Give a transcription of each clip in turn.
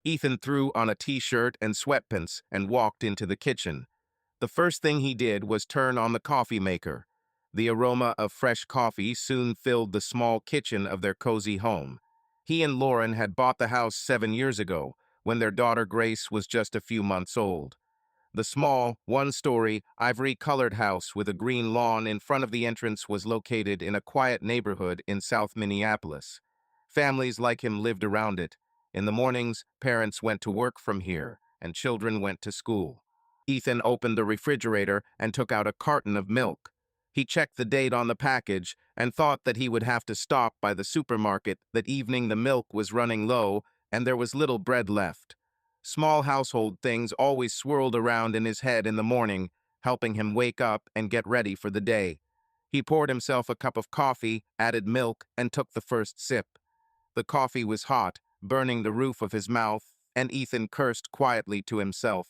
Ethan threw on a t-shirt and sweatpants and walked into the kitchen. The first thing he did was turn on the coffee maker. The aroma of fresh coffee soon filled the small kitchen of their cozy home. He and Lauren had bought the house 7 years ago, when their daughter Grace was just a few months old. The small, one-story, ivory-colored house with a green lawn in front of the entrance was located in a quiet neighborhood in South Minneapolis. Families like him lived around it. In the mornings, parents went to work from here, and children went to school. Ethan opened the refrigerator and took out a carton of milk. He checked the date on the package and thought that he would have to stop by the supermarket. That evening the milk was running low and there was little bread left. Small household things always swirled around in his head in the morning, helping him wake up and get ready for the day. He poured himself a cup of coffee, added milk, and took the first sip. The coffee was hot, burning the roof of his mouth, and Ethan cursed quietly to himself.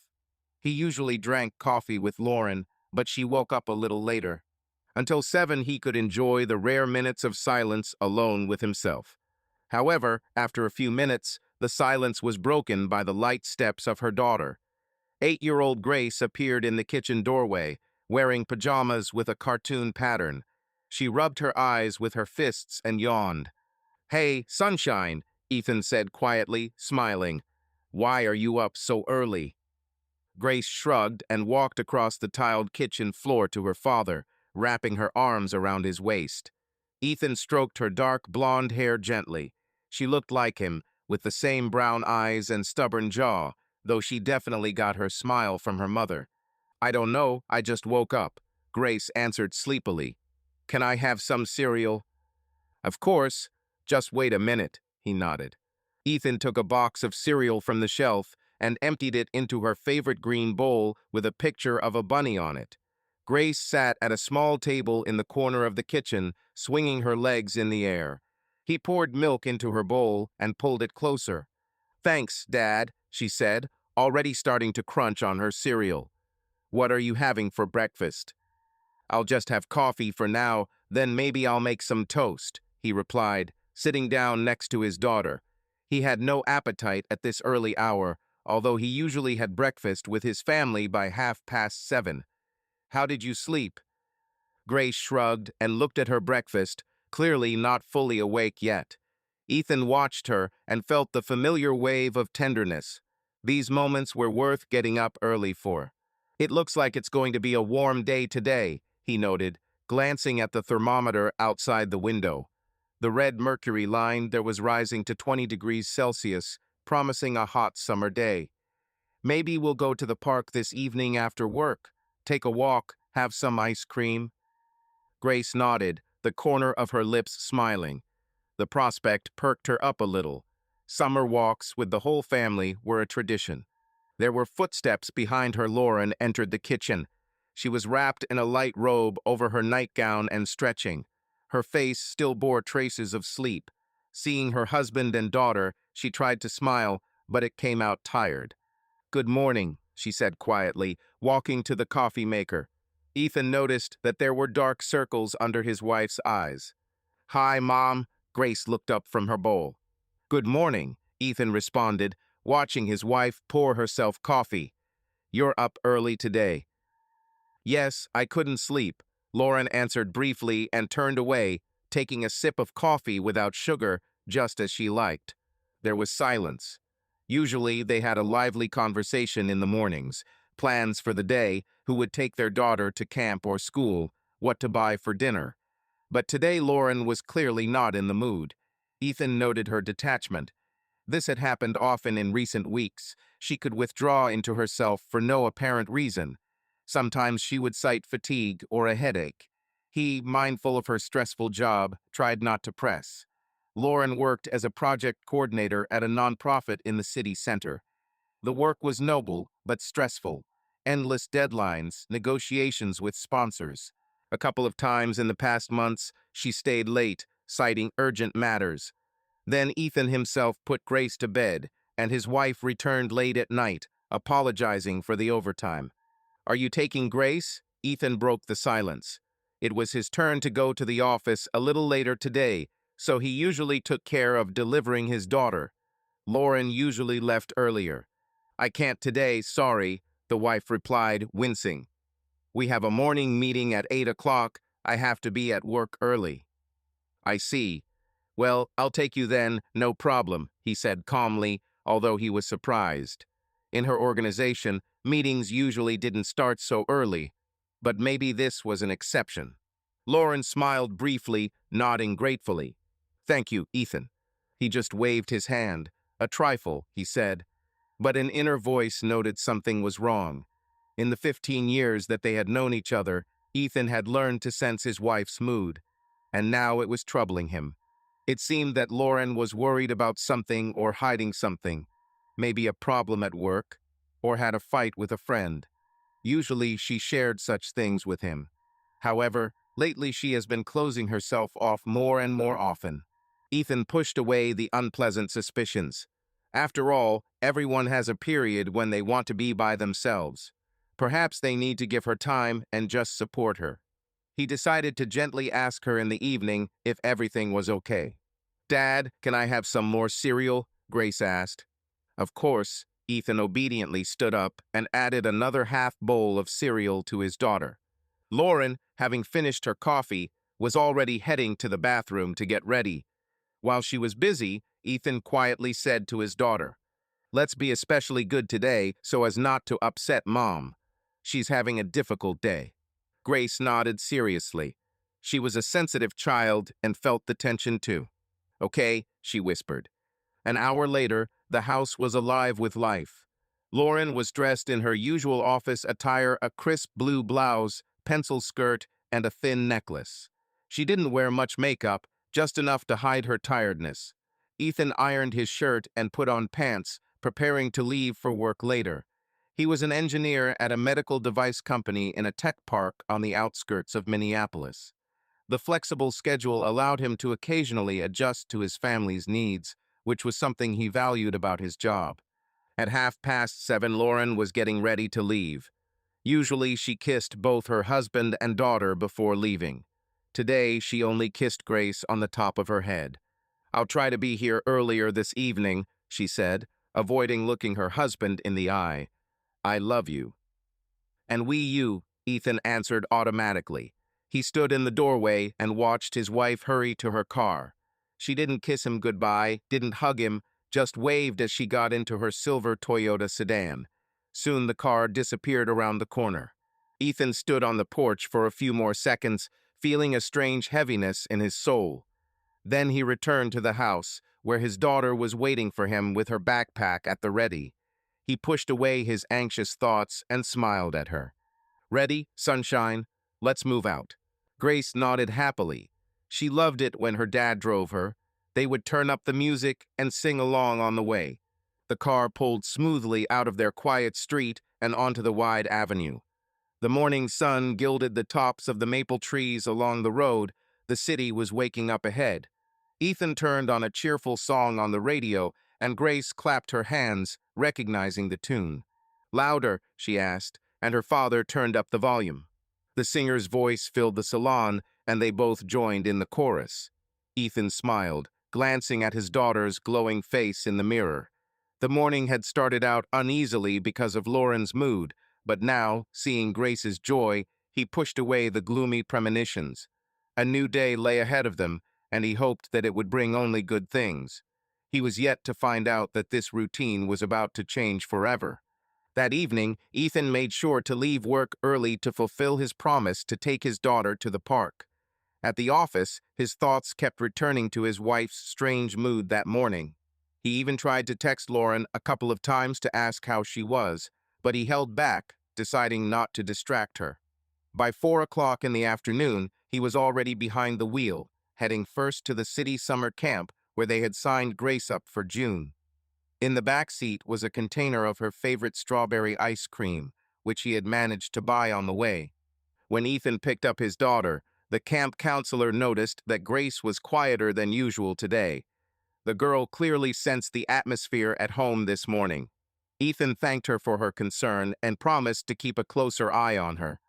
He usually drank coffee with Lauren, but she woke up a little later. Until 7, he could enjoy the rare minutes of silence alone with himself. However, after a few minutes, the silence was broken by the light steps of her daughter. 8-year-old Grace appeared in the kitchen doorway, wearing pajamas with a cartoon pattern. She rubbed her eyes with her fists and yawned. "Hey, sunshine," Ethan said quietly, smiling. "Why are you up so early?" Grace shrugged and walked across the tiled kitchen floor to her father, wrapping her arms around his waist. Ethan stroked her dark blonde hair gently. She looked like him, with the same brown eyes and stubborn jaw, though she definitely got her smile from her mother. "I don't know, I just woke up," Grace answered sleepily. "Can I have some cereal?" "Of course. Just wait a minute," he nodded. Ethan took a box of cereal from the shelf and emptied it into her favorite green bowl with a picture of a bunny on it. Grace sat at a small table in the corner of the kitchen, swinging her legs in the air. He poured milk into her bowl and pulled it closer. "Thanks, Dad," she said, already starting to crunch on her cereal. "What are you having for breakfast?" "I'll just have coffee for now, then maybe I'll make some toast," he replied, sitting down next to his daughter. He had no appetite at this early hour, although he usually had breakfast with his family by 7:30. "How did you sleep?" Grace shrugged and looked at her breakfast, clearly not fully awake yet. Ethan watched her and felt the familiar wave of tenderness. These moments were worth getting up early for. "It looks like it's going to be a warm day today," he noted, glancing at the thermometer outside the window. The red mercury line there was rising to 20 degrees Celsius, promising a hot summer day. "Maybe we'll go to the park this evening after work, take a walk, have some ice cream." Grace nodded, the corner of her lips smiling. The prospect perked her up a little. Summer walks with the whole family were a tradition. There were footsteps behind her. Lauren entered the kitchen. She was wrapped in a light robe over her nightgown and stretching. Her face still bore traces of sleep. Seeing her husband and daughter, she tried to smile, but it came out tired. "Good morning," she said quietly, walking to the coffee maker. Ethan noticed that there were dark circles under his wife's eyes. "Hi, Mom," Grace looked up from her bowl. "Good morning," Ethan responded, watching his wife pour herself coffee. "You're up early today." "Yes, I couldn't sleep," Lauren answered briefly and turned away, taking a sip of coffee without sugar, just as she liked. There was silence. Usually they had a lively conversation in the mornings, plans for the day, who would take their daughter to camp or school, what to buy for dinner. But today Lauren was clearly not in the mood. Ethan noted her detachment. This had happened often in recent weeks. She could withdraw into herself for no apparent reason. Sometimes she would cite fatigue or a headache. He, mindful of her stressful job, tried not to press. Lauren worked as a project coordinator at a nonprofit in the city center. The work was noble, but stressful. Endless deadlines, negotiations with sponsors. A couple of times in the past months, she stayed late, citing urgent matters. Then Ethan himself put Grace to bed, and his wife returned late at night, apologizing for the overtime. "Are you taking Grace?" Ethan broke the silence. It was his turn to go to the office a little later today, so he usually took care of delivering his daughter. Lauren usually left earlier. "I can't today, sorry," the wife replied, wincing. "We have a morning meeting at 8 o'clock. I have to be at work early." "I see. Well, I'll take you then, no problem," he said calmly, although he was surprised. In her organization, meetings usually didn't start so early, but maybe this was an exception. Lauren smiled briefly, nodding gratefully. "Thank you, Ethan." He just waved his hand. "A trifle," he said, but an inner voice noted something was wrong. In the 15 years that they had known each other, Ethan had learned to sense his wife's mood, and now it was troubling him. It seemed that Lauren was worried about something or hiding something, maybe a problem at work, or had a fight with a friend. Usually she shared such things with him. However, lately she has been closing herself off more and more often. Ethan pushed away the unpleasant suspicions. After all, everyone has a period when they want to be by themselves. Perhaps they need to give her time and just support her. He decided to gently ask her in the evening if everything was okay. "Dad, can I have some more cereal?" Grace asked. Of course, Ethan obediently stood up and added another half bowl of cereal to his daughter. Lauren, having finished her coffee, was already heading to the bathroom to get ready. While she was busy, Ethan quietly said to his daughter, "Let's be especially good today so as not to upset Mom. She's having a difficult day." Grace nodded seriously. She was a sensitive child and felt the tension too. "Okay," she whispered. An hour later, the house was alive with life. Lauren was dressed in her usual office attire, a crisp blue blouse, pencil skirt, and a thin necklace. She didn't wear much makeup, just enough to hide her tiredness. Ethan ironed his shirt and put on pants, preparing to leave for work later. He was an engineer at a medical device company in a tech park on the outskirts of Minneapolis. The flexible schedule allowed him to occasionally adjust to his family's needs, which was something he valued about his job. At 7:30, Lauren was getting ready to leave. Usually she kissed both her husband and daughter before leaving. Today she only kissed Grace on the top of her head. "I'll try to be here earlier this evening," she said, avoiding looking her husband in the eye. "I love you." "And we you," Ethan answered automatically. He stood in the doorway and watched his wife hurry to her car. She didn't kiss him goodbye, didn't hug him, just waved as she got into her silver Toyota sedan. Soon the car disappeared around the corner. Ethan stood on the porch for a few more seconds, feeling a strange heaviness in his soul. Then he returned to the house, where his daughter was waiting for him with her backpack at the ready. He pushed away his anxious thoughts and smiled at her. "Ready, sunshine? Let's move out." Grace nodded happily. She loved it when her dad drove her. They would turn up the music and sing along on the way. The car pulled smoothly out of their quiet street and onto the wide avenue. The morning sun gilded the tops of the maple trees along the road. The city was waking up ahead. Ethan turned on a cheerful song on the radio, and Grace clapped her hands, recognizing the tune. "Louder," she asked, and her father turned up the volume. The singer's voice filled the salon, and they both joined in the chorus. Ethan smiled, glancing at his daughter's glowing face in the mirror. The morning had started out uneasily because of Lauren's mood, but now, seeing Grace's joy, he pushed away the gloomy premonitions. A new day lay ahead of them, and he hoped that it would bring only good things. He was yet to find out that this routine was about to change forever. That evening, Ethan made sure to leave work early to fulfill his promise to take his daughter to the park. At the office, his thoughts kept returning to his wife's strange mood that morning. He even tried to text Lauren a couple of times to ask how she was, but he held back, deciding not to distract her. By 4 o'clock in the afternoon, he was already behind the wheel, heading first to the city summer camp where they had signed Grace up for June. In the back seat was a container of her favorite strawberry ice cream, which he had managed to buy on the way. When Ethan picked up his daughter, the camp counselor noticed that Grace was quieter than usual today. The girl clearly sensed the atmosphere at home this morning. Ethan thanked her for her concern and promised to keep a closer eye on her.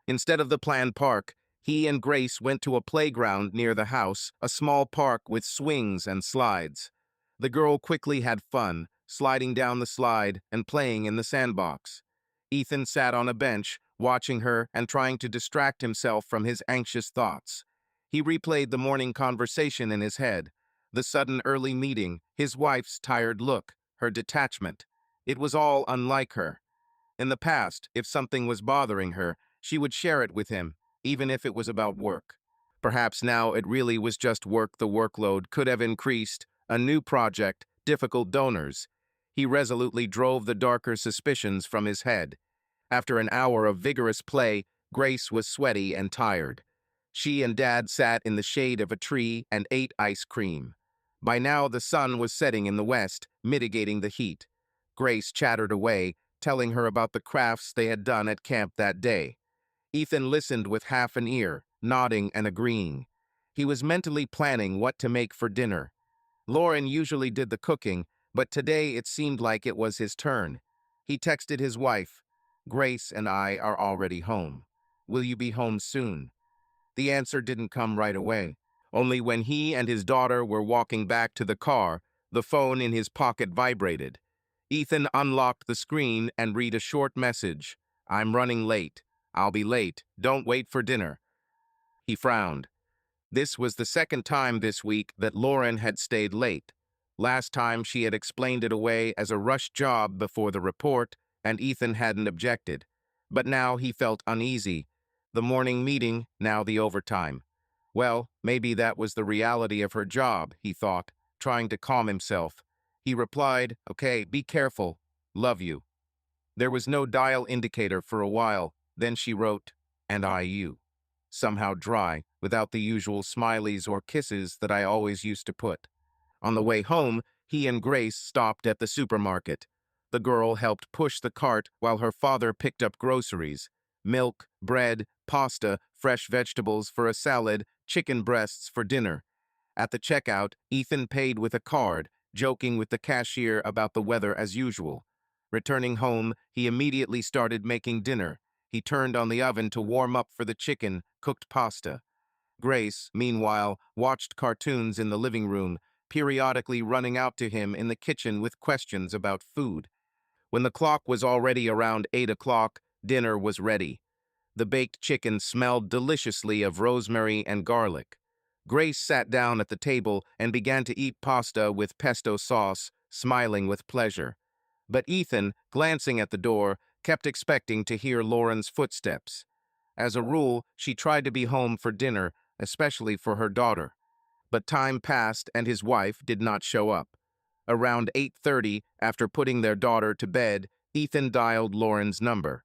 Instead of the planned park, he and Grace went to a playground near the house, a small park with swings and slides. The girl quickly had fun, sliding down the slide and playing in the sandbox. Ethan sat on a bench, watching her and trying to distract himself from his anxious thoughts. He replayed the morning conversation in his head, the sudden early meeting, his wife's tired look, her detachment. It was all unlike her. In the past, if something was bothering her, she would share it with him, even if it was about work. Perhaps now it really was just work. The workload could have increased, a new project, difficult donors. He resolutely drove the darker suspicions from his head. After an hour of vigorous play, Grace was sweaty and tired. She and Dad sat in the shade of a tree and ate ice cream. By now the sun was setting in the west, mitigating the heat. Grace chattered away, telling her about the crafts they had done at camp that day. Ethan listened with half an ear, nodding and agreeing. He was mentally planning what to make for dinner. Lauren usually did the cooking, but today it seemed like it was his turn. He texted his wife, "Grace and I are already home. Will you be home soon?" The answer didn't come right away. Only when he and his daughter were walking back to the car, the phone in his pocket vibrated. Ethan unlocked the screen and read a short message. "I'm running late. I'll be late. Don't wait for dinner." He frowned. This was the second time this week that Lauren had stayed late. Last time she had explained it away as a rush job before the report, and Ethan hadn't objected. But now he felt uneasy. The morning meeting, now the overtime. Well, maybe that was the reality of her job, he thought, trying to calm himself. He replied, "Okay, be careful. Love you." There was no dial indicator for a while. Then she wrote, "And you." Somehow dry, without the usual smileys or kisses that I always used to put. On the way home, he and Grace stopped at the supermarket. The girl helped push the cart while her father picked up groceries: milk, bread, pasta, fresh vegetables for a salad, chicken breasts for dinner. At the checkout, Ethan paid with a card, joking with the cashier about the weather as usual. Returning home, he immediately started making dinner. He turned on the oven to warm up for the chicken, cooked pasta. Grace, meanwhile, watched cartoons in the living room, periodically running out to him in the kitchen with questions about food. When the clock was already around 8 o'clock, dinner was ready. The baked chicken smelled deliciously of rosemary and garlic. Grace sat down at the table and began to eat pasta with pesto sauce, smiling with pleasure. But Ethan, glancing at the door, kept expecting to hear Lauren's footsteps. As a rule, she tried to be home for dinner, especially for her daughter. But time passed and his wife did not show up. Around 8:30, after putting their daughter to bed, Ethan dialed Lauren's number.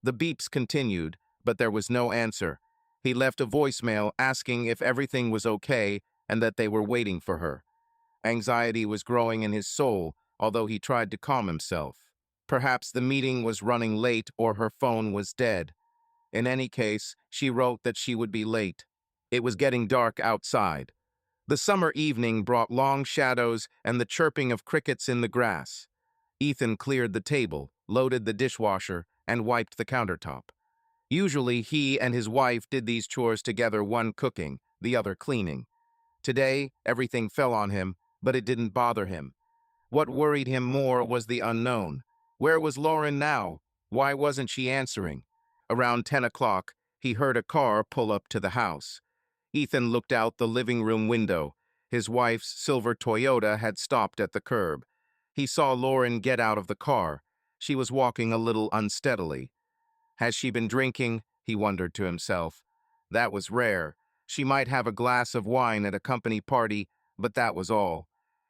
The beeps continued, but there was no answer. He left a voicemail asking if everything was okay and that they were waiting for her. Anxiety was growing in his soul, although he tried to calm himself. Perhaps the meeting was running late or her phone was dead. In any case, she wrote that she would be late. It was getting dark outside. The summer evening brought long shadows and the chirping of crickets in the grass. Ethan cleared the table, loaded the dishwasher, and wiped the countertop. Usually, he and his wife did these chores together, one cooking, the other cleaning. Today, everything fell on him, but it didn't bother him. What worried him more was the unknown. Where was Lauren now? Why wasn't she answering? Around 10 o'clock, he heard a car pull up to the house. Ethan looked out the living room window. His wife's silver Toyota had stopped at the curb. He saw Lauren get out of the car. She was walking a little unsteadily. Has she been drinking? He wondered to himself. That was rare. She might have a glass of wine at a company party, but that was all.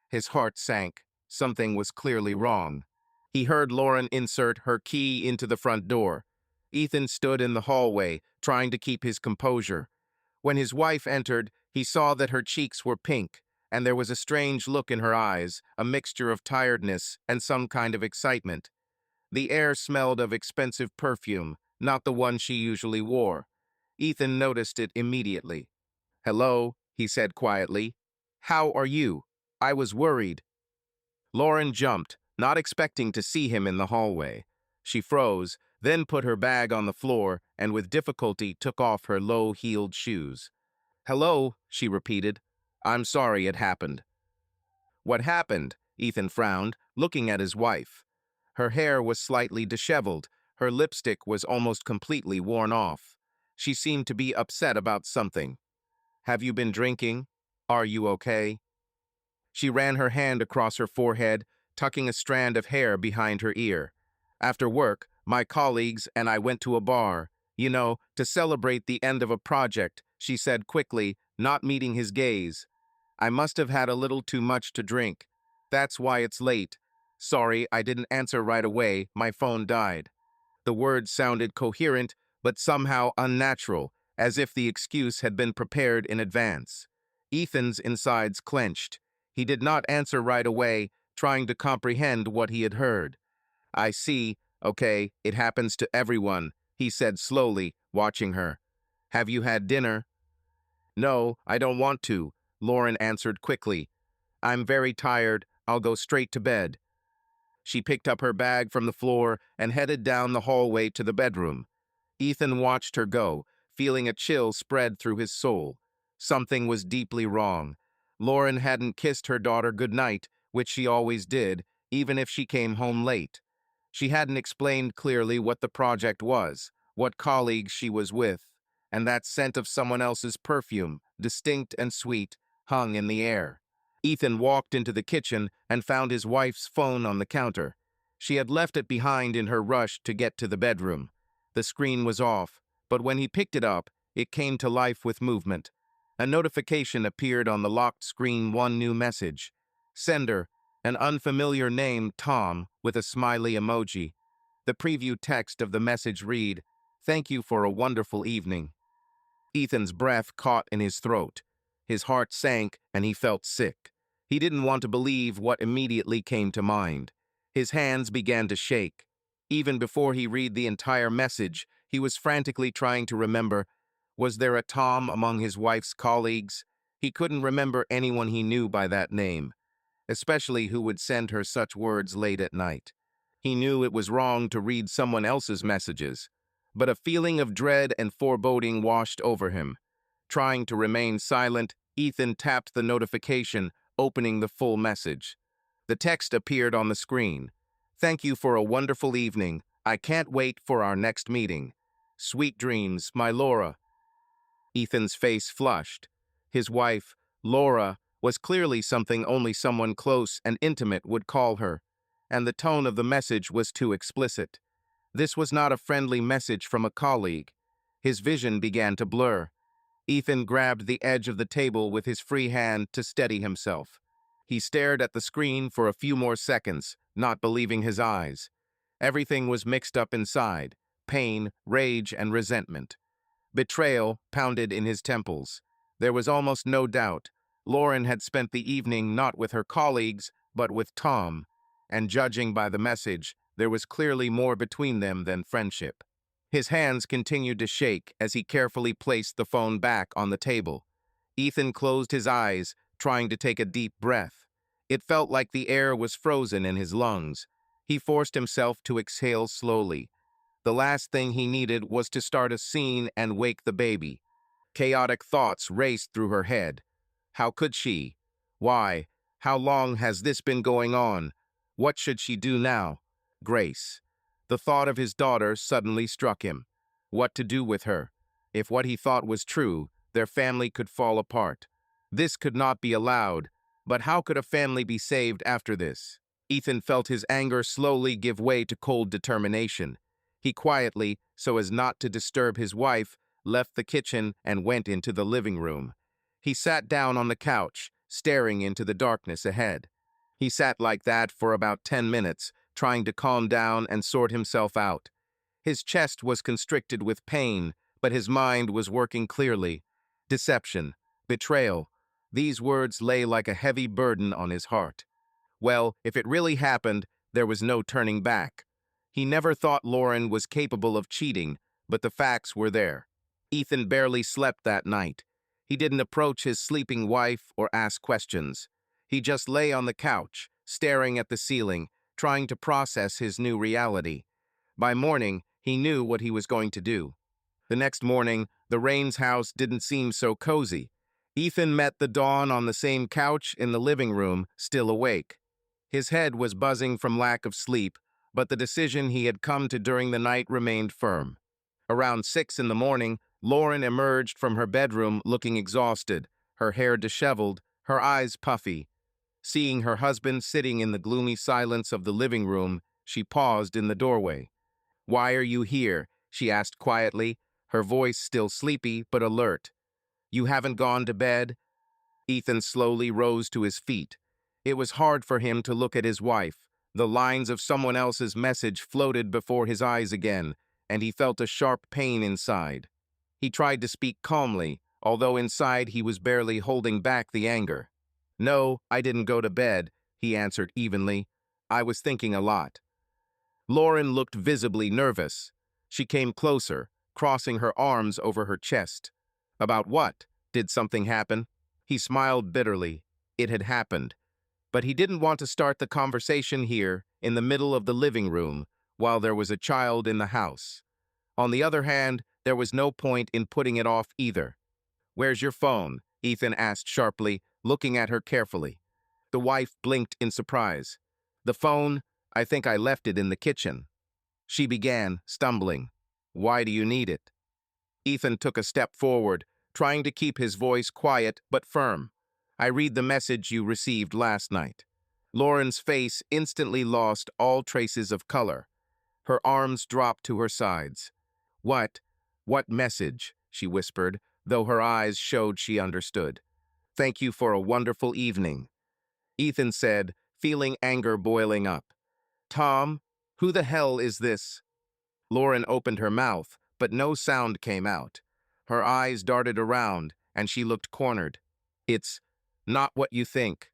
His heart sank. Something was clearly wrong. He heard Lauren insert her key into the front door. Ethan stood in the hallway, trying to keep his composure. When his wife entered, he saw that her cheeks were pink, and there was a strange look in her eyes, a mixture of tiredness and some kind of excitement. The air smelled of expensive perfume, not the one she usually wore. Ethan noticed it immediately. "Hello," he said quietly. "How are you? I was worried." Lauren jumped, not expecting to see him in the hallway. She froze, then put her bag on the floor and with difficulty took off her low-heeled shoes. "Hello," she repeated. "I'm sorry it happened." What happened? Ethan frowned, looking at his wife. Her hair was slightly disheveled. Her lipstick was almost completely worn off. She seemed to be upset about something. Have you been drinking? Are you okay? She ran her hand across her forehead, tucking a strand of hair behind her ear. After work, my colleagues and I went to a bar, to celebrate the end of a project, she said quickly, not meeting his gaze. I must have had a little too much to drink. That's why it's late. Sorry, I didn't answer right away, my phone died. The words sounded coherent, but somehow unnatural, as if the excuse had been prepared in advance. Ethan's insides clenched. He did not answer right away, trying to comprehend what he had heard. I see, okay, it happens to everyone, he said slowly, watching her. Have you had dinner? No, I don't want to, Lauren answered quickly. I'm very tired, I'll go straight to bed. She picked up her bag from the floor and headed down the hallway to the bedroom. Ethan watched her go, feeling a chill spread through his soul. Something was deeply wrong. Lauren hadn't kissed her daughter goodnight, which she always did, even if she came home late. She hadn't explained clearly what the project was, what colleagues she was with, and that scent of someone else's perfume, distinct and sweet, hung in the air. Ethan walked into the kitchen and found his wife's phone on the counter. She had left it behind in her rush to get to the bedroom. The screen was off, but when he picked it up, it came to life with movement. A notification appeared on the locked screen, one new message. Sender, an unfamiliar name, Tom, with a smiley emoji. The preview text of the message read, "Thank you for a wonderful evening." Ethan's breath caught in his throat. His heart sank and he felt sick. He didn't want to believe what immediately came to mind. His hands began to shake. Even before he read the entire message, he was frantically trying to remember, was there a Tom among his wife's colleagues? He couldn't remember anyone he knew by that name, especially who would send her such words late at night. He knew it was wrong to read someone else's messages, but a feeling of dread and foreboding washed over him. Trying to remain silent, Ethan tapped the notification, opening the full message. The text appeared on the screen. "Thank you for a wonderful evening. I can't wait for our next meeting. Sweet dreams, my Laura." Ethan's face flushed. His wife, Laura, was clearly something only someone close and intimate would call her, and the tone of the message was too explicit. This was not a friendly message from a colleague. His vision began to blur. Ethan grabbed the edge of the table with his free hand to steady himself. He stared at the screen for a few more seconds, not believing his eyes. Everything was mixed up inside: pain, rage, and resentment. Betrayal pounded in his temples. There was almost no doubt. Lauren had spent the evening not with her colleagues, but with Tom, and judging by the message, there was clearly more between them than friendship. His hands continued to shake as he carefully placed the phone back on the table. Ethan closed his eyes, trying to take a deep breath. It felt like the air was frozen in his lungs. He forced himself to exhale slowly. The last thing he needed was to start a scene and wake the baby. Chaotic thoughts raced through her head. How could she? Why? How long has this been going on? What should she do now? Grace. The thought of his daughter suddenly struck him. What to do with her? If what he thought was true, their family could fall apart. This could not be allowed, but how could a family be saved after this? Ethan felt his anger slowly give way to cold determination. He quietly, so as not to disturb his wife, left the kitchen and went into the living room. He sat down on the couch, staring into the darkness ahead. He sat like that for about 10 minutes, trying to calm down and sort himself out. His chest was constricted with pain, but his mind was working clearly. Deception, betrayal, these words lay like a heavy burden on his heart. Well, if it really happened, there was no turning back. He never thought Lauren was capable of cheating, but the facts were there. Ethan barely slept that night. He didn't approach his sleeping wife or ask questions. He just lay on the couch, staring at the ceiling, trying to process his new reality. By morning, he knew what he was going to do. The next morning, the Rains house didn't seem so cozy. Ethan met the dawn on the same couch in the living room, still awake. His head was buzzing from lack of sleep, but the decision he had come to during the night remained firm. Around 6 in the morning, Lauren emerged from her bedroom looking exhausted, her hair disheveled, her eyes puffy. Seeing her husband sitting in the gloomy silence of the living room, she paused in the doorway. "Why are you here?" she asked quietly, her voice still sleepy but alert. "You haven't gone to bed?" Ethan slowly rose to his feet. It was hard for him to look at his wife. The lines of someone else's message floated before his eyes again, and he felt a sharp pain inside. He tried to speak calmly, although inside he was barely holding back the anger. "No, I didn't go to bed," he answered evenly. "I was thinking a lot." Lauren looked visibly nervous. She came closer, crossing her arms over her chest. "About what? Did something happen?" He smiled bitterly. It had happened. But he didn't want to start the conversation here, in the middle of the living room, while there was a child in the house. On the other hand, there was no point in putting it off either. "Where's your phone?" Ethan asked sharply, looking at her carefully. The wife blinked in surprise. "The phone? I think I left it in the kitchen." She began, stumbling. "Why do you need it?" Ethan took a step forward, trying to keep his voice quiet but firm. "I read the message you received last night." Lauren's face instantly lost all traces of color. Her arms dropped to her sides. "What? What message?" she whispered, though her eyes showed she understood. "Thank you for a wonderful evening," Ethan said, feeling anger boiling up. "Tom, who the hell is this?" Lauren opened her mouth, but no sound came out. Her eyes darted around, and she looked cornered. "It's not what you think."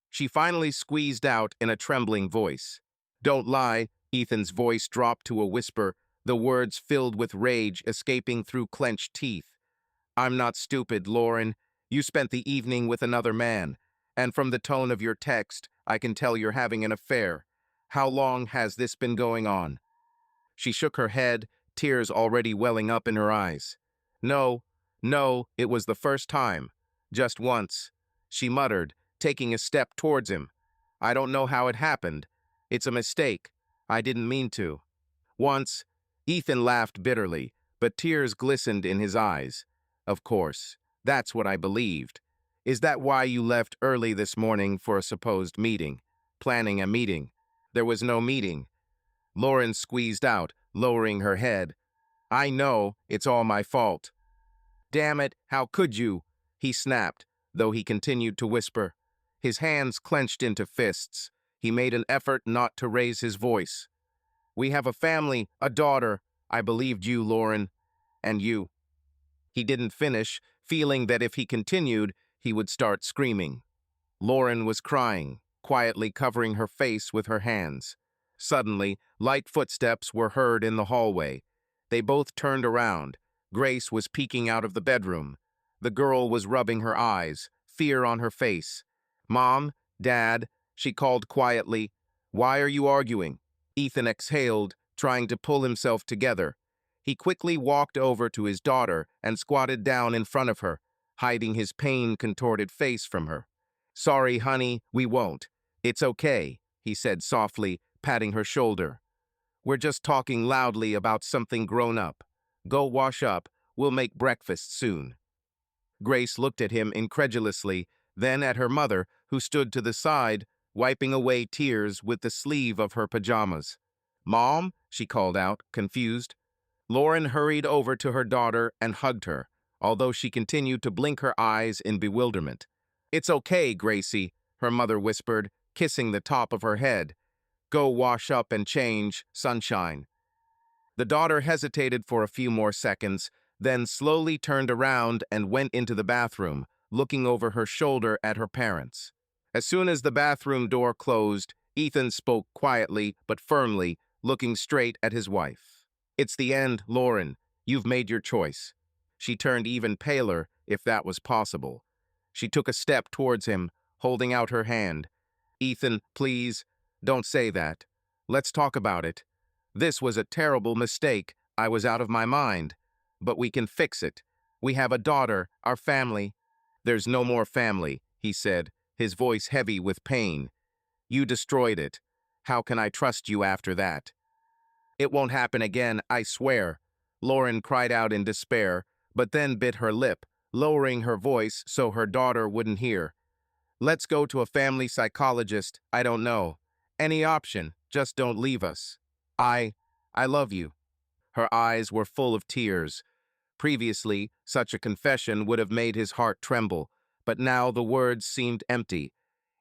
She finally squeezed out in a trembling voice. "Don't lie." Ethan's voice dropped to a whisper, the words filled with rage escaping through clenched teeth. "I'm not stupid, Lauren. You spent the evening with another man, and from the tone of your text, I can tell you're having an affair. How long has this been going on?" She shook her head, tears already welling up in her eyes. "No, no, it was the first time. Just once," she muttered, taking a step towards him. "I don't know how it happened. It's a mistake. I didn't mean to." "Once," Ethan laughed bitterly, but tears glistened in his eyes. "Of course, that's what I believed. Is that why you left early this morning for a supposed meeting? Planning a meeting. There was no meeting." Lauren squeezed out, lowering her head. "I know, it's all my fault." "Damn it, how could you?" he snapped, though he continued to whisper. His hands clenched into fists. He made an effort not to raise his voice. "We have a family, a daughter. I believed you, Lauren. And you." He didn't finish, feeling that if he continued, he would start screaming. Lauren was crying, quietly covering her face with her hands. Suddenly, light footsteps were heard in the hallway. They both turned around. Grace was peeking out of the bedroom. The girl was rubbing her eyes, fear on her face. "Mom, Dad," she called quietly. "Why are you arguing?" Ethan exhaled, trying to pull himself together. He quickly walked over to his daughter and squatted down in front of her, hiding his pain-contorted face from her. "Sorry, honey, we won't. It's okay," he said softly, patting her shoulder. "We're just talking loudly about something grown up. Go wash up. We'll make breakfast soon." Grace looked at him incredulously, then at her mother, who stood to the side, wiping away tears with the sleeve of her pajamas. "Mom?" she called out, confused. Lauren hurried over to her daughter and hugged her, although she continued to blink her eyes in bewilderment. "It's okay, Gracie," her mother whispered, kissing the top of her head. "Go wash up and change, sunshine." The daughter hesitated for a few more seconds, then slowly turned around and went into the bathroom, looking over her shoulder at her parents. As soon as the bathroom door closed, Ethan spoke quietly but firmly, looking straight at his wife. "It's the end, Lauren. You've made your choice." She turned even paler, if that was possible. She took a step towards him, holding out her hand. "Ethan, please, don't say that. Let's talk about it. This was a terrible mistake. I was out of my mind. But we can fix it. We have a daughter, our family." "There's no more family," he said, his voice heavy with pain. "You destroyed it. How can I trust you after that?" "It won't happen again, I swear," Lauren cried out in despair, but then bit her lip, lowering her voice so her daughter wouldn't hear. "Let's go to a family psychologist, I don't know. Any option, just don't leave us. I I love you." Her eyes were full of tears. Previously, such a confession would have made his heart tremble, but now the words seemed empty.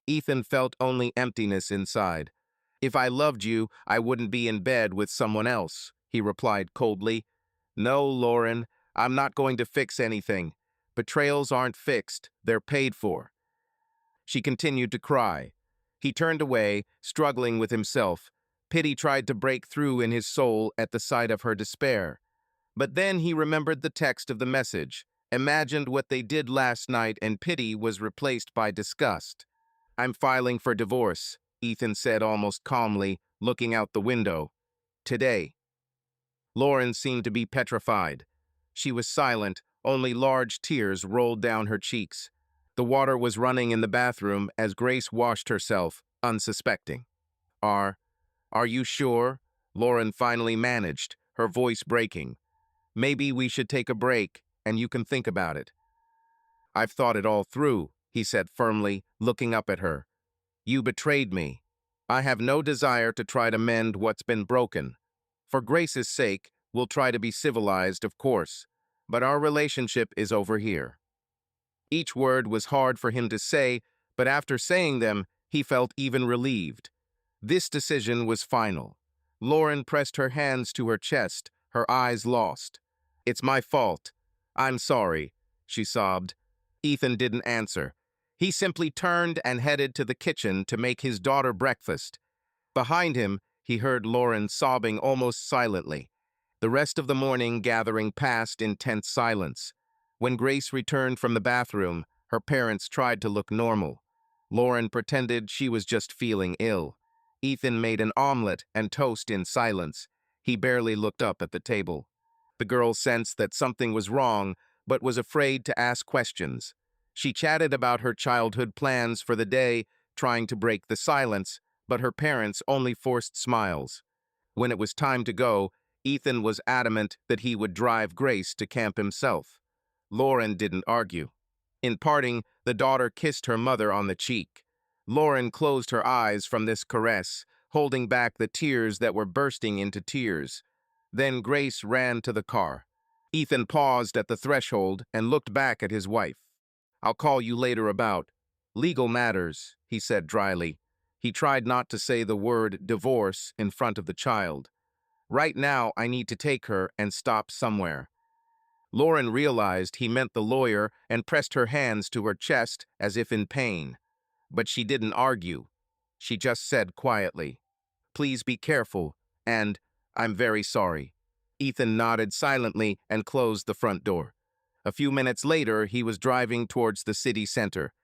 Ethan felt only emptiness inside. "If I loved you, I wouldn't be in bed with someone else," he replied coldly. "No, Lauren, I'm not going to fix anything. Betrayals aren't fixed, they're paid for." She continued to cry. He turned away, struggling with himself. Pity tried to break through in his soul at the sight of her despair. But then he remembered the text of the message, imagined what they did last night, and pity was replaced by disgust. "I'm filing for divorce," Ethan said almost calmly, looking out the window. "Today." Lauren seemed to be petrified. She was silent, only large tears rolled down her cheeks. The water was running in the bathroom as Grace washed herself, unsuspecting. Are you sure?" Lauren finally managed, her voice breaking. "Maybe we should take a break, and you can think about it." "I've thought it all through," he said firmly, looking up at her. "You betrayed me. I have no desire to try to mend what's been broken. For Grace's sake, we'll try to be civilized, of course, but our relationship is over here." Each word was hard for him to say, but after saying them, he felt even relieved. This decision was final. Lauren pressed her hands to her chest, her eyes lost. "It's my fault. I'm sorry," she sobbed. Ethan didn't answer. He simply turned and headed to the kitchen to make his daughter breakfast. Behind him, he heard Lauren sobbing almost silently. The rest of the morning gathering passed in tense silence. When Grace returned from the bathroom, her parents tried to look normal. Lauren pretended she was just feeling ill. Ethan made an omelet and toast in silence. He barely looked up at the table. The girl sensed that something was wrong, but was afraid to ask questions. She chatted about her childhood plans for the day, trying to break the silence, but her parents only forced smiles. When it was time to go, Ethan was adamant that he would drive Grace to camp himself. Lauren didn't argue. In parting, the daughter kissed her mother on the cheek. Lauren closed her eyes from this caress, holding back the tears that were bursting into tears. Then Grace ran to the car. Ethan paused at the threshold and looked back at his wife. "I'll call you later about legal matters," he said dryly. He tried not to say the word divorce in front of the child. "Right now, I need to take her and stop somewhere." Lauren realized he meant the lawyer and pressed her hands to her chest as if in pain. But she didn't argue. She just said quietly, "Please be careful, and I'm very sorry." Ethan nodded silently and closed the front door. A few minutes later, he was driving towards the city center.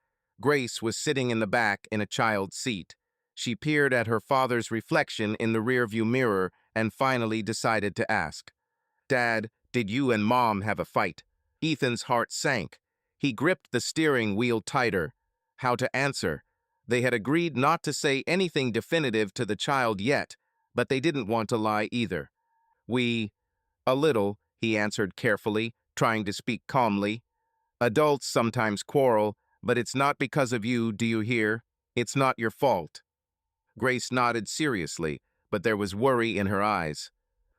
Grace was sitting in the back in a child's seat. She peered at her father's reflection in the rearview mirror and finally decided to ask, "Dad, did you and Mom have a fight?" Ethan's heart sank. He gripped the steering wheel tighter. How to answer? They had agreed not to say anything definitive to the child yet, but they didn't want to lie either. A little," he answered carefully, trying to speak calmly. "Adults sometimes quarrel, but it's not because of you, do you hear? It's not your fault." Grace nodded seriously, but there was worry in her eyes.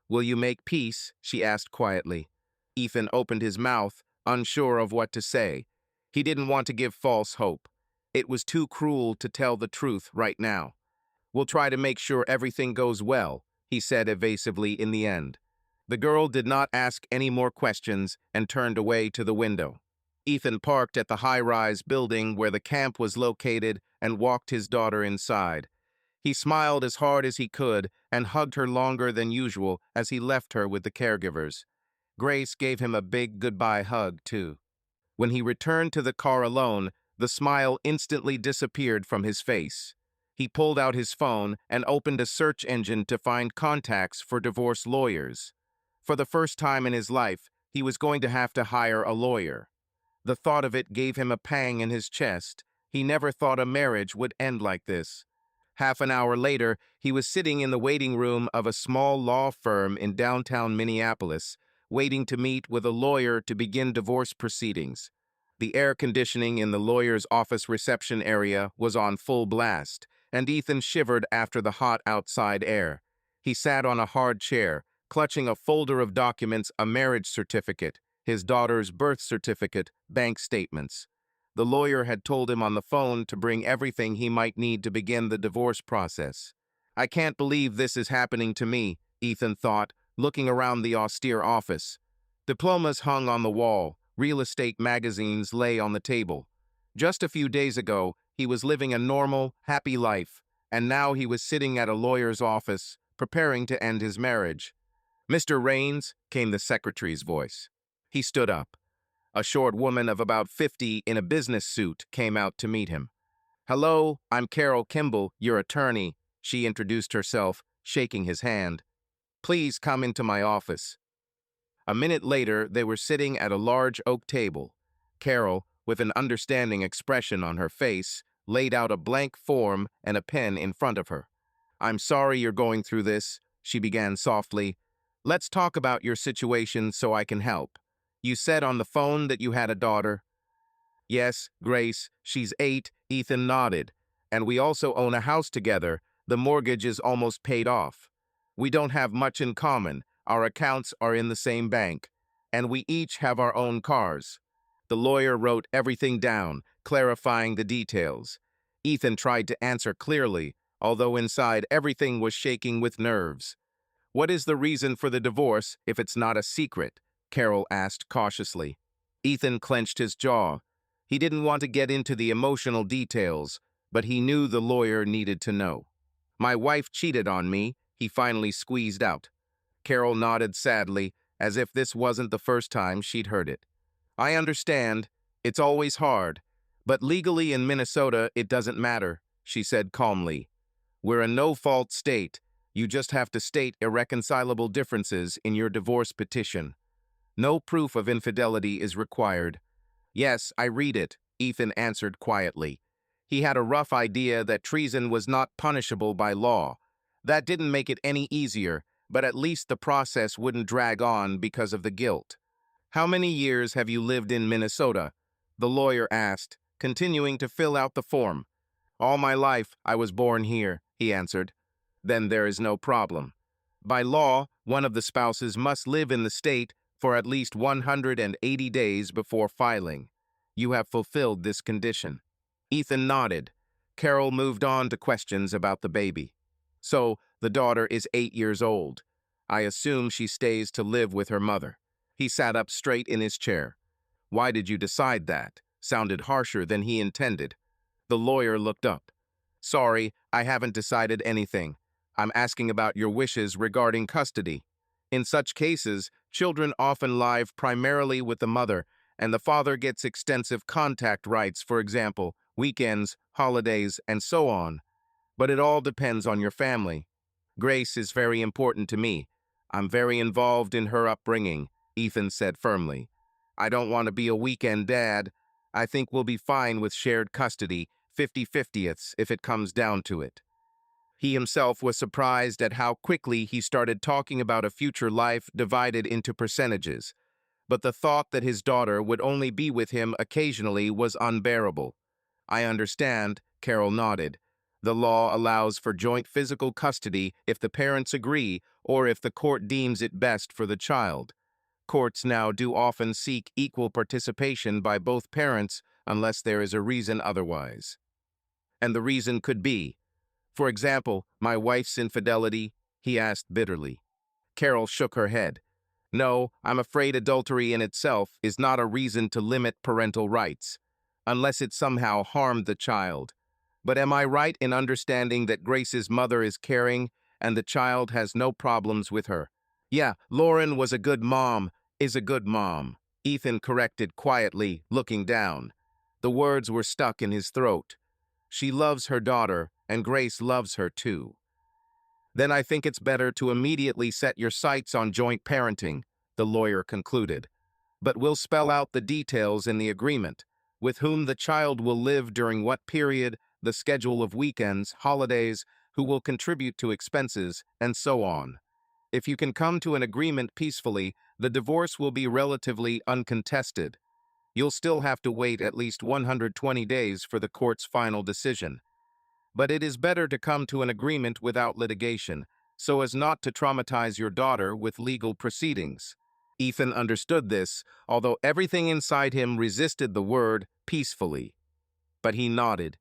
"Will you make peace?" she asked quietly. Ethan opened his mouth, unsure of what to say. He didn't want to give false hope. It was too cruel to tell the truth right now. "We'll try to make sure everything goes well," he said evasively in the end. The girl did not ask any more questions and turned away to the window. Ethan parked at the high-rise building where the camp was located and walked his daughter inside. He smiled as hard as he could and hugged her longer than usual as he left her with the caregivers. Grace gave him a big goodbye hug, too. When he returned to the car alone, the smile instantly disappeared from his face. He pulled out his phone and opened a search engine to find contacts for divorce lawyers. For the first time in his life, he was going to have to hire a lawyer. The thought of it gave him a pang in his chest. He never thought a marriage would end like this. Half an hour later, he was sitting in the waiting room of a small law firm in downtown Minneapolis, waiting to meet with a lawyer to begin divorce proceedings. The air conditioning in the lawyer's office reception area was on full blast, and Ethan shivered after the hot outside air. He sat on a hard chair, clutching a folder of documents, a marriage certificate, his daughter's birth certificate, bank statements. The lawyer had told him on the phone to bring everything he might need to begin the divorce process. I can't believe this is happening to me, Ethan thought, looking around the austere office. Diplomas hung on the wall, real estate magazines lay on the table. Just a few days ago, he was living a normal, happy life, and now he was sitting at a lawyer's office, preparing to end his marriage. "Mr. Raines," came the secretary's voice. He stood up. A short woman of about 50 in a business suit came out to meet him. "Hello, I'm Carol Kimball, your attorney," she introduced herself, shaking his hand. "Please come into my office." A minute later, they were sitting at a large oak table. Carol, with an understanding expression on her face, laid out a blank form and a pen in front of her. "I'm sorry you're going through this," she began softly. "Let's talk about your situation so I can help. You said on the phone that you had a daughter." "Yes, Grace, she's 8, Ethan nodded. "And we also own a house together. The mortgage is almost paid off. We don't have much in common. Our accounts are in the same bank. And we each have our own cars." The lawyer wrote everything down, clarifying the details. Ethan tried to answer clearly, although inside everything was shaking with nerves. "What is the reason for the divorce if it's not a secret?" Carol asked cautiously. Ethan clenched his jaw. He didn't want to get into the emotional details, but he knew the lawyer needed to know. "My wife cheated on me," he finally squeezed out. Carol nodded sadly, as if this wasn't the first time she'd heard it. "I understand. It's always hard. But legally in Minnesota, it doesn't matter," she said calmly. "We're a no-fault state. You just have to state irreconcilable differences in your divorce petition. No proof of infidelity is required." "Yes, I read it," Ethan answered quietly. He had a rough idea that treason was not punishable by law. That didn't make it any easier, but at least the process wouldn't drag on because of the guilt. "How many years have you lived in Minnesota?" the lawyer asked, continuing to fill out the form. "All my life, I was born here," he answered. "Then there is no problem. By law, one of the spouses must live in the state for at least 180 days before filing. You have fulfilled this condition." Ethan nodded. Carol moved on to questions about the baby. "So, the daughter is 8 years old. I assume she stays to live with her mother." He sat up straight in his chair. "Why did you decide that?" Sounded harsher than he intended. The lawyer looked up. "Sorry, I haven't decided anything. I'm asking about your wishes regarding custody. In such cases, children often live primarily with the mother, and the father gets extensive contact rights, for example, weekends, holidays, and so on. But it all depends on your family. Grace is very important to me. I'm very involved in her upbringing," Ethan said firmly. "I don't want to be a weekend dad. I think we'll be fine with shared custody, 50-50ths, if it comes down to it." He himself was surprised at how quickly he started talking about a future life divided into percentages. But the thought that his daughter would only be with him occasionally was unbearable. "I understand," Carol nodded. "The law allows for joint physical custody if the parents agree or if the court deems it best for the child. Courts now do often seek equal participation by both parents unless there is a reason otherwise." "And the reason could be, for example, my wife's infidelity?" he asked bitterly. Carol shook her head. "No, I'm afraid adultery in itself is not a reason to limit parental rights, unless it somehow harmed the child. But am I right in understanding that Grace's mother is caring and the child has no problems with her?" "Yeah, Lauren was a good mom, is a good mom," Ethan corrected quietly, looking down. The words were stuck in his throat. "She loves her daughter, and Grace loves her too." "Then I think it's better to immediately set your sights on joint parenting," the lawyer concluded. but we'll spell out the details in the agreement, with whom the child will live during what period, the schedule of weekends, holidays, who will contribute to expenses, and so on. If you can come to an agreement peacefully, the divorce will be relatively uncontested. You'll still have to wait at least 120 days for the court's final decision. But it is better to come to an agreement without litigation, so as not to traumatize your daughter with legal proceedings. Ethan understood this, although everything inside him resisted the word peacefully. But he nodded.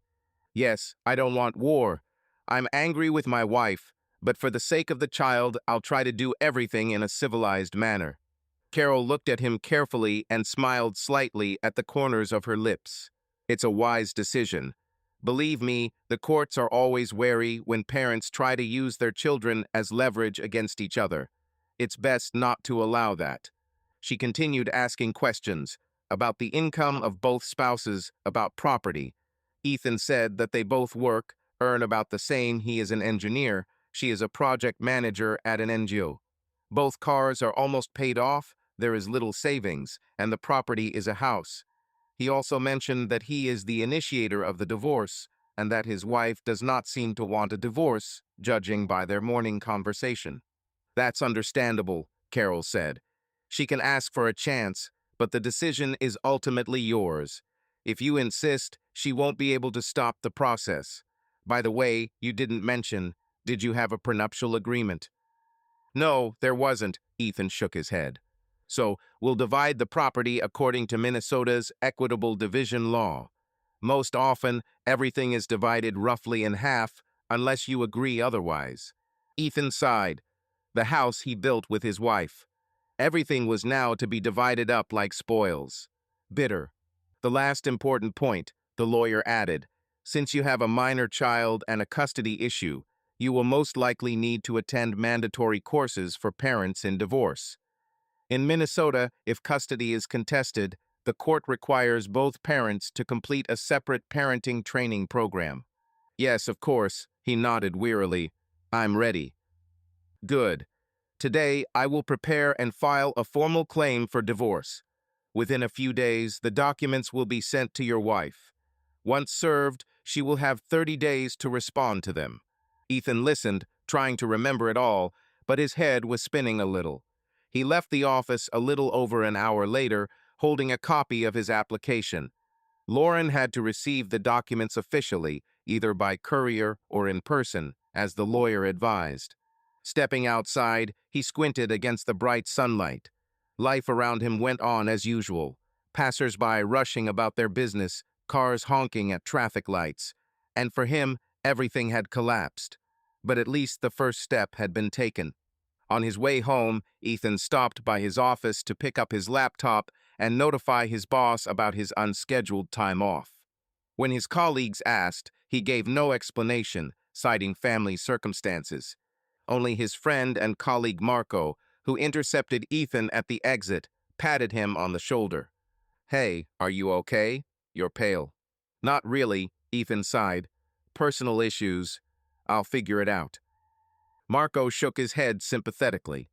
Yes, I don't want war. I'm angry with my wife, but for the sake of the child, I'll try to do everything in a civilized manner. Carol looked at him carefully and smiled slightly at the corners of her lips. It's a wise decision. Believe me, the courts are always wary when parents try to use their children as leverage against each other. It's best not to allow that. She continued asking questions about the income of both spouses, about property. Ethan said that they both work, earn about the same. He is an engineer. She is a project manager at an NGO. Both cars are almost paid off. There is little savings, and the property is a house. He also mentioned that he is the initiator of the divorce, and that his wife does not seem to want a divorce, judging by their morning conversation. That's understandable, Carol said. She can ask for a chance, but the decision is ultimately yours. If you insist, she won't be able to stop the process. By the way, you didn't mention, did you have a prenuptial agreement? No, there wasn't, Ethan shook his head. So, we'll divide the property according to Minnesota's equitable division law. Most often, everything is divided roughly in half, unless you agree otherwise. Ethan sighed. The house he built with his wife. Everything was now to be divided up like spoils. Bitter. The last important point, the lawyer added, since you have a minor child and a custody issue, you will most likely need to attend mandatory courses for parents in divorce. In Minnesota, if custody is contested, the court requires both parents to complete a separate parenting training program. Yes, of course, he nodded wearily. I'm ready. Good. Today, I will prepare and file a formal claim for divorce. Within a few days, the documents will be sent to your wife. Once served, she will have 30 days to respond to them. Ethan listened, trying to remember it all, but his head was spinning a little. He left the office a little over an hour later, holding a copy of his application. Lauren had to receive the documents officially, either by courier or in person, as the lawyer advised. Stepping outside, he squinted against the bright sunlight. Life around him went on as usual. Passers-by rushing about their business, cars honking at traffic lights. And for him, everything had collapsed. But at least the first step had been taken. On his way home, Ethan stopped by his office to pick up his laptop and notify his boss about his unscheduled time off. When his colleagues asked, he gave no explanation, citing family circumstances. Only his friend and colleague Marco, who intercepted Ethan at the exit, patted him on the shoulder. Hey, are you okay? You're pale. Not really, Ethan sighed. Personal issues. I'll figure it out. Marco shook his head sympathetically.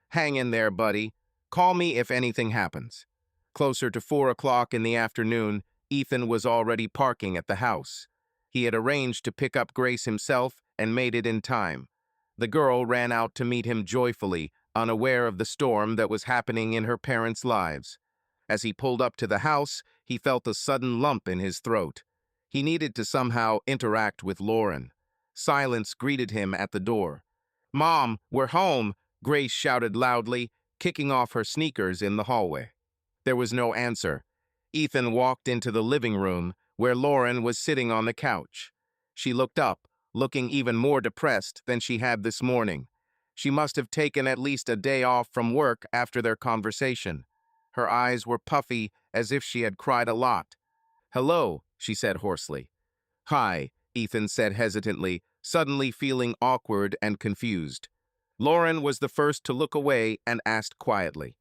Hang in there, buddy. Call me if anything happens. Closer to 4 o'clock in the afternoon, Ethan was already parking at the house. He had arranged to pick up Grace himself and made it in time. The girl ran out to meet him joyfully, unaware of the storm that was happening in her parents' lives. As he pulled up to the house, he felt a sudden lump in his throat. He needed to somehow interact with Lauren. Silence greeted him at the door. Mom, we're home, Grace shouted loudly, kicking off her sneakers in the hallway. There was no answer. Ethan walked into the living room, where Lauren was sitting on the couch. She looked up, looking even more depressed than she had this morning. She must have taken at least a day off from work after their conversation. Her eyes were puffy, as if she had cried a lot. Hello, she said hoarsely. Hi, Ethan said hesitantly, suddenly feeling awkward and confused. Lauren was the first to look away and asked quietly,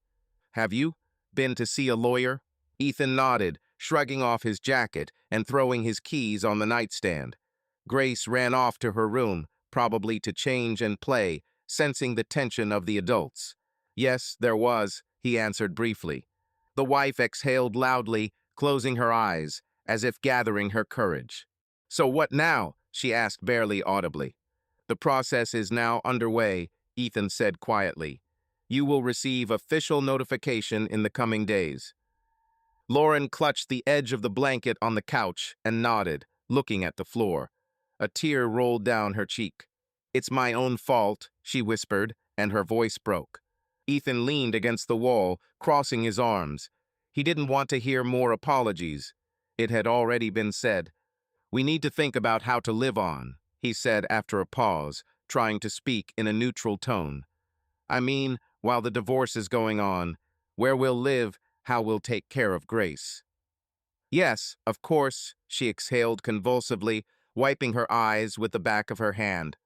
Have you been to see a lawyer? Ethan nodded, shrugging off his jacket and throwing his keys on the nightstand. Grace ran off to her room, probably to change and play, sensing the tension of the adults. Yes, there was, he answered briefly. The wife exhaled loudly, closing her eyes, as if gathering her courage. "So what now?" she asked barely audibly. "The process is now underway," Ethan said quietly. "You will receive official notification in the coming days." Lauren clutched the edge of the blanket on the couch and nodded, looking at the floor. A tear rolled down her cheek. "It's my own fault," she whispered, and her voice broke. Ethan leaned against the wall, crossing his arms. He didn't want to hear more apologies. It had already been said. "We need to think about how to live on," he said after a pause, trying to speak in a neutral tone. "I mean, while the divorce is going on, where we'll live, how we'll take care of Grace." "Yes, of course," she exhaled convulsively, wiping her eyes with the back of her hand.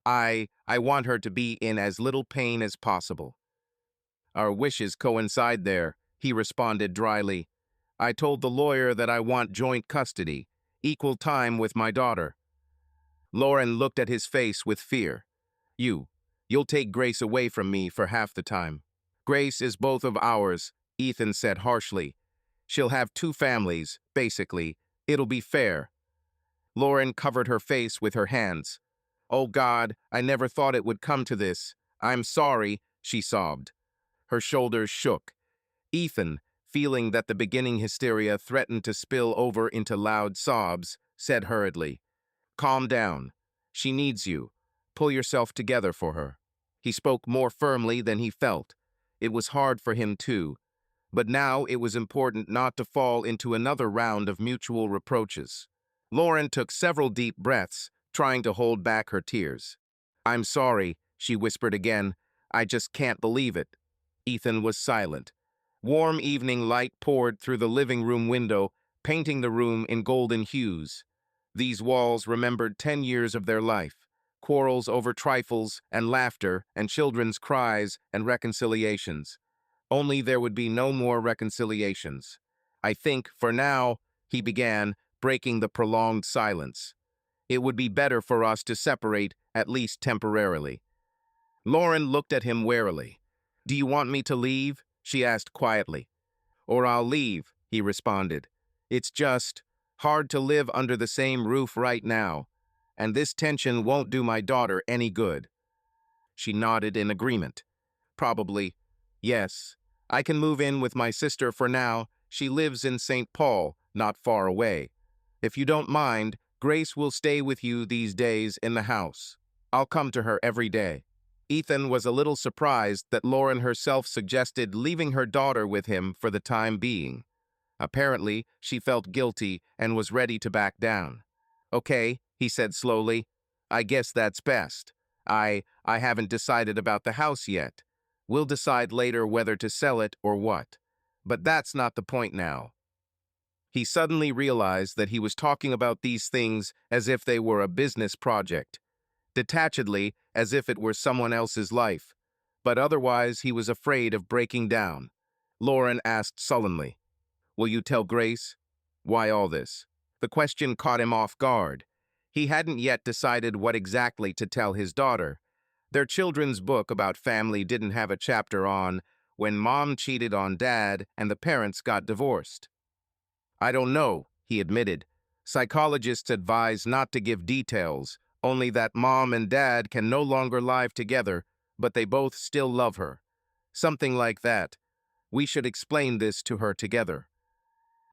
I want her to be in as little pain as possible." "Our wishes coincide there," he responded dryly. "I told the lawyer that I want joint custody, equal time with my daughter." Lauren looked at his face with fear. You'll take Grace away from me for half the time." "Grace is both of ours," Ethan said harshly. "She'll have two families, basically. It'll be fair." Lauren covered her face with her hands. "Oh God, I never thought it would come to this. I'm sorry," she sobbed. Her shoulders shook. Ethan, feeling that the beginning hysteria threatened to spill over into loud sobs, said hurriedly, "Calm down. She needs you. Pull yourself together for her." He spoke more firmly than he felt. It was hard for him too, but now it was important not to fall into another round of mutual reproaches. Lauren took several deep breaths, trying to hold back her tears. "I'm sorry," she whispered again. "I just can't believe it." Ethan was silent. Warm evening light poured through the living room window, painting the room in golden hues. These walls remembered 10 years of their life, quarrels over trifles and laughter and children's cries and reconciliations. Only there would be no more reconciliations. "I think, for now," he began, breaking the prolonged silence, "it would be better for us to separate, at least temporarily." Lauren looked at him warily. "Do you want me to leave?" she asked quietly. "Or I'll leave," he responded. "It's just hard to live under the same roof right now, and this tension won't do my daughter any good." She nodded in agreement. "Probably. Yes. I can move in with my sister for now. She lives in St. Paul, not far away. If you don't mind, Grace will stay with you these days in the house. I'll come to her every day." Ethan was a little surprised that Lauren herself suggested leaving her daughter with him for the time being. Apparently, she felt guilty and was ready to back down. "Okay," he said slowly. "I guess that's best. I haven't decided about the house yet. We'll decide later whether to sell it or what. But that's not the point now." He suddenly realized that he was talking about these things as if they were a business project, detachedly, as if it were someone else's life. But otherwise, he was afraid of breaking down. Lauren asked sullenly, "Will you tell Grace? Why all this?" The question caught him off guard. He hadn't yet decided what exactly to tell his daughter. Their children's book about family didn't have a chapter on when mom cheated on dad and the parents got divorced. "I don't know," he admitted. "Psychologists advise not to give details, only that mom and dad can no longer live together, but they both still love her. Something like that. We should explain this to her together."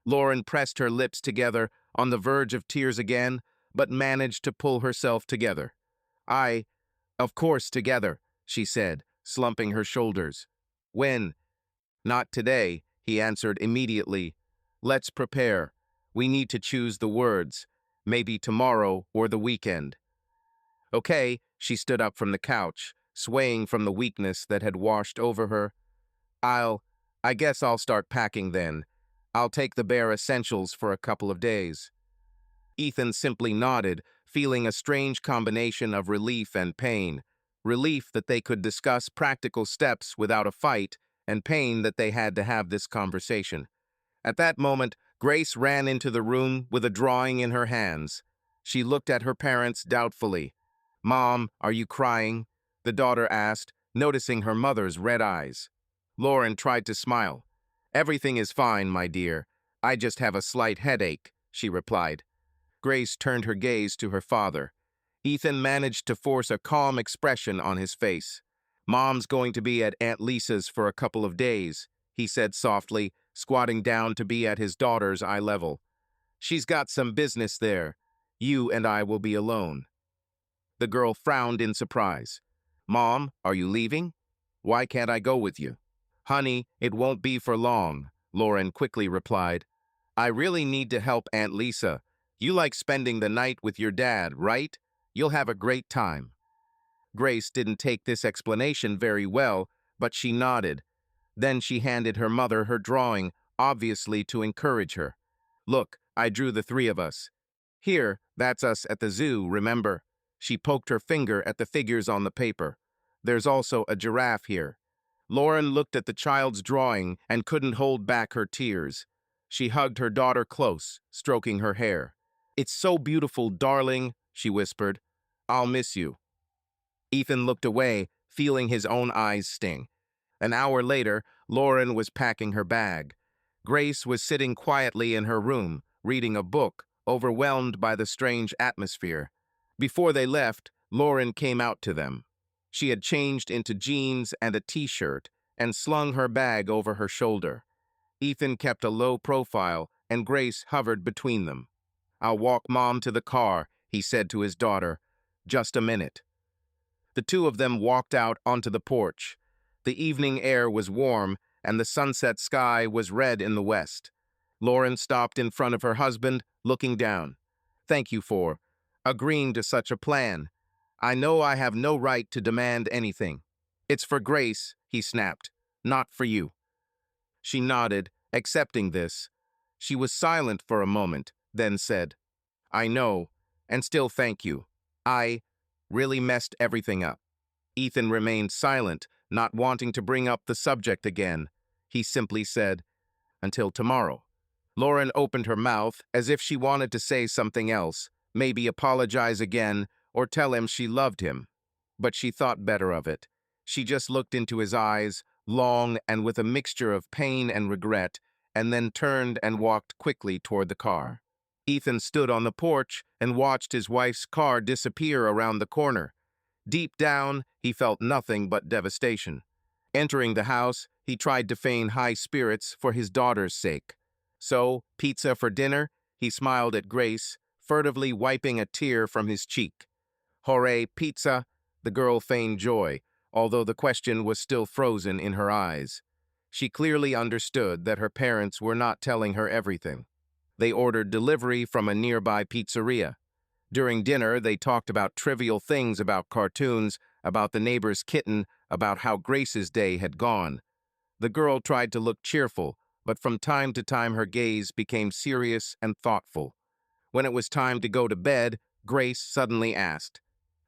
Lauren pressed her lips together, on the verge of tears again, but managed to pull herself together. Of course, together," she said, slumping her shoulders. "When?" "Not today," he answered immediately. "Let's prepare. We need to choose the words. Maybe tomorrow or the weekend." "Okay," she stood up from the couch, swaying from the weakness that had washed over her. I guess I'll start packing then. I'll take the bare essentials for a couple of days." Ethan simply nodded, feeling a strange combination of relief and pain. Relief that they could discuss practical steps without a fight, and pain that they had to have this conversation. At that moment, Grace ran into the room with a drawing in her hands. She looked at her parents doubtfully. "Mom, are you crying?" the daughter asked, noticing her mother's red eyes. Lauren tried to smile. Everything is fine, my dear. I just have a slight headache, she replied. Grace turned her gaze to her father. Ethan managed to force a calm expression on his face. Mom's going to be at Aunt Lisa's for a couple of days, he said softly, squatting down to be at his daughter's eye level. She's got some business there. You and I will be alone. The girl frowned in surprise. Mom, are you leaving? Why can't I go with you? Honey, it won't be for long, Lauren quickly replied. I really need to help Aunt Lisa. You like spending the night with your dad, right? You'll have a great time. Grace didn't take this explanation very well, but she nodded. Then she handed her mother her drawing, obviously to encourage her. Look, I drew the three of us. Here, that's us at the zoo, remember? She poked her finger at the figures on the paper. There's also a giraffe here. Lauren looked at the child's drawing and couldn't hold back her tears. She hugged her daughter close, stroking her hair. It's so beautiful, darling, she whispered. I'll miss you. Ethan looked away, feeling his own eyes sting. An hour later, Lauren was packing her bag. Grace was sitting quietly in her room, reading a book, overwhelmed by the strange atmosphere. Before they left, Lauren came out to them. She had changed into jeans and a t-shirt and slung her bag over her shoulder. Ethan kept a low profile, and Grace hovered between them. I'll walk Mom to the car, he said to his daughter. Just a minute. The two of them walked out onto the porch. The evening air was warm, and the sunset sky was red in the west. Lauren stopped in front of her husband, looking down. Thank you for agreeing to such a plan. I know I have no right to demand anything. It's for Grace, he snapped, not for you. She nodded, accepting this. She was silent for a moment, then said, I know, and still thank you. I really messed everything up. Ethan remained silent, not wanting to bring up the subject again. He simply said, until tomorrow. Lauren opened her mouth as if she wanted to say something else, maybe apologize again or tell him she loved him. But she thought better of it. She just looked into his eyes, long and with a mixture of pain and regret, and then turned and walked quickly toward the car. Ethan stood on the porch and watched his wife's car disappear around the corner. Deep down, he felt nothing but devastation. Entering the house, he tried to feign high spirits for his daughter's sake. So, pizza for dinner, he smiled at Grace, furtively wiping a tear from his cheek. Hooray, pizza! The girl feigned joy, although the question was still frozen in her eyes. She clearly understood that her parents were not telling her everything. They ordered delivery from a nearby pizzeria. During dinner, they talked about trivial things about cartoons, about the neighbor's kitten, about how Grace's day had gone. The girl tried to look cheerful, but from time to time her gaze became serious and thoughtful. When it was time to go to bed, Grace suddenly asked,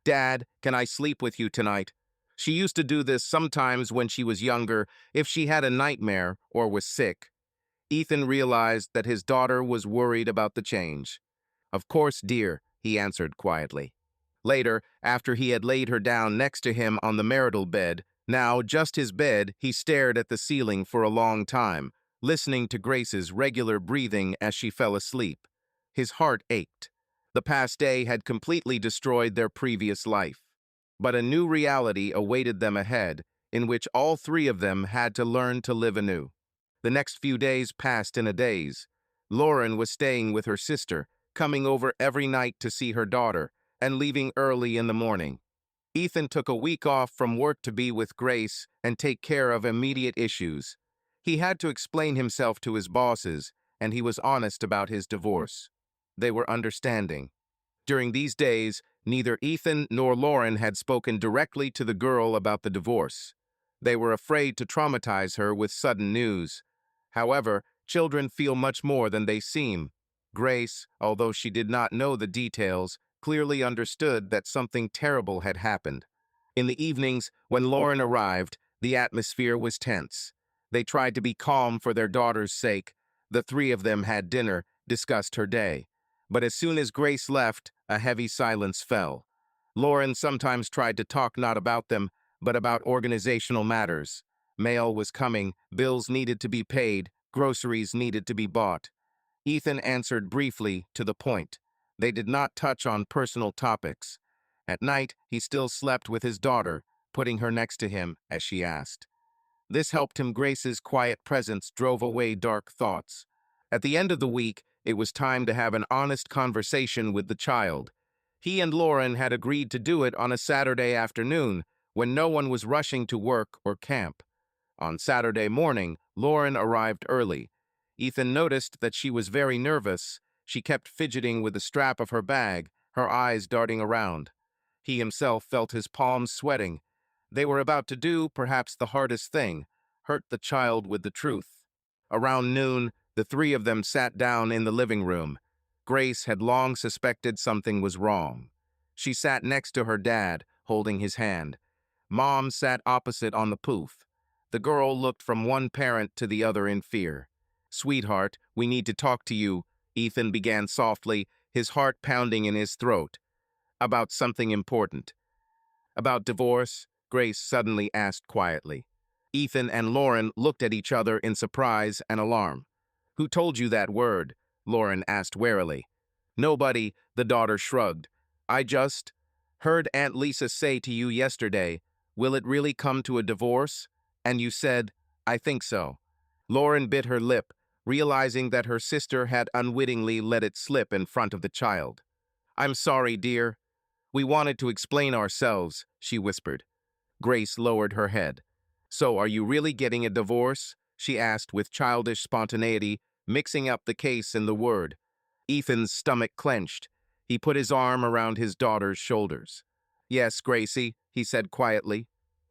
Dad, can I sleep with you tonight? She used to do this sometimes when she was younger, if she had a nightmare or was sick. Ethan realized that his daughter was worried about the change. Of course, dear, he answered quietly. Later, after he had laid her down next to him on the marital bed, now just his bed, he stared at the ceiling for a long time, listening to Grace's regular breathing as she fell asleep. His heart ached. The past day had completely destroyed their previous life. But a new reality awaited them ahead, in which all three of them had to learn to live anew. The next few days passed in a daze. Lauren was staying with her sister, coming over every night to see her daughter, and leaving early in the morning. Ethan took a week off from work to be with Grace and take care of immediate issues. He had to explain himself to his bosses, and he was honest about his divorce. They were understanding. During these days, neither Ethan nor Lauren had spoken directly to the girl about the divorce. They were afraid to traumatize her with sudden news. However, children feel much more than they seem. Grace, although she did not know the details, clearly understood that something terrible had happened. In the evenings, when Lauren arrived, the atmosphere was tense. They tried to be calm for their daughter's sake. The three of them had dinner, discussed her day. But as soon as Grace left, a heavy silence fell. Lauren sometimes tried to talk not about them, but about organizational matters. Mail was coming, bills needed to be paid, Groceries needed to be bought. Ethan answered briefly, to the point. They did not touch on personal topics. At night, he still slept with his daughter, putting her next to him as she asked. This helped him. Grace's quiet presence drove away dark thoughts. At the end of the week, it was time to have an honest conversation with the child. He and Lauren had agreed to do it on a Saturday afternoon, when no one was rushing to work or camp. On Saturday morning, Lauren arrived early. Ethan noticed that she was very nervous. She kept fidgeting with the strap of her bag, her eyes darting around. He himself felt his palms sweating. They were about to do, perhaps, the hardest thing, hurt the child with the truth. Around noon, the three of them sat down in the living room. Grace had long suspected something was wrong. She sat next to her dad, holding his hand. Mom sat opposite on the poof. The girl looked from one parent to the other in fear. "Sweetheart, we need to talk to you," Ethan began softly, his heart pounding in his throat. "About something important." "About divorce?" Grace suddenly asked quietly. Ethan and Lauren looked at each other in surprise and alarm. "Who told you that word?" Lauren asked warily. "Nobody," the daughter shrugged. "I just heard Aunt Lisa say to you yesterday, 'Will it really come to a divorce?' And you said, 'I think so.'" Lauren bit her lip, realizing that her sister had unwittingly let it slip in front of the child. "I'm sorry, dear. We wanted to explain ourselves," she whispered. Grace lowered her head. "So are you really getting a divorce?" she asked with childish spontaneity, mixing up the case and the word. Ethan's stomach clenched. He put his arm around his daughter's shoulders. "Yes, Gracie," he said quietly.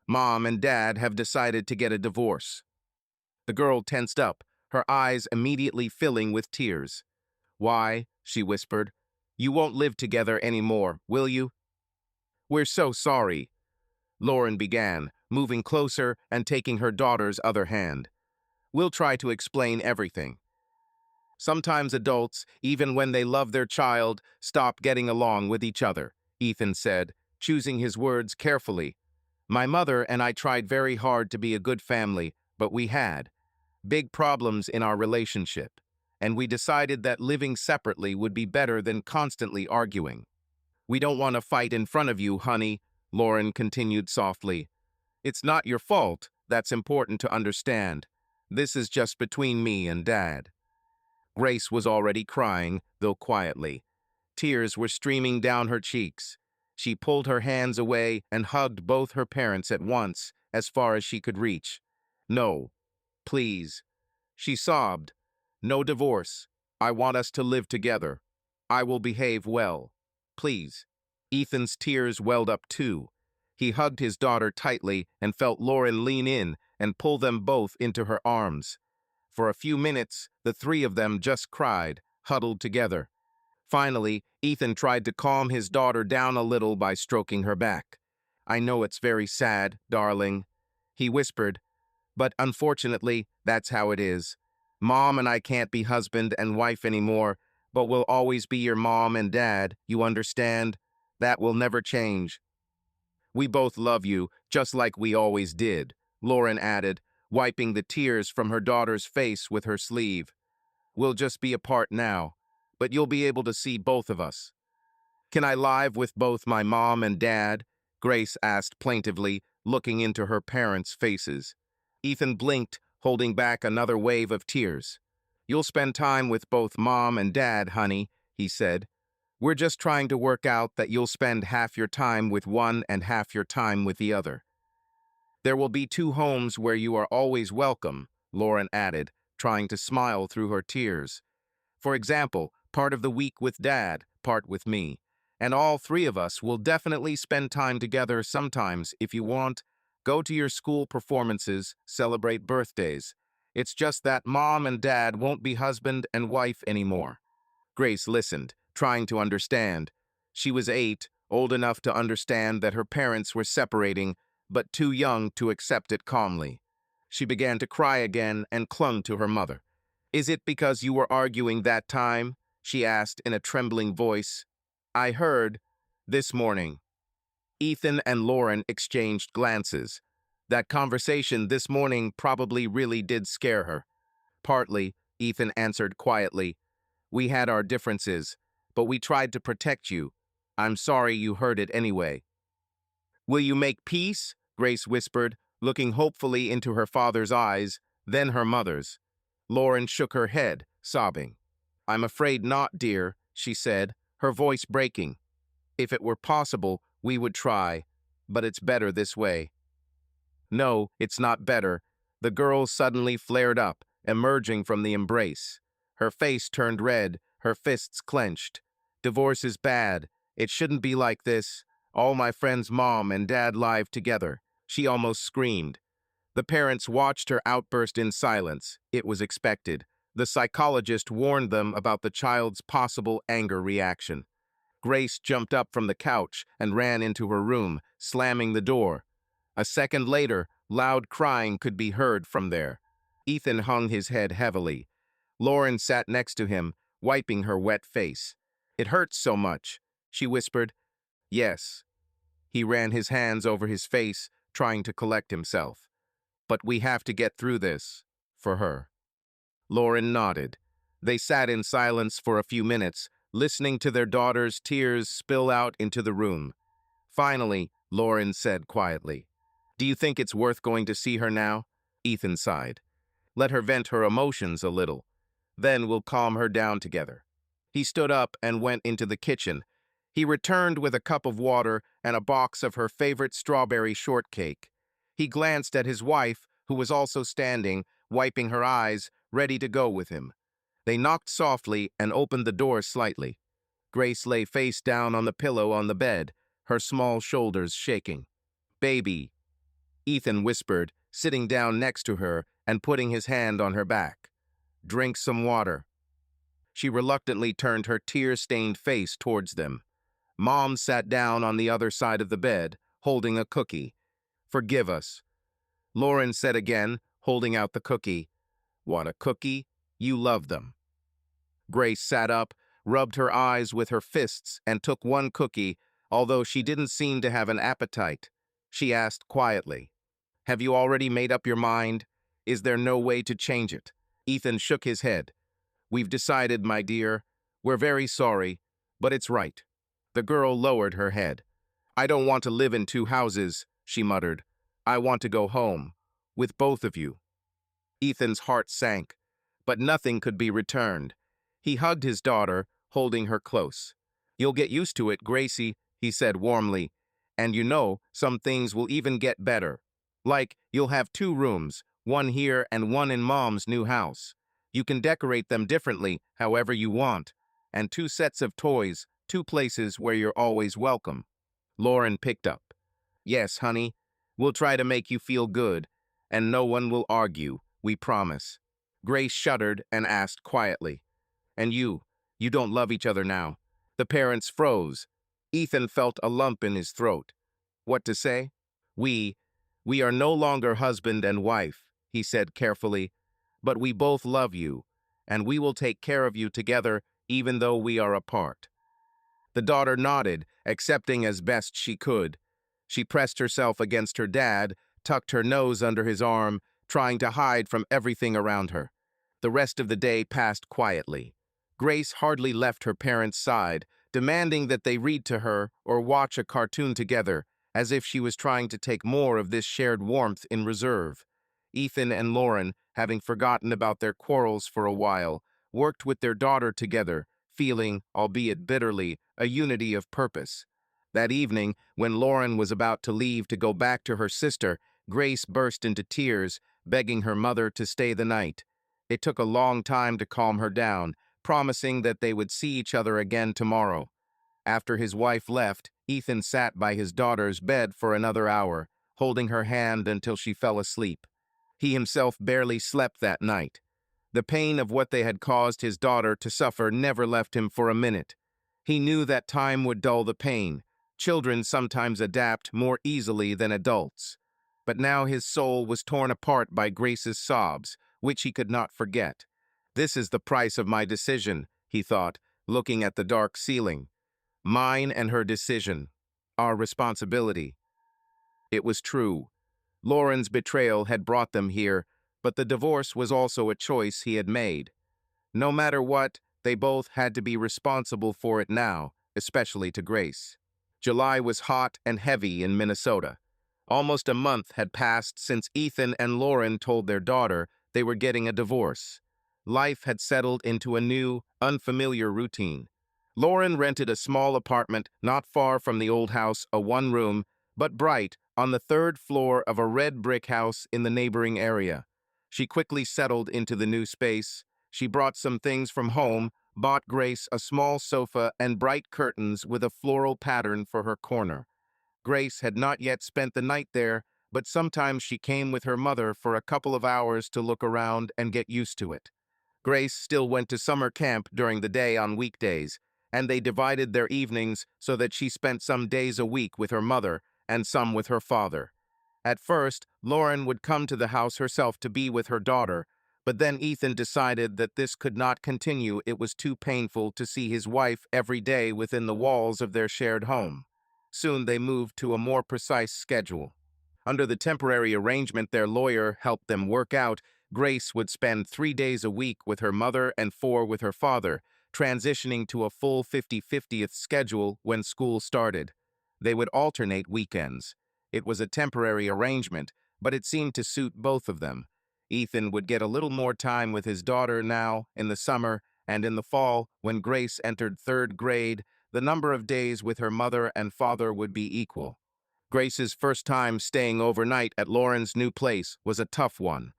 "Mom and Dad have decided to get a divorce." The girl tensed up, her eyes immediately filling with tears. "Why?" she whispered. "You won't live together anymore, will you?" "We're so sorry," Lauren began, moving closer and taking her daughter's other hand. "We'll try to explain everything. Sometimes adults, even when they love their child, stop getting along with each other," Ethan said, choosing his words carefully. "My mother and I tried very hard to be a good family, but we had big problems in our relationship, and we decided that living separately would be better than constantly arguing." "We don't want to fight in front of you, honey," Lauren continued softly. "It's not your fault. That's important to understand. This is just between me and Dad." Grace was already crying, though quietly. Tears were streaming down her cheeks. She pulled her hands away and hugged both her parents at once, as far as she could reach. "No, please." She sobbed. "No divorce. I want us to live together. I will behave well. Please." Ethan's tears welled up too. He hugged his daughter tightly and felt Lauren lean in and pull them both into her arms. For a few minutes, the three of them just cried, huddled together. Finally, Ethan tried to calm his daughter down a little by stroking her back. "I know it's very sad, darling," he whispered, "but unfortunately, that's how it is. Mom and I can't be husband and wife anymore, but we'll always be your mom and dad, you understand? That will never change. We both love you, just like we always did," Lauren added, wiping the tears from her daughter's face with her sleeve. "We'll just be apart now, but you'll be able to see both of us." "Can I live with both my mom and dad?" Grace asked plaintively, looking into her parents' faces. Ethan blinked, holding back another wave of tears. "You'll spend time with both mom and dad, honey," he said. "We're just trying to work out that you'll spend half your time with one and half your time with the other." "There will be two homes where you are always welcome," Lauren added, trying to smile through her tears. "For example, part of the week with Dad, part with me. And all three of us will definitely spend time together sometimes if you want. Go to your school performances, celebrate birthdays. It's just that Mom and Dad won't be husband and wife anymore." Grace listened, trying to understand. She was 8, old enough to understand that her parents were separating, but too young to accept it calmly. She began to cry again and clung to her mother. "Is it because you were arguing that time?" she asked in a trembling voice. "I heard this morning." Ethan and Lauren exchanged glances. That conversation this morning probably really did scare her. Partly, Ethan answered quietly. We had our differences, but we tried to protect you. I'm sorry you heard it anyway. Will you make peace? Grace whispered, looking hopefully into her father's eyes, then her mother's. Lauren shook her head, sobbing. I'm afraid not, dear, she said, her voice breaking. If it were possible, we would try, but it's better this way. No, it's not better. The girl suddenly flared up, emerging from the embrace. Her face turned red, her fists clenched. Divorce is bad. It shouldn't be like this. All my friends' mom and dad live together. She almost screamed. The parents watched her outburst in silence. It was expected. The psychologist warned them about the child's possible anger reaction. Grace jumped up from the couch and ran into her room, slamming the door. A second later, loud crying could be heard from there. Ethan hung his head heavily. Lauren sat next to him, wiping her wet face. It hurts so much, she whispered. Yes. He ran his hands over his face, trying to collect himself. But we have to get through this, for her. Lauren nodded. They sat in silence for a few minutes, listening to their daughter's tears spill out into the room. Finally, Lauren said quietly, Do you think it's worth going to see her now? Ethan sighed. Let her vent her emotions a little. Then we'll calm her down together. He stood up and went into the kitchen. He returned with a cup of water and a box of her favorite strawberry shortcake. He glanced at his wife, who was also standing, wiping her eyes, ready to go with him. They knocked softly and opened the door slightly. Grace lay face down on the pillow on the bed, her small shoulders shaking. Baby, Ethan whispered, sitting down next to her and putting his hand on her back. Drink some water. She reluctantly turned her tear-stained face towards them. Mom sat down on the other side of the bed, holding a cookie. Forgive us. Lauren said again, holding out the cookie. Want a cookie? You love them. Grace sat up, rubbed her eyes with her fists, and took one cookie, although she didn't seem to have an appetite. She asked quietly, Have you already made up your mind? Is there no way to change it? Ethan shook his head. We've decided, my dear. We're very sorry, but it's right. The girl lowered her head. I don't want to live in two houses, she muttered. I want to go home, with both of you. Ethan's heart sank, but nothing could be returned. He hugged his daughter, holding her close. You'll get used to it, Gracie, he said warmly. And you know, some things will even get better. Like, you'll have 2 rooms, one here and one in Mom's new house. You can decorate them differently, however you want. And 2 sets of toys, 2 places where you're always welcome. Lauren picked up. Yes, honey, we'll try to make you feel good, and no one will argue, we promise. Grace shuddered and asked quietly, And you don't love each other now? The parents froze. Ethan felt a lump in his throat. What to say? We are no longer husband and wife, he said carefully, but we both love you, and we will take care of you together even though we are apart. The daughter nodded, accepting as best she could. She pressed herself against her dad, tucked her nose under his arm, trying to hide from everything around her. The rest of the day passed quietly. Grace hardly left her parents' side, demanding that they read to her or watch a cartoon together, as if she was trying to take more of this shared warmth in reserve. Ethan and Lauren, having forgotten about their quarrels for a while, worked with their daughter together, feeling, albeit bitterly, a unity of purpose. That evening, when Lauren was about to leave to go back to her sister, Grace burst into tears, begging her mother to stay the night. It took a long time to calm her down, promising that they would see each other again tomorrow. After his wife left, Ethan sat by his daughter's bed for another hour, holding her hand until she fell asleep. He himself barely slept that night. The pain of what they had caused his daughter to suffer never left him for a minute. He knew that time would dull the pain. Children sometimes adapt more easily than adults. But now his soul was torn apart by Grace's sobs, which he could not forget. This is the price of my decision, he thought, looking at the dark ceiling. Mine and her decision. Our responsibility. It was true. Lauren's betrayal had brought them here, but the divorce was also a choice he had made. No matter what, they both had to be responsible for it now, especially to Grace. July was hot and heavy in Minnesota. Almost a month had passed since Ethan and Lauren told their daughter they were getting a divorce. Life had settled into a new, unfamiliar routine. Lauren rented a small apartment not far from the old house, a one-room, but bright, on the third floor of a red brick house in the neighboring area. She quickly settled into the new space. She brought some things from home, bought Grace a small sofa and bright curtains with a floral pattern for her corner. Grace had not yet spent the night there, but sometimes she came with her mother for a couple of hours to look around and get used to it. Grace still went to summer camp during the day on weekdays, and they divided their evenings so that she spent some days a week with her mother and some with her father. At first, Lauren would come to the house herself to be with her daughter, but then Ethan decided that this could not continue. It was too painful to see his wife every day within the walls of their shared home. Soon they moved to a more precise schedule. Under the temporary arrangement their lawyer helped them work out, Grace would spend 3 days a week with her mother and 4 with her father, transitioning to a full 50-50th schedule when school started. They would alternate weekends. It was a temporary arrangement, but it seemed to suit both of them. Ethan would get a little more time with his daughter now, in the summer, and in the fall, when Grace entered 3rd grade, the number of days with her mother and father would be equal. Grace's first time staying overnight at Lauren's new place was a tough one.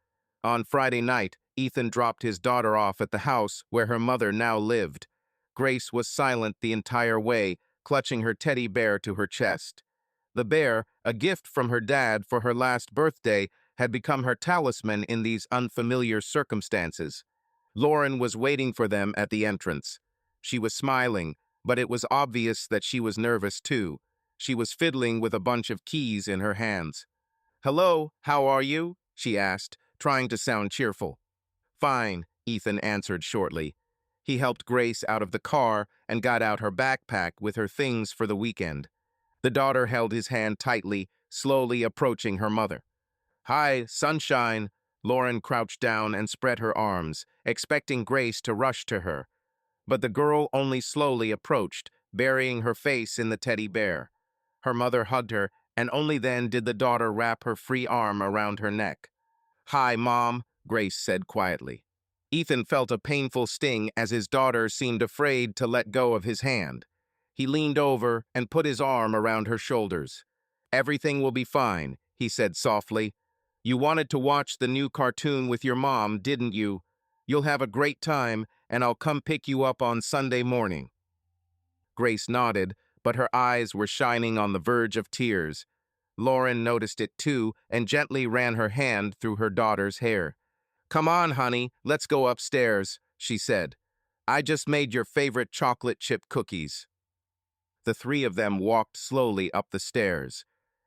On Friday night, Ethan dropped his daughter off at the house where her mother now lived. Grace was silent the entire way, clutching her teddy bear to her chest. The bear, a gift from her dad for her last birthday, had become her talisman in these unfamiliar circumstances. Lauren was waiting for them at the entrance. She was smiling, but it was obvious that she was nervous too. She was fiddling with a bunch of keys in her hands. "Hello, how are you?" she asked, trying to sound cheerful. "Fine," Ethan answered shortly. He helped Grace out of the car and got out her backpack with her things for the weekend. The daughter held his hand tightly, slowly approaching her mother. "Hi, sunshine." Lauren crouched down and spread her arms, expecting Grace to rush to her. But the girl only slowly approached, burying her face in the teddy bear. Her mother hugged her, and only then did the daughter wrap her free arm around her neck. "Hi, Mom," Grace said quietly. Ethan felt a painful sting as his daughter seemed afraid to let go of his hand. He leaned over and put his arm around her shoulders. "Everything will be fine," he said softly. "You wanted to watch the new cartoon with your mom, didn't you? You'll have a great time, and I'll come pick you up on Sunday morning." Grace nodded, but her eyes were shining on the verge of tears. Lauren noticed it too and gently ran her hand through her daughter's hair. "Come on, honey, let's go upstairs," she said. "I just made your favorite chocolate chip cookies." The 3 of them walked slowly up the stairs.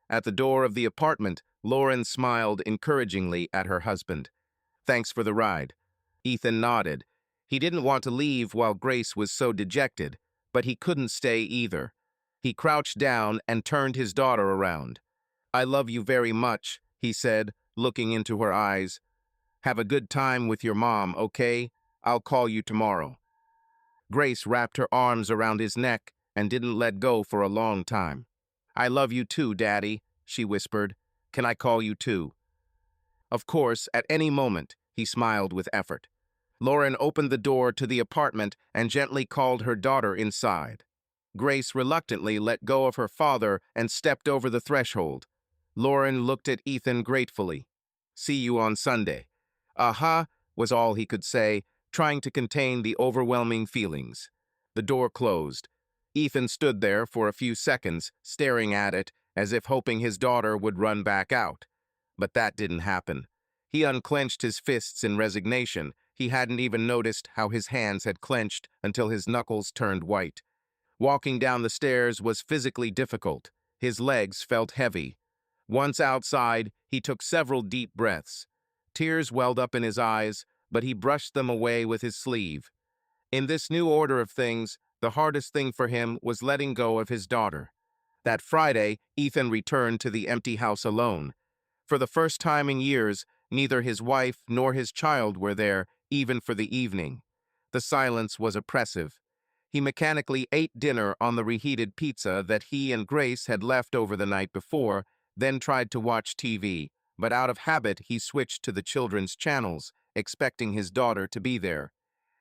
At the door of the apartment, Lauren smiled encouragingly at her husband. "Thanks for the ride." Ethan nodded. He didn't want to leave while Grace was so dejected, but he couldn't stay either. He crouched down and turned his daughter around. "I love you very much," he said, looking into her eyes. "Have a good time with your mom, okay? I'll call you tomorrow." Grace wrapped her arms around his neck and didn't let go for a long time. "I love you too, Daddy," she whispered. "Can I call you too?" "Of course, at any moment," he smiled with effort. Lauren opened the door to the apartment and gently called her daughter inside. Grace reluctantly let go of her father and stepped over the threshold. Lauren looked at Ethan gratefully. "See you on Sunday." "Uh-huh," was all he could say, trying to contain the overwhelming feelings. The door closed. Ethan stood there for a few seconds, staring at it, as if hoping his daughter would run back out. But that didn't happen. He unclenched his fists in resignation. He hadn't even noticed how his hands had clenched until his knuckles turned white. Walking down the stairs was physically difficult. His legs felt heavy. Once outside, he took several deep breaths. Tears welled up in his eyes, but he brushed them away with his sleeve. In this new order of things, the hardest thing for him was letting go of his daughter. That Friday, Ethan returned to the empty house alone. For the first time in years, Neither his wife nor his child were there, even for the evening. The silence was oppressive. He mechanically ate dinner on the reheated pizza that he and Grace had left over the night before, then tried to watch TV, but out of habit he switched to the children's channels, expecting his daughter to be there.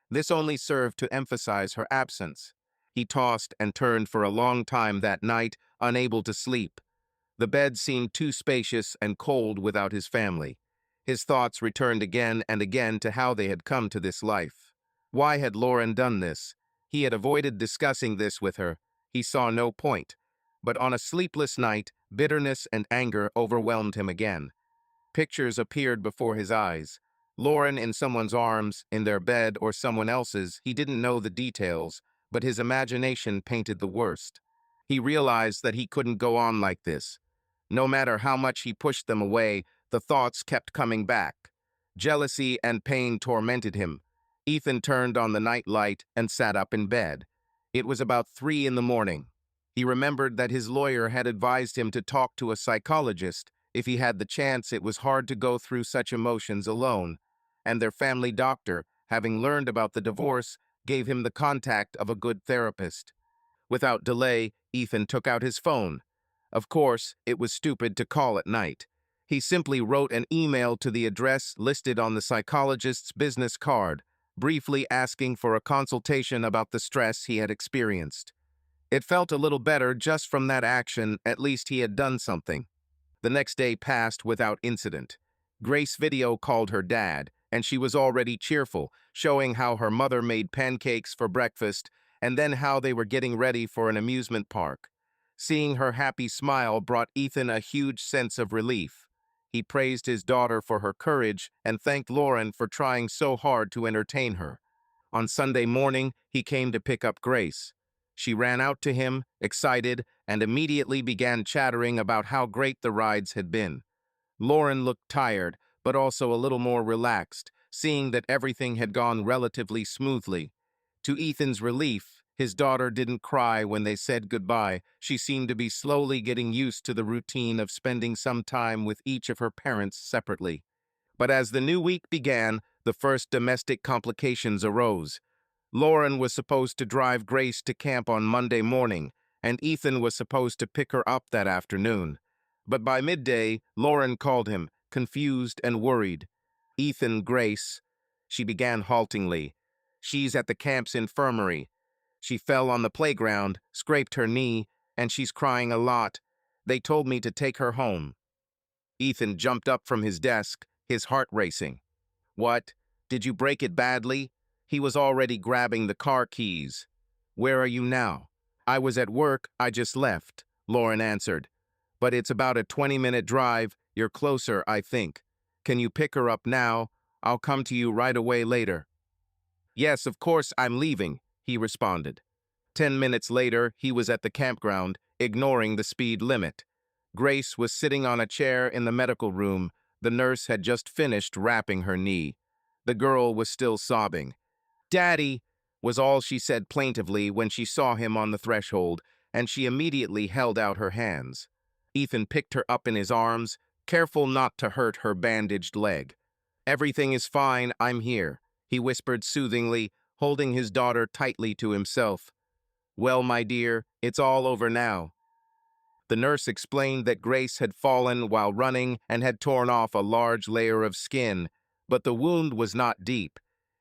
This only served to emphasize her absence. He tossed and turned for a long time that night, unable to sleep. The bed seemed too spacious and cold without his family. His thoughts returned again and again to how they had come to this life. Why had Lauren done this? He had avoided discussing this with her. He saw no point. But on a sleepless night, bitterness and anger overwhelmed him again. Pictures appeared before his eyes. Lauren in someone's arms, in their bed, or someone else's. He didn't know the details, but his imagination painted the worst. He realized that he couldn't go on like this. No matter how much he pushed them away, the thoughts kept coming back. Jealousy and pain tormented him. Ethan turned on the night light and sat up in bed. It was about 3 in the morning. He remembered that his lawyer had advised him to talk to a psychologist if he had the chance. It was hard to go through such emotions alone, and their family doctor, having learned about the divorce, gave him the contact of a good therapist. Without delay, Ethan took out his phone. Of course, it was stupid to call at night. He simply wrote an email to the address listed on the psychologist's business card, briefly asking for a consultation about the stress he had experienced. It felt a little better just from that action. At least he had done something. The next day passed without incident. Grace video called her dad, and she was already cheerful, showing how her mother made pancakes for breakfast and then how they were getting ready for an amusement park. Seeing her happy smile brought Ethan a huge sense of relief. He praised his daughter for her courage and thanked Lauren for trying so hard to entertain her. On Sunday morning, he came to pick up Grace. She ran out to him, excited, and immediately began chattering about how great the rides had been. Lauren looked tired, but also a little more relaxed, seeing that everything had gone relatively smoothly. To Ethan's relief, his daughter didn't cry when they said goodbye. She seemed to be slowly getting used to the routine of spending some time with each of her parents separately. But as the new week began, the first domestic complications arose. Lauren was supposed to drive Grace to camp on Monday morning, and Ethan was supposed to pick her up that afternoon. But by midday, Lauren called him, confused and worried. "Ethan, Grace," she began haltingly. "She's at the camp's infirmary. She fell on the playground, scraped her knee, and she's crying a lot. They told me to take her home." Ethan jumped up from his desk, his heart racing. "What? Did you break it badly?" He was already grabbing the car keys. "Where are you now?" "I was at work, I just left," Lauren answered. "But it's about a 20-minute drive. You're closer, I think. Can you pick her up now? I'll come to you right away later." "Yes, of course, I'm leaving," he responded. 10 minutes later, he was at the campground, ignoring the speed limit. Grace was sitting on a chair in the medical room. The nurse had just finished wrapping her knee. The girl was still sobbing. "Daddy," was all she said plaintively when she saw him on the threshold, and she immediately held out her hands. Ethan picked her up in his arms, careful not to hurt her bandaged leg. "Everything is fine, I'm here," he whispered soothingly, holding his daughter tightly to himself. "Well, my dear, it's all over now." The nurse explained that Grace had fallen while running and had torn off a large layer of skin, but the wound was not deep.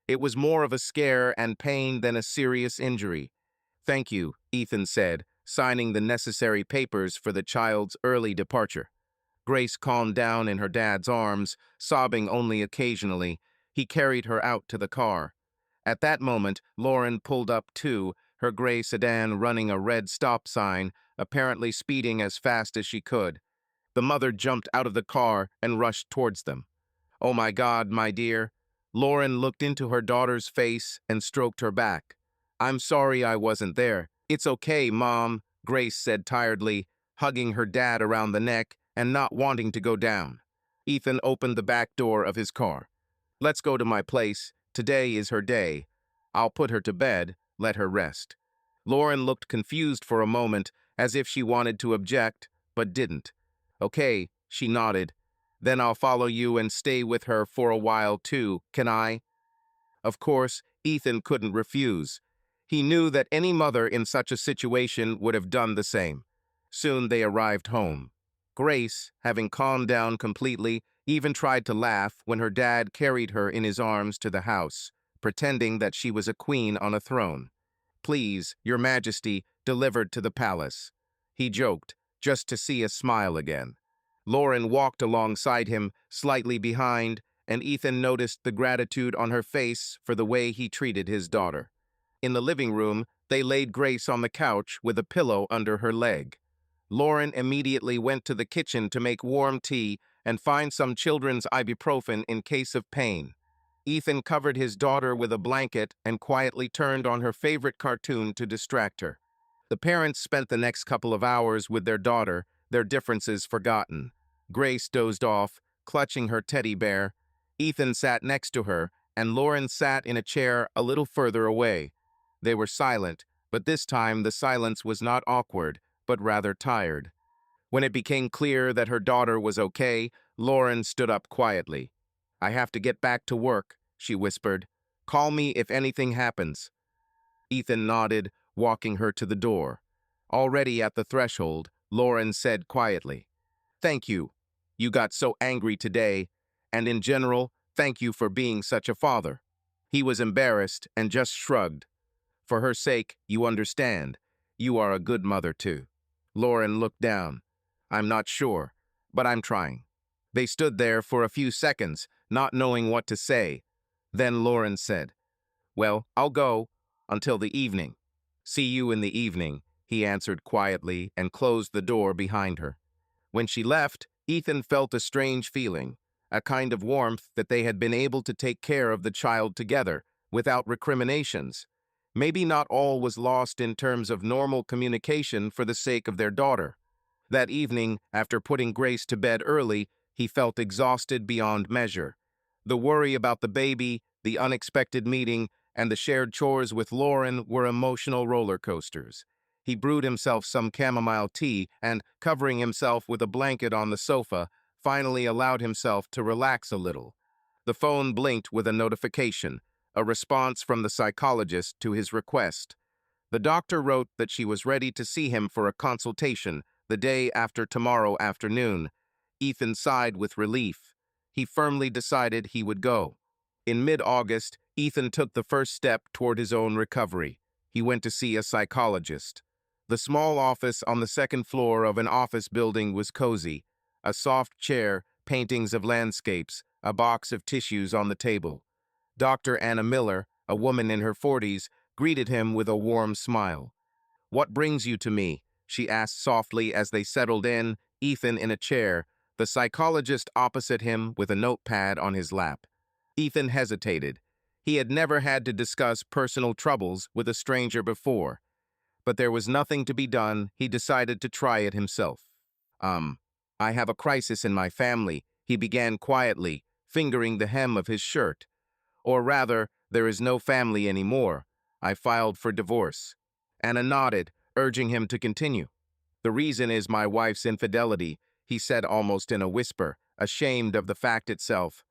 It was more of a scare and pain than a serious injury. "Thank you," Ethan said, signing the necessary papers for the child's early departure. Grace calmed down in her dad's arms, sobbing only occasionally. He carried her out to the car. At that moment, Lauren pulled up too, her gray sedan running a red stop sign, apparently speeding as fast as she could. The mother jumped out of the car and rushed towards them. "Oh my God, my dear." Lauren looked into her daughter's face and stroked her back. "I'm sorry I wasn't there." "It's okay, Mom," Grace said tiredly, hugging her dad around the neck and not wanting to go down. Ethan opened the back door of his car. "Let's go to my place. Today is her day. I'll put her to bed, let her rest." Lauren looked confused for a moment, as if she wanted to object, but didn't. "Okay," she nodded. Then I'll follow you and stay with her for a while too, can I? Of course, Ethan couldn't refuse. He knew that any mother in such a situation would have done the same. Soon they arrived home. Grace, having calmed down completely, even tried to laugh when her dad carried her in his arms to the house, pretending that she was a queen on a throne. "Please, your majesty, delivered to the palace," he joked, just to see a smile again. Lauren walked alongside him, slightly behind, and Ethan noticed the gratitude on her face for the way he treated his daughter. In the living room, they laid Grace on the couch with a pillow under her leg. Lauren immediately went to the kitchen to make warm tea and find some children's ibuprofen in case of pain. Ethan covered his daughter with a blanket and quietly turned on her favorite cartoon to distract her. The parents spent the next couple of hours with their daughter, their differences forgotten. Grace dozed off, clutching her teddy bear. Ethan sat next to her, and Lauren sat in a chair a little further away. They were silent, but this time the silence was not awkward, but rather tired. When it became clear that her daughter was okay, Lauren stood up quietly. "I have to get back to work," she whispered. "Call me if anything happens." Ethan nodded, walking her to the door. Already at the threshold, Lauren said quietly, "Thank you. You got so angry today, and in general, thank you for being such a father." He was embarrassed and just shrugged. "For her sake, you understand. You are a good mother too." Lauren looked down. "I'm not sure, but I'm trying." They stood there for a few seconds, not knowing what to say. Then Lauren said, "Well, I'll go until the evening." "See you in the evening," he answered quietly and closed the door behind her. When she left, Ethan felt a strange feeling, a kind of warmth that they had been able to take care of the child together, without recriminations. Maybe not all was lost in terms of normal communication for the sake of their daughter. That evening, after putting Grace to bed early, he felt exhausted beyond measure. The worry about the baby, the unexpected meeting, and the shared chores with Lauren were emotional roller coasters. He brewed himself some chamomile tea and, covering himself with a blanket on the sofa, finally allowed himself to relax a little. The phone blinked with a notification, a response from the psychologist to his request. The doctor wrote that she was ready to see him for a consultation the day after tomorrow afternoon. Ethan sighed with relief. He firmly decided he would go. In mid-August, Ethan took the first step toward his own recovery. He went to see a psychologist. The small office on the second floor of an office building was cozy. A soft chair, paintings of landscapes, a box of tissues on the table. Dr. Anna Miller, a woman in her 40s, greeted him with a warm smile. "What brings you to me?" she asked softly as they settled in, Ethan in a chair, the psychologist opposite him with a notepad on his lap. Ethan hesitated. He had never had to discuss personal troubles with a stranger before. But there was nothing to be done. He decided to try it himself. I have a crisis in my family," he began quietly, fingering the hem of his shirt. "Or rather, there is no family anymore. I filed for divorce." Anna nodded, urging him to continue. "The reason is my wife's infidelity," he said almost in a whisper, ashamed of the fact itself.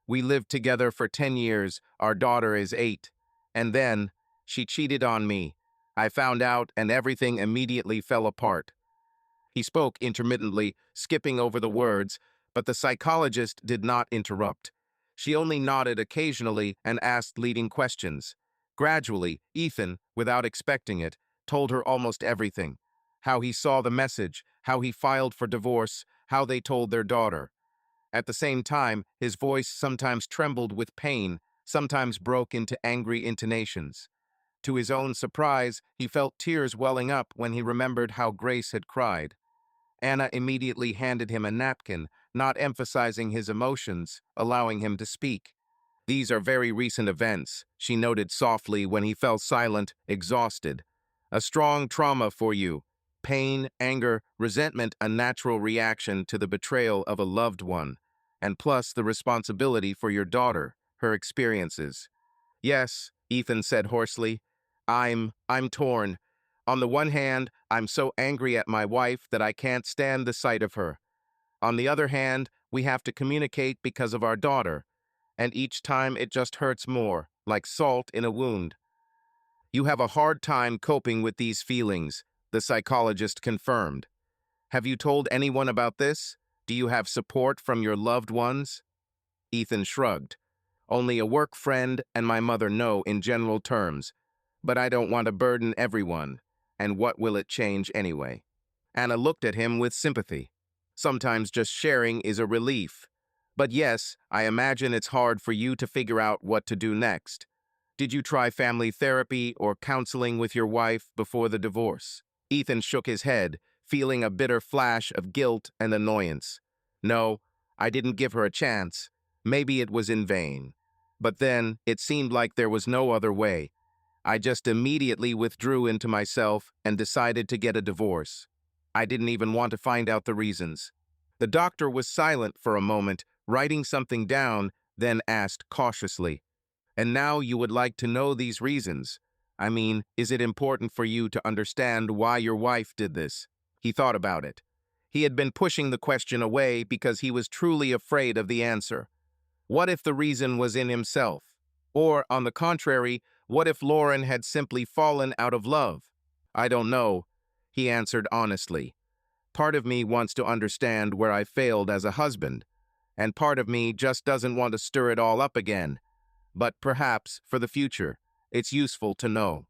"We lived together for 10 years, our daughter is 8. And then, she cheated on me. I found out and everything immediately fell apart." He spoke intermittently, skipping over the words, but the psychologist did not interrupt. She only nodded occasionally and asked leading questions. Gradually, Ethan, without expecting it, told her almost everything. How he saw the message, how he filed for divorce, how they told their daughter. At the same time, his voice sometimes trembled with pain, sometimes broke into angry intonations. To his own surprise, he felt tears welling up when he remembered how Grace had cried. Anna immediately handed him a napkin, not emphasizing his emotions, allowing him to speak. "These are very recent events," she noted softly when he fell silent, exhausted. "A strong trauma for you. Pain, anger, resentment, a natural reaction to the betrayal of a loved one. And plus the responsibility for your daughter, her experiences." "Yes," Ethan said hoarsely. I'm torn. On the one hand, I'm so angry at my wife that I can't stand the sight of her. On the other hand, We have to communicate because of our daughter, and each time it just hurts more, like salt in a wound. You have a hard time coping with these feelings, the psychologist confirmed. Have you told anyone about this? Do you have support from your loved ones? Ethan shrugged. Only a work friend and my mother know in general terms, but I don't want to burden everyone, and what will it change anyway? Anna looked at him with sympathy. Sometimes just sharing is a relief. But yes, I imagine it's hard for you to figure out what to do next. Did you try family therapy or counseling with your wife before the divorce? Ethan shook his head, feeling a bitter flash of guilt and annoyance. No, I didn't give her a chance. Maybe it was in vain. But then, it seemed like there was no other way. I just immediately withdrew into myself and decided to get a divorce. I didn't even want to find out the reasons. The doctor was silent for a moment, writing something down, then asked cautiously, "And now you would like to know these reasons? I mean, is it important for you to understand why your wife did this?" He thought about it. He had been pushing the question away because he was truly afraid of the answer. What if the reason was in himself? Or, on the contrary, what if Lauren had simply fallen out of love? "I don't know," he answered honestly. "Part of me wants to understand where I failed as a husband, and part of me just doesn't want to stir it all up again. But perhaps, for the future, it's useful to know."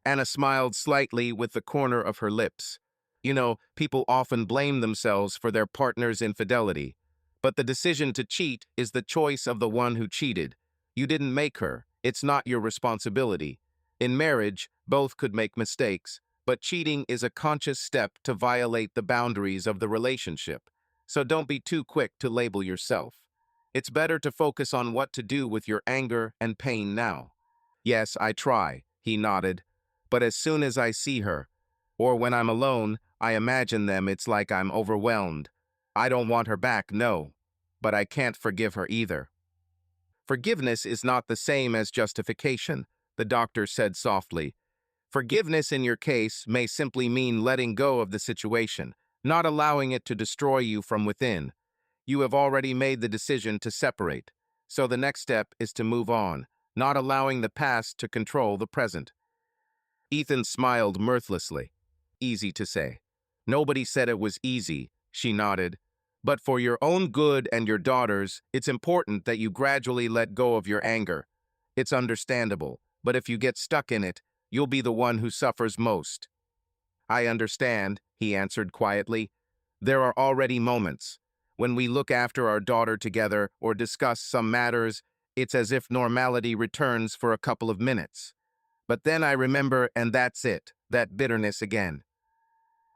Anna smiled slightly with the corner of her lips. You know, people often blame themselves for their partner's infidelity. But the decision to cheat is the choice of the one who cheated. You didn't make her. It's not your responsibility. In marriage, both could make mistakes, but cheating is a conscious step to violate the boundaries of the relationship. So don't be too quick to label yourself. It's better to focus on what to do with your anger and pain now. "Yes, I try," he nodded. "But as soon as I see her, or when I'm alone, I imagine them, it's like I'm overwhelmed. I don't want her back, no. But I can't forgive her either." "Forgiveness is not the same as justification," the doctor said softly. "Forgiveness in your case may simply mean letting go of the situation, not allowing it to destroy you from within. You have already made the decision to separate, so the next step is to move on, not allowing the past to control the present." Ethan smiled mirthlessly. "Easy to say." "Nobody said it was easy," she nodded. "But for your own good and your daughter's, it's important that you gradually let go of your anger. It's understandable, but if you get stuck in it, you'll be the one who suffers most." "I understand," he answered quietly. "There are already moments. When we look after our daughter together or discuss some matters, it's as if normality returns for a couple of minutes. But then I remember, and that's it, that bitterness again.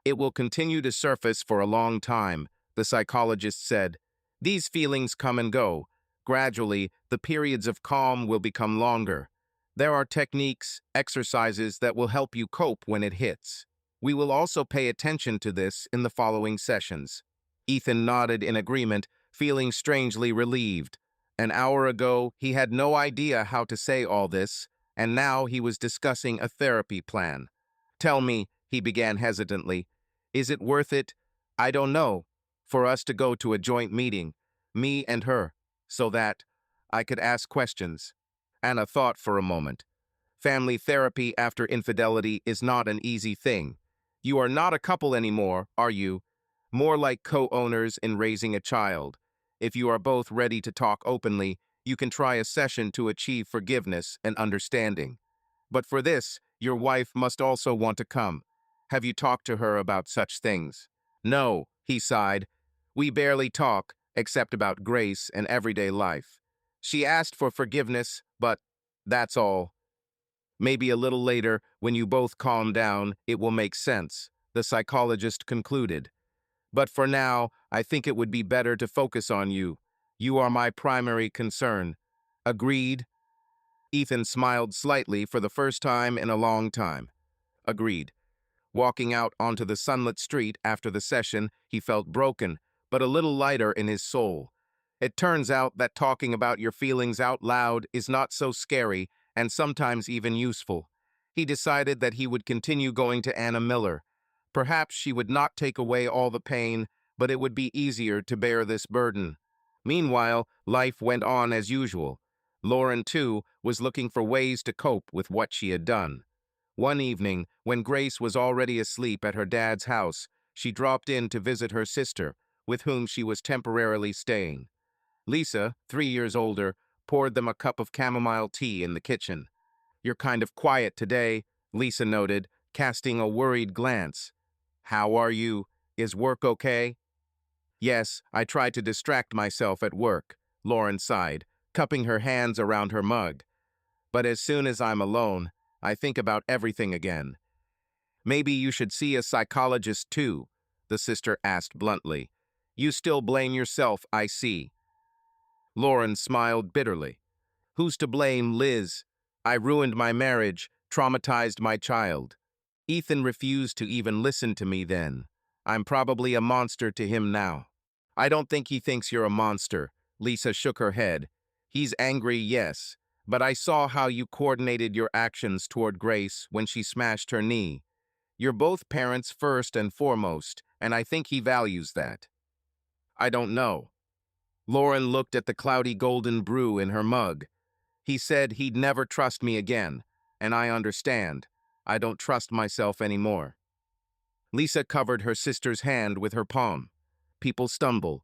It will continue to surface for a long time," the psychologist said. "These feelings come and go. Gradually, the periods of calm will become longer. There are techniques, exercises that will help you cope when it hits. We will also pay attention to this in the following sessions." Ethan nodded in agreement, feeling strangely relieved. An hour ago, he had no idea how to say all this, and now he was discussing a therapy plan. "Tell me," he began hesitantly, "is it worth it? I don't know. For us to go to a joint meeting, me and her, so that I could ask questions." Anna thought for a moment. Family therapy after infidelity is not an easy thing. You are not a couple anymore, are you? More like co-owners in raising a child. If you are both ready to talk openly, you can try a session to achieve forgiveness and understanding. But for this, your wife must also want to come. Have you talked to her about such things? "No," he sighed. "We barely talk, except about grace and everyday life. She asked for forgiveness, but that's all. Maybe a little later, when you both calm down, it will make sense," the psychologist concluded. "But for now, I think it would be better to focus on you. You are my primary concern." "Agreed?" Ethan smiled slightly for the first time in a long time. "Agreed." Walking out onto the sunlit street after the session, he felt broken, but a little lighter in his soul. It turns out that talking about your feelings out loud is not so scary and sometimes even useful. He decided that he would continue going to Anna Miller. Perhaps she would not take away all the pain, but it would be easier to bear this burden. Meanwhile, life went on as usual. Lauren, too, was looking for ways to cope with what she had done. One evening, when Grace was already asleep at her dad's house, she dropped in to visit her sister, with whom she was temporarily staying. Lisa, 3 years older, poured them a cup of chamomile tea in the kitchen. "You're kind of quiet today," Lisa noted, casting a worried glance. "How are you? Is work okay?" "Yes, I try to distract myself at work," Lauren sighed, cupping her hands around her mug. "But as soon as I'm alone, I think about everything again." "Maybe you should see a psychologist too," the sister asked bluntly. "You still blame yourself, I see." Lauren smiled bitterly. "Who's to blame, Liz? I ruined my marriage, traumatized my child. Ethan refused to even listen to me then. I'm probably a monster to him now." "I don't think he thinks you're a monster," Lisa shook her head. "He's angry, yes, but I saw how you coordinated your actions toward Grace when she smashed her knee. You're both parents first and foremost, and I think he values that." "I don't know." Lauren looked at the cloudy golden brew in her mug. "He said he'd never trust me again, and I understand. I don't trust myself anymore." Lisa covered her sister's hand with her palm. "People stumble.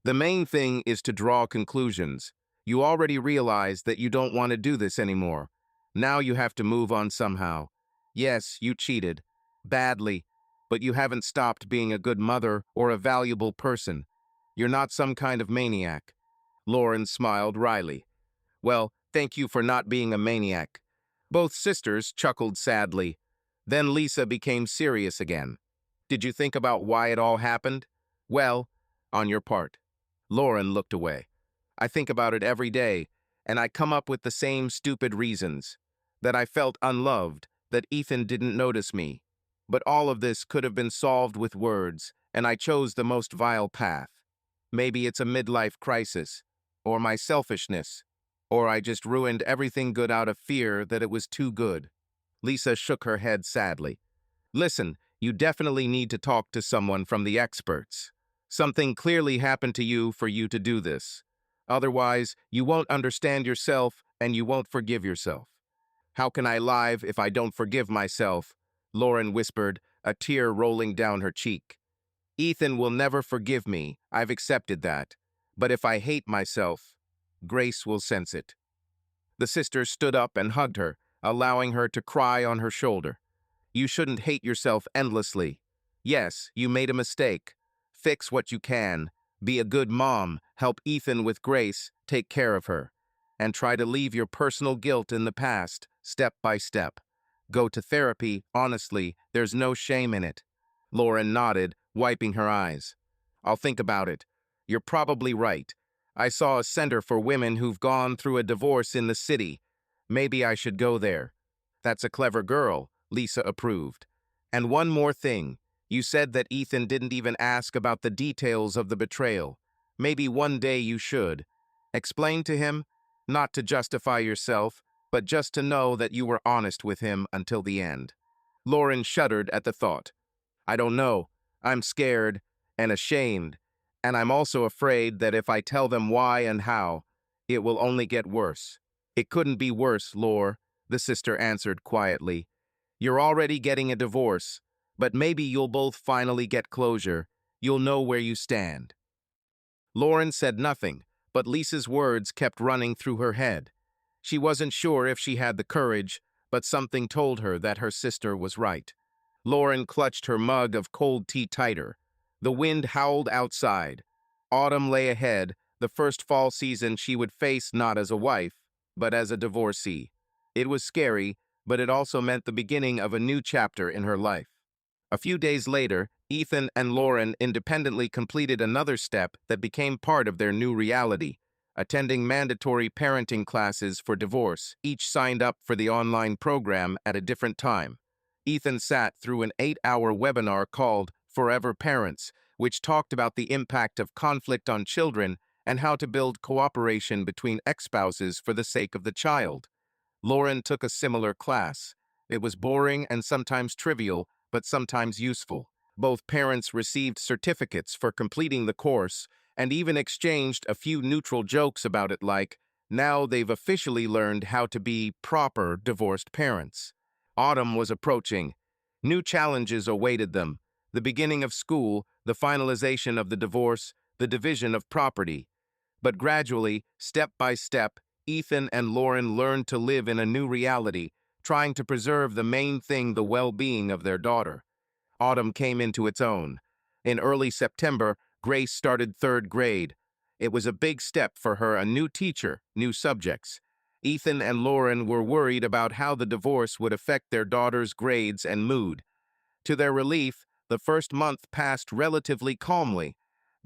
The main thing is to draw conclusions. You already realize that you don't want to do this anymore. Now you have to move on somehow. Yes, you cheated. Badly. But you haven't stopped being a good mother or a valuable person. You're not some kind of maniac." Lauren smiled wryly. "Well, thank you for not being a maniac." Both sisters chuckled sadly. Then Lisa became serious again. "Did you think about why it all happened?" "Well, on your part." Lauren looked away. "I think about it every day, and I come up with the same stupid reasons. That I felt unloved, that Ethan didn't notice me. But all of this could have been solved with words, and I chose the most vile path. Maybe it's a midlife crisis, or my selfishness, or I just ruined everything good out of fear that it was too good." Lisa shook her head sadly. "Listen, you definitely need to talk to someone from the experts. Something clearly happened to you for you to do this. Otherwise, you won't understand yourself and you won't forgive yourself." "How can I live if I don't forgive myself?" Lauren whispered, a tear rolling down her cheek. "Ethan will never forgive me, I've accepted that. But if I hate myself, Grace will sense it." The sister stood up and hugged her, allowing her to cry on her shoulder. "You shouldn't hate yourself endlessly. Yes, you made a mistake. Fix what you can. Be a good mom, help Ethan with Grace, take care of her. And try to leave your personal guilt in the past, step by step. Go to therapy, honestly, there's no shame in it." Lauren nodded, wiping her eyes. "I'll think about it. You're probably right. I saw a center for women who've gone through a divorce in the city. Maybe I should go there." "That's a clever girl," Lisa approved. "And one more thing. You said that Ethan didn't even ask about the details of the betrayal. Maybe one day you should. Explain to him, not to justify yourself, but just to know that you were honest with him until the end." Lauren shuddered at the thought. "I don't know. I'm scared and ashamed, and I'm also afraid that if I tell them why and how, it will only get worse." "It couldn't be worse, Laure," the sister answered quietly. "You're already getting a divorce, but maybe you'll both finally get closure. You'll know where you stand." Lauren said nothing, but Lisa's words kept running through her head. She wasn't sure if she had the courage, but something told her that her sister was right. Lauren clutched her mug of cold tea tighter. The wind howled outside. Autumn lay ahead, the first fall season she would face not as a wife, but as a divorcee. It was scary, but it also meant the beginning of a new chapter in her life. A few days later, Ethan and Lauren independently completed another step that became part of their new reality, attending mandatory parenting classes for divorce. Each signed up for the online program at a different time. Ethan sat through an 8-hour webinar called Forever Parents, which talked about the impact of conflict on children and how to build cooperation between ex-spouses for the sake of the child. Lauren took a similar class. It was boring and sometimes trivial, but sometimes useful. Both parents received certificates for completing the course and even exchanged a few neutral jokes about it like, now they've officially learned how to be proper divorced parents. Autumn was approaching. New challenges awaited them. The beginning of school, the finalization of the divorce, the division of property. But gradually, step by step, Ethan and Lauren learned to live in a new reality, trying to preserve the main thing, the well-being of their daughter. Autumn came into its own. In early September, Grace started third grade. It was a big step for her, a new teacher, new subjects. Ethan and Lauren were worried about how the divorce would affect their daughter's grades and mood. To their relief, the first month passed relatively calmly.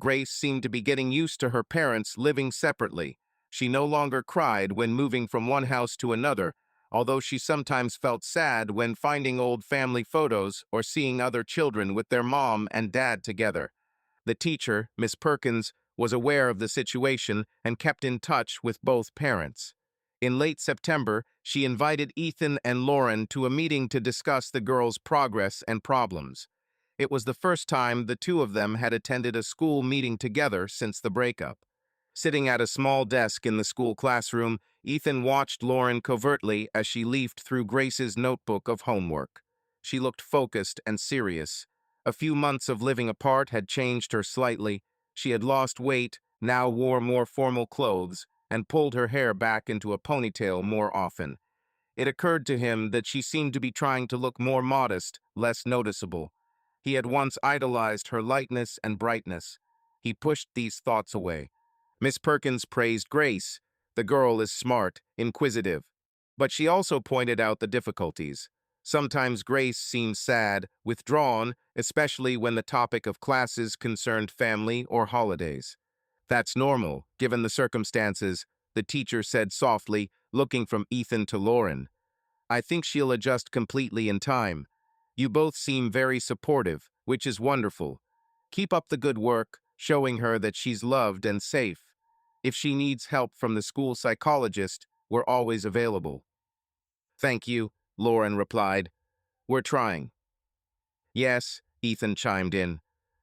Grace seemed to be getting used to her parents living separately. She no longer cried when moving from one house to another, although she sometimes felt sad when finding old family photos or seeing other children with their mom and dad together. The teacher, Miss Perkins, was aware of the situation and kept in touch with both parents. In late September, she invited Ethan and Lauren to a meeting to discuss the girls' progress and problems. It was the first time the two of them had attended a school meeting together since the breakup. Sitting at a small desk in the school classroom, Ethan watched Lauren covertly as she leafed through Grace's notebook of homework. She looked focused and serious. A few months of living apart had changed her slightly. She had lost weight, now wore more formal clothes, and pulled her hair back into a ponytail more often. It occurred to him that she seemed to be trying to look more modest, less noticeable. He had once idolized her lightness and brightness. He pushed these thoughts away. Miss Perkins praised Grace. The girl is smart, inquisitive. But she also pointed out the difficulties. Sometimes Grace seemed sad, withdrawn, especially when the topic of classes concerned family or holidays. That's normal, given the circumstances, the teacher said softly, looking from Ethan to Lauren. I think she'll adjust completely in time. You both seem very supportive, which is wonderful. Keep up the good work, showing her that she's loved and safe. If she needs help from the school psychologist, we're always available. Thank you, Lauren replied. We're trying. Yes, Ethan chimed in.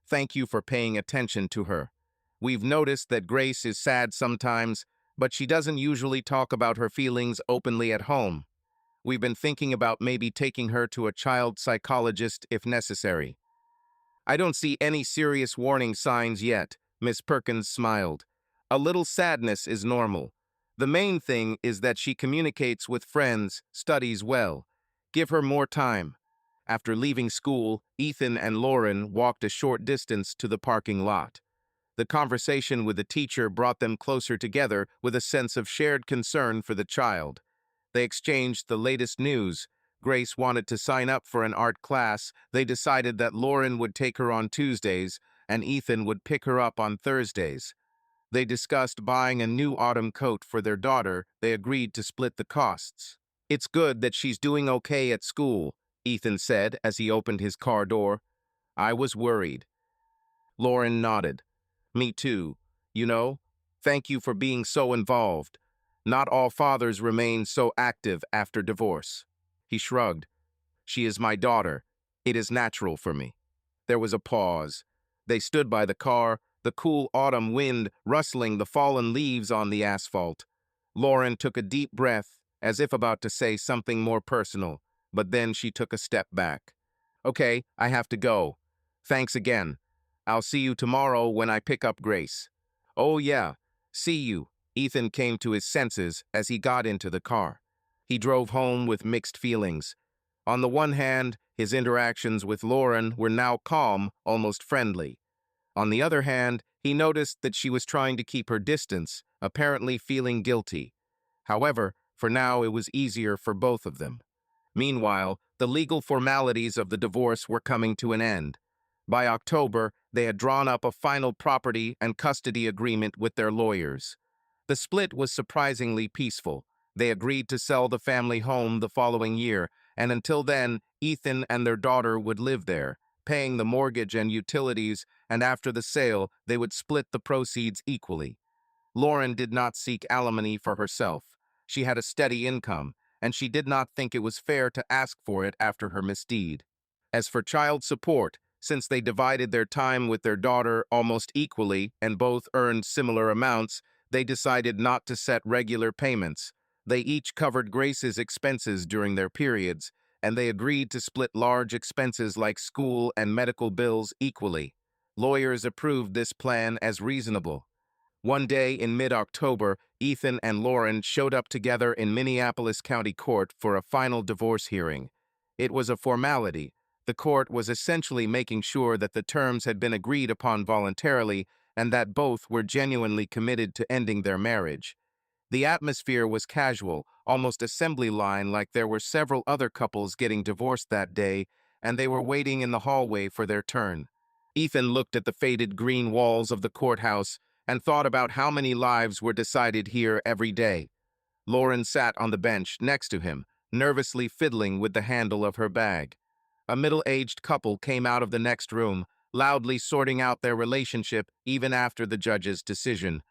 Thank you for paying attention to her. We've noticed that Grace is sad sometimes, but she doesn't usually talk about her feelings openly at home. We've been thinking about maybe taking her to a child psychologist if necessary. I don't see any serious warning signs yet, Miss Perkins smiled. A little sadness is normal. The main thing is that she communicates with friends, studies well. Give her more time. After leaving school, Ethan and Lauren walked a short distance to the parking lot. The conversation with the teacher brought them closer together with a sense of shared concern for the child. They exchanged the latest news. Grace wanted to sign up for an art class. They decided that Lauren would take her on Tuesdays and Ethan would pick her up on Thursdays. They discussed buying a new autumn coat for their daughter. They agreed to split the costs. It's good that she's doing okay at school, Ethan said as he opened his car door. I was worried. Lauren nodded. Me too. You know, thank you for being so involved. Not all fathers remain so active after divorce. He shrugged. She is my daughter. It is natural for me. There was a pause. They stood by the car, the cool autumn wind rustling the fallen leaves on the asphalt. Lauren took a deep breath, as if about to say something more personal, but then she took a step back. Okay, I have to go. Thanks again. I'll see you tomorrow when I pick up Grace. Oh yeah, see you. Ethan came to his senses as he got into the car. He drove home with mixed feelings. On the one hand, his interactions with Lauren were now calm, almost friendly. On the other hand, he noticed that she was trying to keep her distance, apparently feeling guilty. However, for now it was easier for both of them. Meanwhile, the legal formalities of the divorce were coming to an end. By October, they had drawn up a final property and custody agreement with their lawyers. The split was surprisingly peaceful. They agreed to sell the family home the following year, and until then, Ethan and their daughter would live there, paying the mortgage and utilities, and after the sale, they would split the proceeds equally. Lauren did not seek alimony for herself. She had a steady income, and she did not think it was fair to ask for it after her misdeed. As for child support, Since they divided their time with their daughter almost equally and both earned similar amounts, they decided not to set regular payments. They each covered Grace's expenses during their periods, and they agreed to split large expenses like school and medical bills equally. Lawyers approved this plan as reasonable. One day in mid-October, Ethan and Lauren showed up together in Minneapolis County Court for a final divorce hearing. It was a formality. The court was essentially making sure that the terms had been agreed upon voluntarily and that both were genuinely committed to ending their marriage. The atmosphere was casual, almost assembly line, like there were several other couples getting divorced that day, and they were waiting in the hallway for their turn. Ethan looked at the faded green walls of the courthouse and thought about how many lives were decided here every day. Lauren sat on the bench next to him, nervously fiddling with the handle of her bag. A middle-aged couple came out of the next room, loudly sorting out their relationship even after the judge's decision.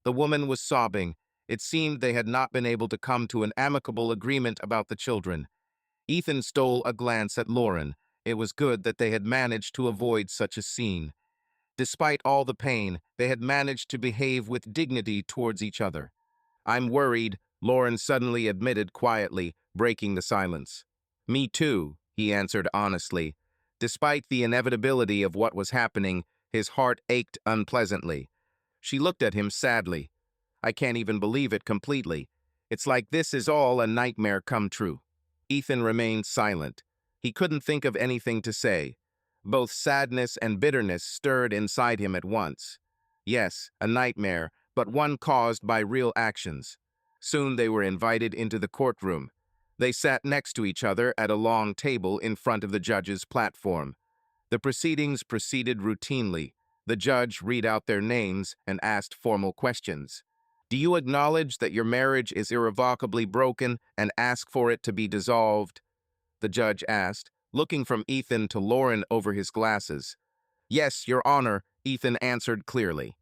The woman was sobbing. It seemed they had not been able to come to an amicable agreement about the children. Ethan stole a glance at Lauren. It was good that they had managed to avoid such a scene. Despite all the pain, they had managed to behave with dignity towards each other. "I'm worried," Lauren suddenly admitted quietly, breaking the silence. "Me too," he answered honestly. Despite the inevitability of what was happening, his heart ached unpleasantly. She looked at him sadly. "I can't even believe it completely. It's like this is all a nightmare come true." Ethan remained silent. He couldn't think of anything to say. Both sadness and bitterness stirred inside him at once. Yes, a nightmare, but one caused by real actions. Soon they were invited into the courtroom. They sat next to each other at a long table in front of the judge's platform. The proceedings proceeded routinely. The judge read out their names and asked formal questions. "Do you acknowledge that your marriage is irrevocably broken and ask for it to be dissolved?" the judge asked, looking from Ethan to Lauren over his glasses. "Yes, Your Honor," Ethan answered clearly.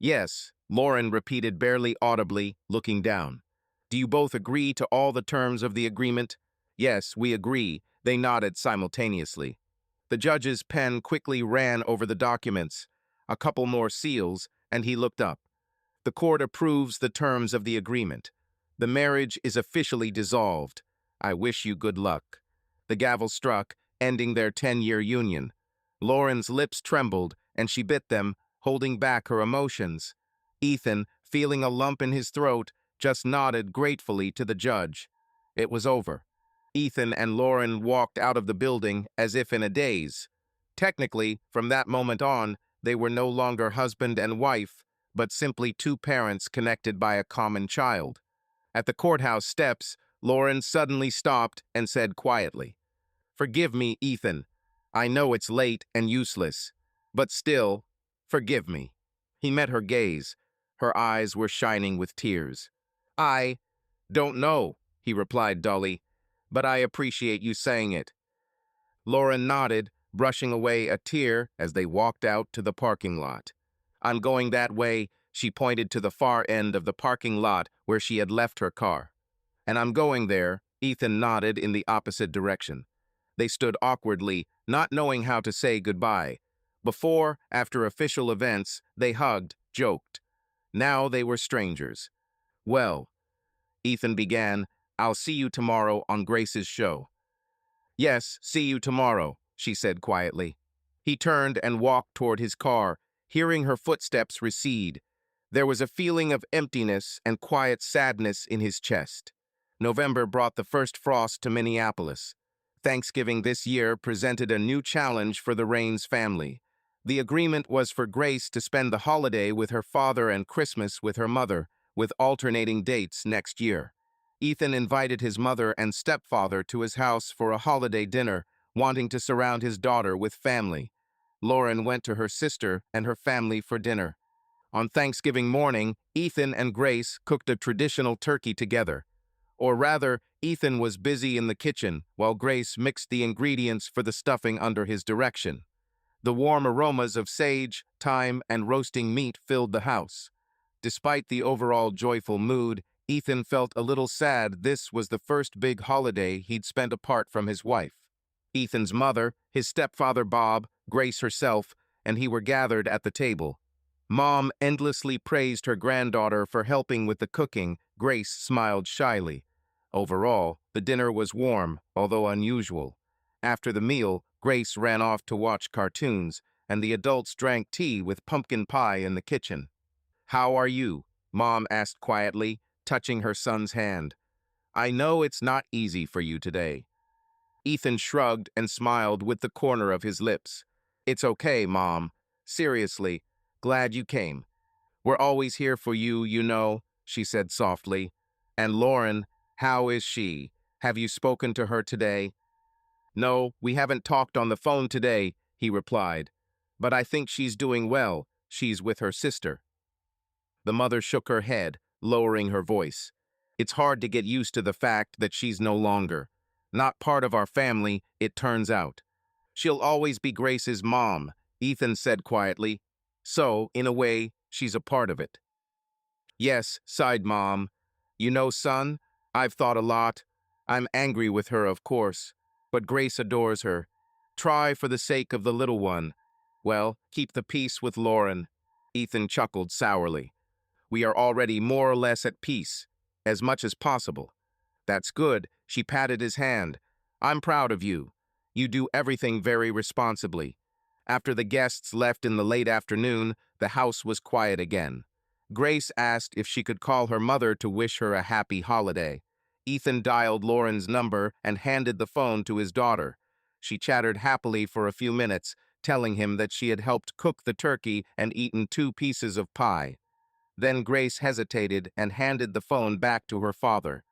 "Yes," Lauren repeated barely audibly, looking down. "Do you both agree to all the terms of the agreement?" "Yes, we agree," they nodded simultaneously. The judge's pen quickly ran over the documents. A couple more seals, and he looked up. "The court approves the terms of the agreement. The marriage is officially dissolved. I wish you good luck." The gavel struck, ending their 10-year union. Lauren's lips trembled, and she bit them, holding back her emotions. Ethan, feeling a lump in his throat, just nodded gratefully to the judge. It was over. Ethan and Lauren walked out of the building as if in a daze. Technically, from that moment on, they were no longer husband and wife, but simply two parents connected by a common child. At the courthouse steps, Lauren suddenly stopped and said quietly, "Forgive me, Ethan. I know it's late and useless, but still, forgive me." He met her gaze. Her eyes were shining with tears. "I don't know," he replied dully, "but I appreciate you saying it." Lauren nodded, brushing away a tear as they walked out to the parking lot. "I'm going that way," she pointed to the far end of the parking lot where she had left her car. "And I'm going there," Ethan nodded in the opposite direction. They stood awkwardly, not knowing how to say goodbye. Before, after official events, they hugged, joked. Now they were strangers. "Well," Ethan began, "I'll see you tomorrow on Grace's show." "Yes, see you tomorrow," she said quietly. He turned and walked toward his car, hearing her footsteps recede. There was a feeling of emptiness and quiet sadness in his chest. November brought the first frost to Minneapolis. Thanksgiving this year presented a new challenge for the Rains family. The agreement was for Grace to spend the holiday with her father and Christmas with her mother, with alternating dates next year. Ethan invited his mother and stepfather to his house for a holiday dinner, wanting to surround his daughter with family. Lauren went to her sister and her family for dinner. On Thanksgiving morning, Ethan and Grace cooked a traditional turkey together. Or rather, Ethan was busy in the kitchen while Grace mixed the ingredients for the stuffing under his direction. The warm aromas of sage, thyme, and roasting meat filled the house. Despite the overall joyful mood, Ethan felt a little sad this was the first big holiday he'd spent apart from his wife. Ethan's mother, his stepfather Bob, Grace herself, and he were gathered at the table. Mom endlessly praised her granddaughter for helping with the cooking. Grace smiled shyly. Overall, the dinner was warm, although unusual. After the meal, Grace ran off to watch cartoons, and the adults drank tea with pumpkin pie in the kitchen. "How are you?" Mom asked quietly, touching her son's hand. "I know it's not easy for you today." Ethan shrugged and smiled with the corner of his lips. "It's okay, Mom. Seriously, glad you came. We're always here for you, you know," she said softly. "And Lauren, how is she? Have you spoken to her today?" "No, we haven't talked on the phone today," he replied. "But I think she's doing well. She's with her sister." The mother shook her head, lowering her voice. "It's hard to get used to the fact that she's no longer. Not part of our family, it turns out. She'll always be Grace's mom," Ethan said quietly. "So, in a way, she's a part of it." "Yes," sighed Mom. "You know, son, I've thought a lot. I'm angry with her, of course, but Grace adores her. Try for the sake of the little one. Well, keep the peace with Lauren." Ethan chuckled sourly. "We are already more or less at peace, as much as possible." "That's good," she patted his hand. "I'm proud of you. You do everything very responsibly." After the guests left in the late afternoon, the house was quiet again. Grace asked if she could call her mother to wish her a happy holiday. Ethan dialed Lauren's number and handed the phone to his daughter. She chattered happily for a few minutes, telling him that she had helped cook the turkey and eaten 2 pieces of pie. Then Grace hesitated and handed the phone back to her father.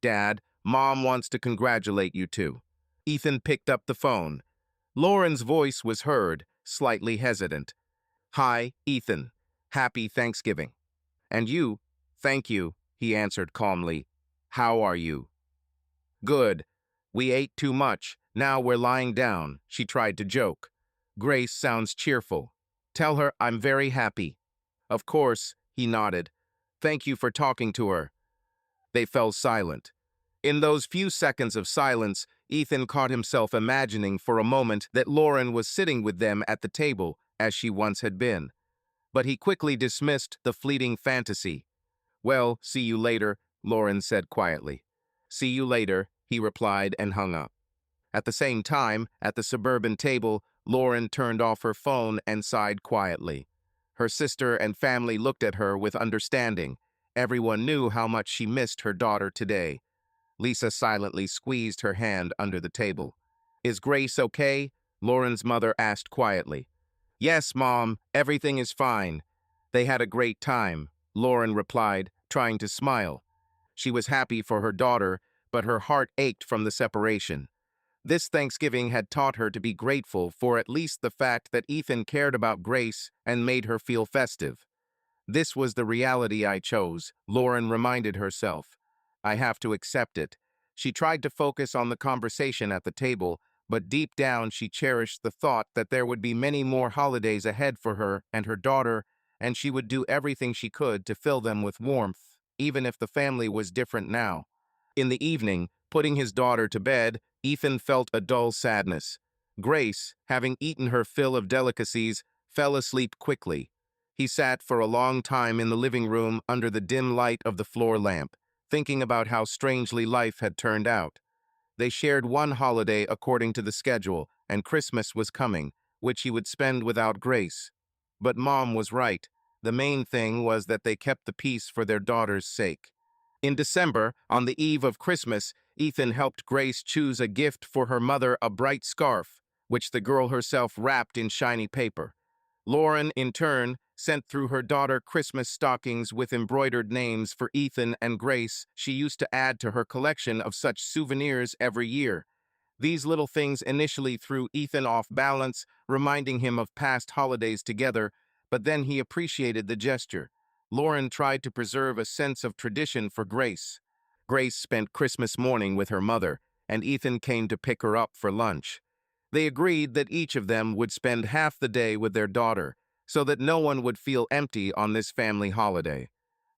"Dad, Mom wants to congratulate you too." Ethan picked up the phone. Lauren's voice was heard, slightly hesitant. "Hi, Ethan. Happy Thanksgiving." "And you?" "Thank you," he answered calmly. "How are you?" "Good. We ate too much. Now we're lying down," she tried to joke. "Grace sounds cheerful. Tell her I'm very happy." "Of course," he nodded. "Thank you for talking to her." They fell silent. In those few seconds of silence, Ethan caught himself imagining for a moment that Lauren was sitting with them at the table, as she once had been. But he quickly dismissed the fleeting fantasy. "Well, see you later," Lauren said quietly. "See you later," he replied and hung up. At the same time, at the suburban table, Lauren turned off her phone and sighed quietly. Her sister and family looked at her with understanding. Everyone knew how much she missed her daughter today. Lisa silently squeezed her hand under the table. "Is Grace okay?" Lauren's mother asked quietly. "Yes, Mom, everything is fine. They had a great time," Lauren replied, trying to smile. She was happy for her daughter, but her heart ached from the separation. This Thanksgiving had taught her to be grateful for at least the fact that Ethan cared about Grace and made her feel festive. "This was the reality I chose," Lauren reminded herself. "I have to accept it." She tried to focus on the conversation at the table, but deep down she cherished the thought that there would be many more holidays ahead for her and her daughter, and she would do everything she could to fill them with warmth, even if the family was different now. In the evening, putting his daughter to bed, Ethan felt a dull sadness. Grace, having eaten her fill of delicacies, fell asleep quickly. He sat for a long time in the living room under the dim light of the floor lamp, thinking about how strangely life had turned out. They shared one holiday according to the schedule, and Christmas was coming, which he would spend without Grace. But Mom was right. The main thing was that they kept the peace for their daughter's sake. In December, on the eve of Christmas, Ethan helped Grace choose a gift for her mother, a bright scarf, which the girl herself wrapped in shiny paper. Lauren, in turn, sent through her daughter Christmas stockings with embroidered names for Ethan and Grace she used to add to her collection of such souvenirs every year. These little things initially threw Ethan off balance, reminding him of past holidays together, but then he appreciated the gesture. Lauren tried to preserve a sense of tradition for Grace. Grace spent Christmas morning with her mother, and Ethan came to pick her up for lunch. They agreed that each of them would spend half the day with their daughter, so that no one would feel empty on this family holiday.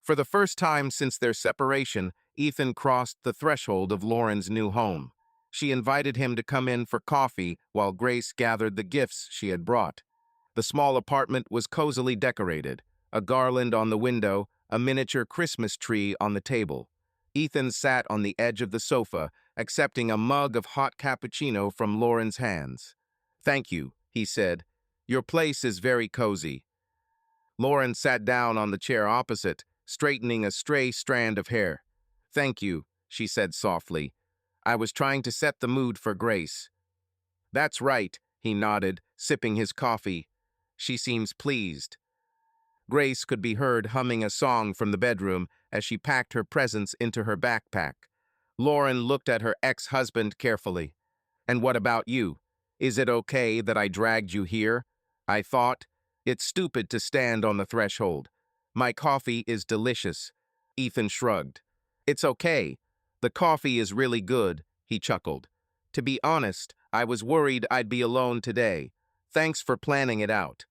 For the first time since their separation, Ethan crossed the threshold of Lauren's new home. She invited him to come in for coffee while Grace gathered the gifts she had brought. The small apartment was cozily decorated, a garland on the window, a miniature Christmas tree on the table. Ethan sat on the edge of the sofa, accepting a mug of hot cappuccino from Lauren's hands. "Thank you," he said. "Your place is very cozy." Lauren sat down on the chair opposite, straightening a stray strand of hair. "Thank you," she said softly. "I was trying to set the mood for Grace." "That's right," he nodded, sipping his coffee. "She seems pleased." Grace could be heard humming a song from the bedroom as she packed her presents into her backpack. Lauren looked at her ex-husband carefully. "And what about you? Is it okay that I dragged you here?" I thought. "It's stupid to stand on the threshold. My coffee is delicious." Ethan shrugged. "It's okay. The coffee is really good," he chuckled. "To be honest, I was worried I'd be alone today. Thanks for planning it out."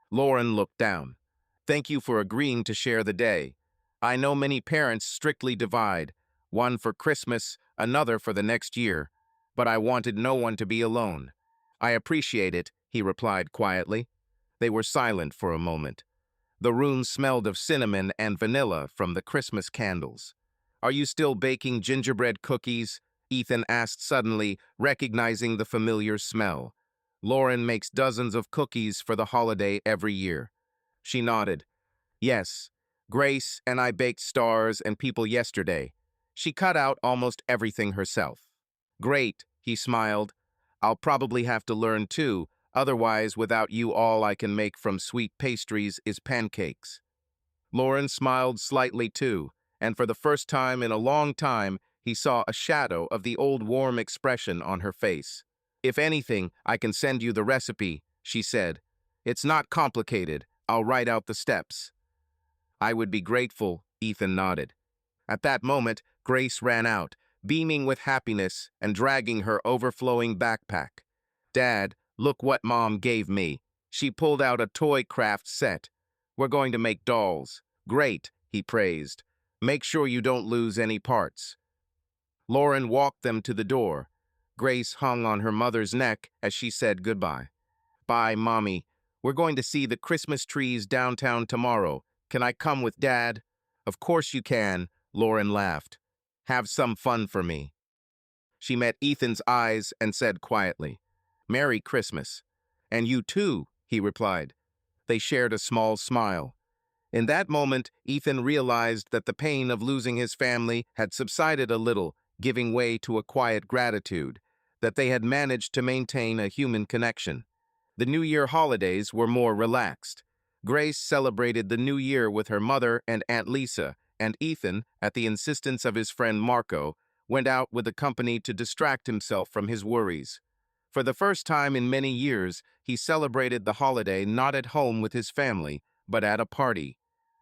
Lauren looked down. "Thank you for agreeing to share the day. I know many parents strictly divide, one for Christmas, another for the next year, but I wanted no one to be alone." "I appreciate it," he replied quietly. They were silent for a moment. The room smelled of cinnamon and vanilla from the Christmas candles. "Are you still baking gingerbread cookies?" Ethan asked suddenly, recognizing the familiar smell. "Lauren makes dozens of cookies for the holiday every year." She nodded. "Yes, Grace and I baked stars and people yesterday. She cut out almost everything herself." "Great," he smiled. "I'll probably have to learn too, otherwise without you all I can make from sweet pastries is pancakes." Lauren smiled slightly too, and for the first time in a long time, he saw a shadow of the old warm expression on her face. "If anything, I can send you the recipe," she said. "It's not complicated. I'll write out the steps." "I would be grateful," Ethan nodded. At that moment, Grace ran out, beaming with happiness and dragging her overflowing backpack. "Dad, look what Mom gave me." She pulled out a toy craft set. "We're going to make dolls." "Great," he praised. "Make sure you don't lose any parts." Lauren walked them to the door. Grace hung on her mother's neck as she said goodbye. "Bye, Mommy. We're going to see the Christmas trees downtown tomorrow. Can I come with Dad?" "Of course you can," Lauren laughed. "Have some fun for me." She met Ethan's eyes and said quietly, "Merry Christmas." "And you too," he replied. They shared a small smile. In that moment, Ethan realized that the pain of losing his family had subsided a little, giving way to a quiet gratitude, that they had managed to maintain a human connection. The New Year holidays were more relaxed. Grace celebrated the New Year with her mother and Aunt Lisa, and Ethan, at the insistence of his friend Marco, went out with the company to distract himself from his worries. For the first time in many years, he celebrated the holiday not at home with his family, but at a party.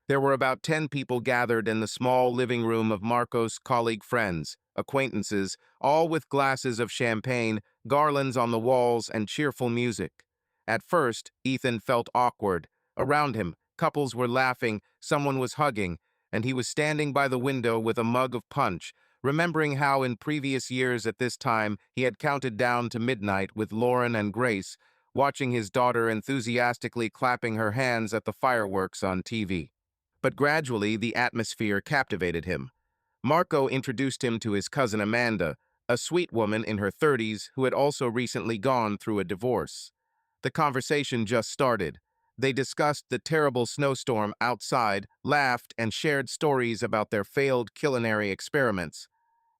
There were about 10 people gathered in the small living room of Marco's colleague friends, acquaintances, all with glasses of champagne, garlands on the walls, and cheerful music. At first, Ethan felt awkward. Around him, couples were laughing, someone was hugging, and he was standing by the window with a mug of punch, remembering how in previous years at this time he had counted down to midnight with Lauren and Grace, watching his daughter enthusiastically clapping her hands at the fireworks on TV. But gradually the atmosphere captivated him. Marco introduced him to his cousin Amanda, a sweet woman in her 30s who had also recently gone through a divorce. The conversation just started. They discussed the terrible snowstorm outside, laughed, and shared stories about their failed culinary experiments.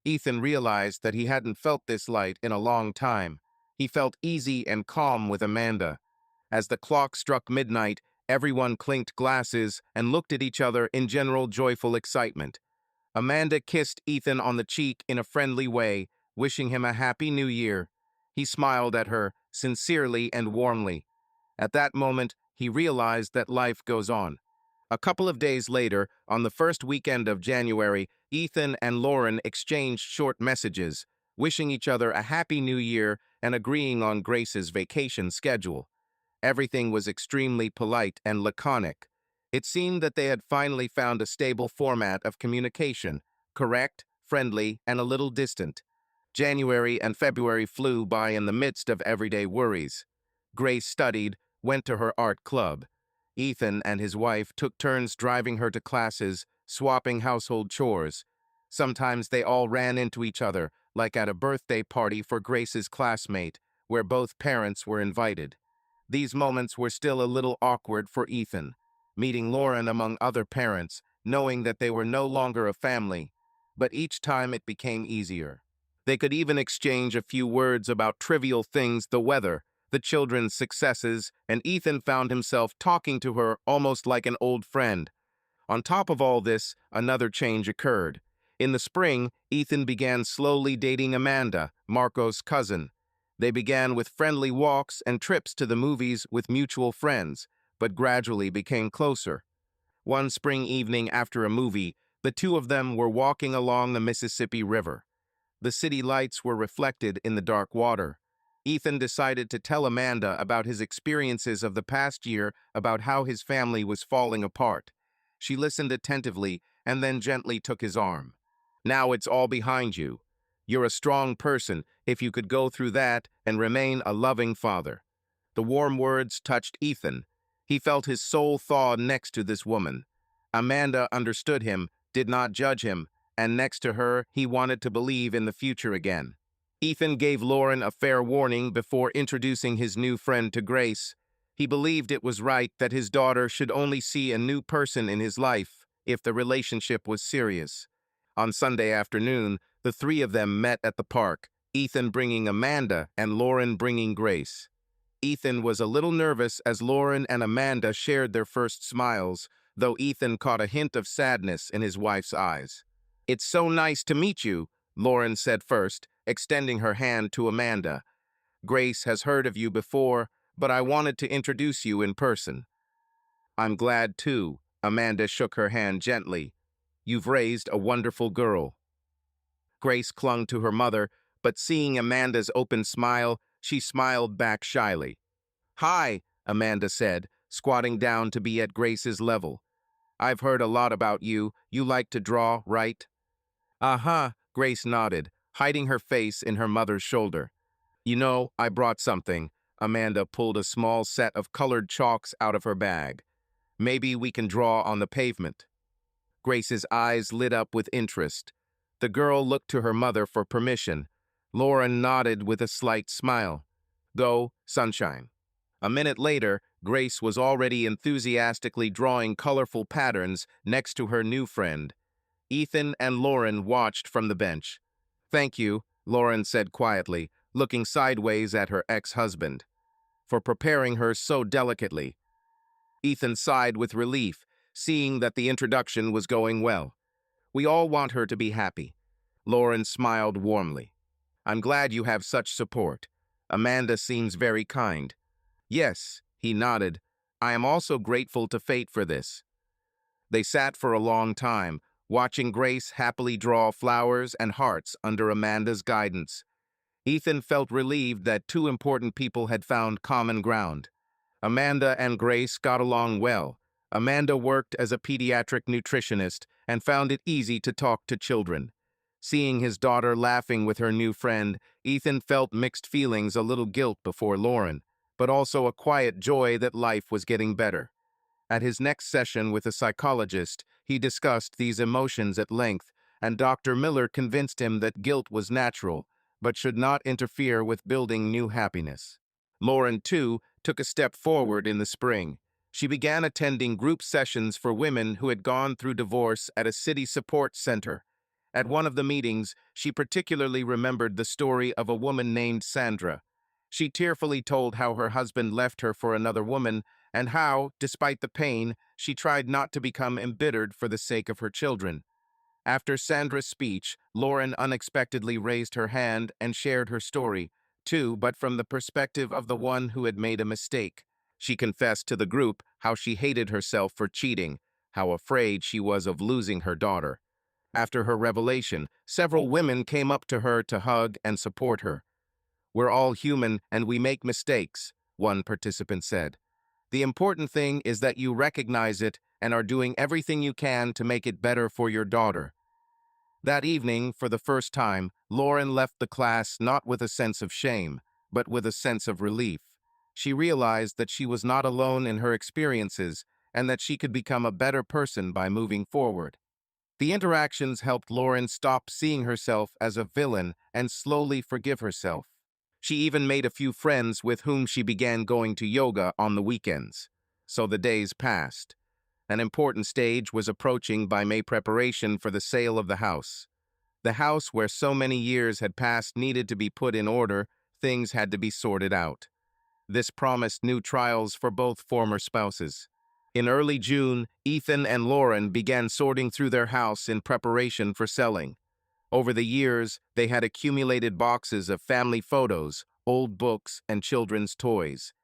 Ethan realized that he hadn't felt this light in a long time. He felt easy and calm with Amanda. As the clock struck midnight, everyone clinked glasses and looked at each other in general joyful excitement. Amanda kissed Ethan on the cheek in a friendly way, wishing him a happy new year. He smiled at her, sincerely and warmly. At that moment, he realized that life goes on. A couple of days later, on the first weekend of January, Ethan and Lauren exchanged short messages, wishing each other a happy new year and agreeing on Grace's vacation schedule. Everything was extremely polite and laconic. It seemed that they had finally found a stable format of communication, correct, friendly, and a little distant. January and February flew by in the midst of everyday worries. Grace studied, went to her art club. Ethan and his wife took turns driving her to classes, swapping household chores. Sometimes they all ran into each other, like at a birthday party for Grace's classmate, where both parents were invited. These moments were still a little awkward for Ethan, meeting Lauren among other parents, knowing that they were no longer a family, but each time it became easier. They could even exchange a few words about trivial things, the weather, the children's successes, and Ethan found himself talking to her almost like an old friend. On top of all this, another change occurred. In the spring, Ethan began slowly dating Amanda, Marco's cousin. They began with friendly walks and trips to the movies with mutual friends, but gradually became closer. One spring evening after a movie, the two of them were walking along the Mississippi River. The city lights were reflected in the dark water. Ethan decided to tell Amanda about his experiences of the past year, about how his family was falling apart. She listened attentively and then gently took his arm. "Now it's all behind you. You're a strong person if you could go through that and remain a loving father." The warm words touched Ethan. He felt his soul thaw next to this woman. Amanda understood him, did not judge him, and next to her, he wanted to believe in the future again. Ethan gave Lauren a fair warning before introducing his new friend to Grace. He believed it was right that his daughter should only see a new person in his life if the relationship was serious. On Sunday afternoon, the three of them met at the park, Ethan bringing Amanda and Lauren bringing Grace. Ethan was a little nervous as Lauren and Amanda shared their first smiles, though Ethan caught a hint of sadness in his wife's eyes. "It's so nice to meet you," Lauren said first, extending her hand to Amanda. "Grace has heard of you before, but I wanted to introduce you in person." "I'm glad too." Amanda shook her hand gently. "You've raised a wonderful girl." Grace clung to her mother, but seeing Amanda's open smile, she smiled back shyly. "Hi," Amanda said, squatting down to be at Grace's level. "I've heard a lot about you. You like to draw, right?" "Uh-huh," Grace nodded, hiding her face in her mother's shoulder. "You know, I brought something." Amanda pulled a small set of colored chalks out of her bag. "Maybe we can draw on the pavement." Grace's eyes lit up with interest. The girl looked to her mother for permission. Lauren nodded with a slight smile. "Go, sunshine." A minute later, Grace was already enthusiastically drawing colorful patterns next to her new friend. Ethan and Lauren watched from the bench. "Thank you," Lauren said quietly, looking sideways at her ex-husband, "for preparing her so delicately." Ethan sighed with relief, seeing that the introduction was going well. "We all want her to be happy." Lauren smiled warmly. "I'm glad you have such support. Amanda seems very kind." "Yes," he nodded. "I am also grateful to fate for this." They sat for a long time, watching Grace happily draw flowers and hearts under Amanda's guidance. Ethan felt relieved that two important people had found common ground. Amanda and Grace got along well. Amanda worked as a pediatric nutritionist and found it easy to talk to children. Seeing his daughter laughing with her new friend, Ethan felt mixed feelings, a little guilt before Lauren, but also a quiet joy that life was getting better. At his next session with a psychologist, he discussed these emotions at length, and Dr. Miller convinced him that guilt was natural, but should not interfere with building new happiness. Lauren, too, took a step forward in the spring. She began attending group sessions for women who had gone through divorce at a city support center. At one of the meetings, she particularly remembered the story of a woman named Sandra. She tearfully told how her husband left her for another woman and how, despite the pain, she tried not to become embittered for the sake of her children. After Sandra's speech, Lauren unexpectedly raised her hand and shared her story, too, but from the perspective of the one who had made a mistake. She confessed to the group how she hated herself for cheating, how afraid she was of losing her daughter. After her revelation, several women came up to her to hug and support her. "We're all human and we make mistakes," one participant said. "The important thing is that you recognize it and are doing everything you can to make it better for your daughter." That evening, for the first time, Lauren left the class not with a sense of shame, but with a sense of relief. She realized that she was not alone in her experiences and that she could become a better person by moving forward. The interactions helped Lauren stop seeing herself as a villain and slowly forgive herself. She even made a few friends with whom she began going to yoga on the weekends. So the days passed. An important stage was approaching by May preparation for the sale of the house. The house where so many years had passed needed to be put in order, things had to be sorted out. This promised new trials for both former spouses. In early June, Ethan and Lauren began sorting through their house in preparation for selling. Over the years, they had accumulated boxes of family photos, old books, and children's toys.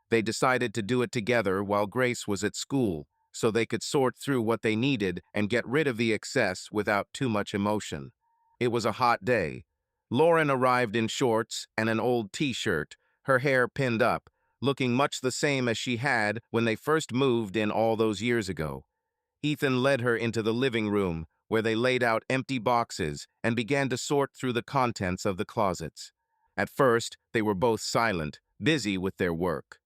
They decided to do it together while Grace was at school, so they could sort through what they needed and get rid of the excess without too much emotion. It was a hot day. Lauren arrived in shorts and an old t-shirt, her hair pinned up, looking much the same as she had when they first moved in all those years ago. Ethan led her into the living room, where they laid out empty boxes and began to sort through the contents of the closets. At first, they were both silent, busy with their work.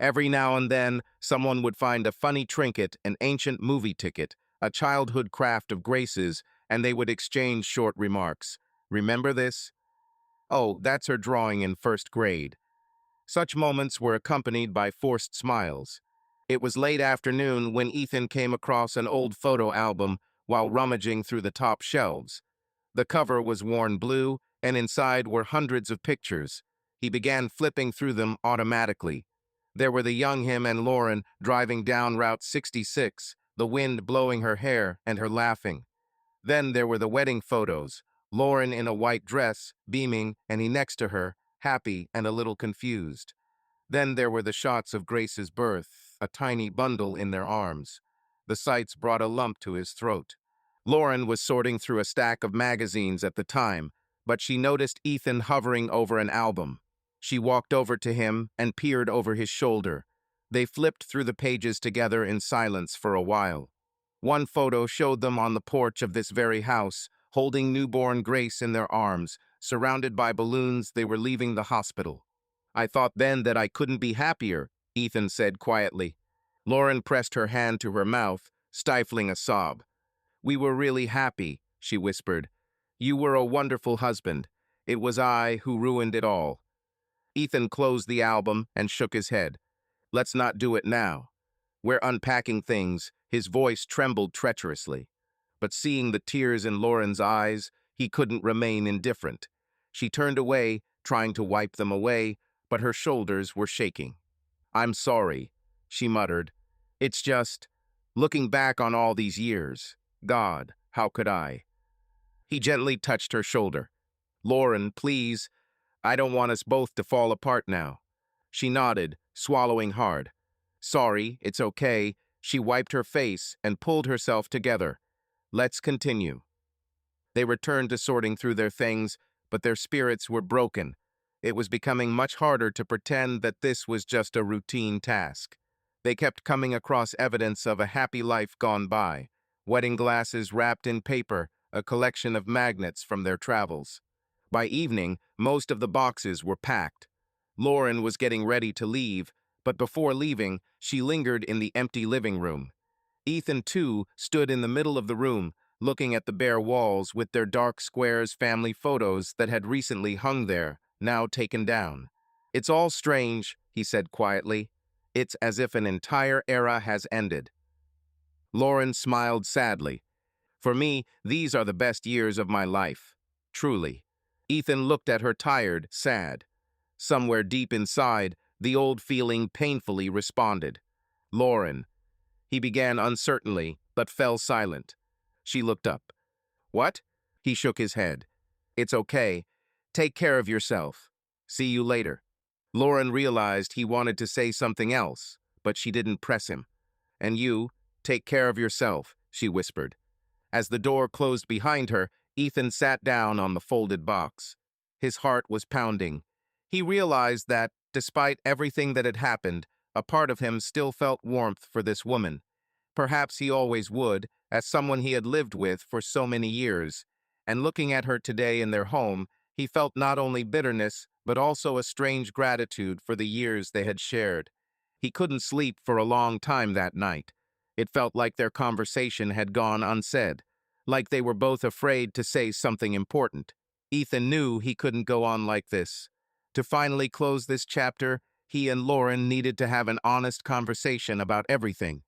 Every now and then, someone would find a funny trinket, an ancient movie ticket, a childhood craft of Grace's, and they would exchange short remarks. Remember this? Oh, that's her drawing in first grade. Such moments were accompanied by forced smiles. It was late afternoon when Ethan came across an old photo album while rummaging through the top shelves. The cover was worn blue, and inside were hundreds of pictures. He began flipping through them automatically. There were the young him and Lauren driving down Route 66, the wind blowing her hair and her laughing. Then there were the wedding photos, Lauren in a white dress, beaming, and he next to her, happy and a little confused. Then there were the shots of Grace's birth, a tiny bundle in their arms. The sights brought a lump to his throat. Lauren was sorting through a stack of magazines at the time, but she noticed Ethan hovering over an album. She walked over to him and peered over his shoulder. They flipped through the pages together in silence for a while. One photo showed them on the porch of this very house, holding newborn Grace in their arms. Surrounded by balloons, they were leaving the hospital. I thought then that I couldn't be happier, Ethan said quietly. Lauren pressed her hand to her mouth, stifling a sob. We were really happy, she whispered. You were a wonderful husband. It was I who ruined it all. Ethan closed the album and shook his head. Let's not do it now. We're unpacking things. His voice trembled treacherously. But seeing the tears in Lauren's eyes, he couldn't remain indifferent. She turned away, trying to wipe them away, but her shoulders were shaking. I'm sorry, she muttered. It's just, looking back on all these years, God, how could I? He gently touched her shoulder. Lauren, please, I don't want us both to fall apart now. She nodded, swallowing hard. Sorry, it's okay. She wiped her face and pulled herself together. Let's continue. They returned to sorting through their things, but their spirits were broken. It was becoming much harder to pretend that this was just a routine task. They kept coming across evidence of a happy life gone by, wedding glasses wrapped in paper, a collection of magnets from their travels. By evening, most of the boxes were packed. Lauren was getting ready to leave, but before leaving, she lingered in the empty living room. Ethan, too, stood in the middle of the room, looking at the bare walls with their dark squares family photos that had recently hung there, now taken down. It's all strange, he said quietly. It's as if an entire era has ended. Lauren smiled sadly. For me, these are the best years of my life. Truly. Ethan looked at her tired, sad. Somewhere deep inside, the old feeling painfully responded. Lauren. He began uncertainly, but fell silent. She looked up. What? He shook his head. It's okay. Take care of yourself. See you later. Lauren realized he wanted to say something else, but she didn't press him. And you, take care of yourself, she whispered. As the door closed behind her, Ethan sat down on the folded box. His heart was pounding. He realized that, despite everything that had happened, a part of him still felt warmth for this woman. Perhaps he always would, as someone he had lived with for so many years. And looking at her today in their home, he felt not only bitterness, but also a strange gratitude for the years they had shared. He couldn't sleep for a long time that night. It felt like their conversation had gone unsaid, like they were both afraid to say something important. Ethan knew he couldn't go on like this. To finally close this chapter, he and Lauren needed to have an honest conversation about everything.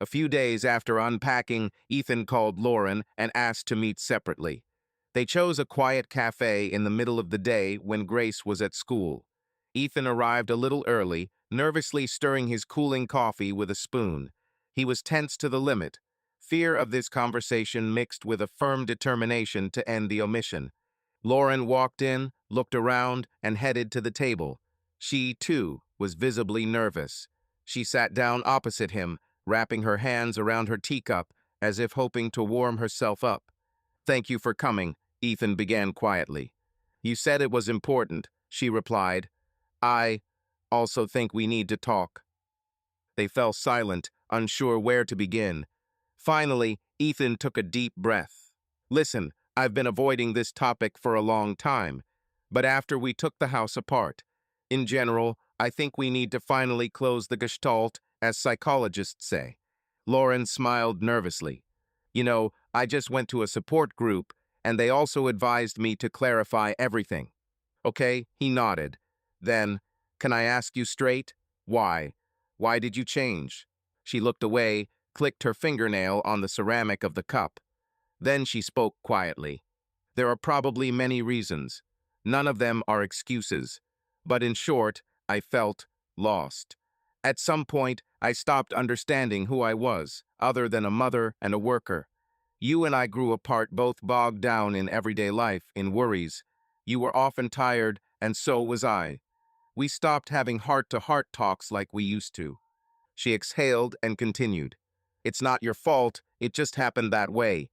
A few days after unpacking, Ethan called Lauren and asked to meet separately. They chose a quiet cafe in the middle of the day when Grace was at school. Ethan arrived a little early, nervously stirring his cooling coffee with a spoon. He was tense to the limit. Fear of this conversation mixed with a firm determination to end the omission. Lauren walked in, looked around, and headed to the table. She, too, was visibly nervous. She sat down opposite him, wrapping her hands around her teacup as if hoping to warm herself up. "Thank you for coming," Ethan began quietly. "You said it was important," she replied. "I also think we need to talk." They fell silent, unsure where to begin. Finally, Ethan took a deep breath. "Listen, I've been avoiding this topic for a long time, but after we took the house apart, in general, I think we need to finally close the gestalt, as psychologists say." Lauren smiled nervously. "You know, I just went to a support group, and they also advised me to clarify everything." "Okay," he nodded. "Then, can I ask you straight? Why? Why did you change?" She looked away, clicked her fingernail on the ceramic of the cup. Then she spoke quietly. "There are probably many reasons. None of them are excuses. But in short, I felt lost. At some point, I stopped understanding who I was, other than a mother and a worker. You and I grew apart, both bogged down in everyday life, in worries. You were often tired, and so was I. We stopped having heart-to-heart talks like we used to." She exhaled and continued. "It's not your fault, it just happened that way."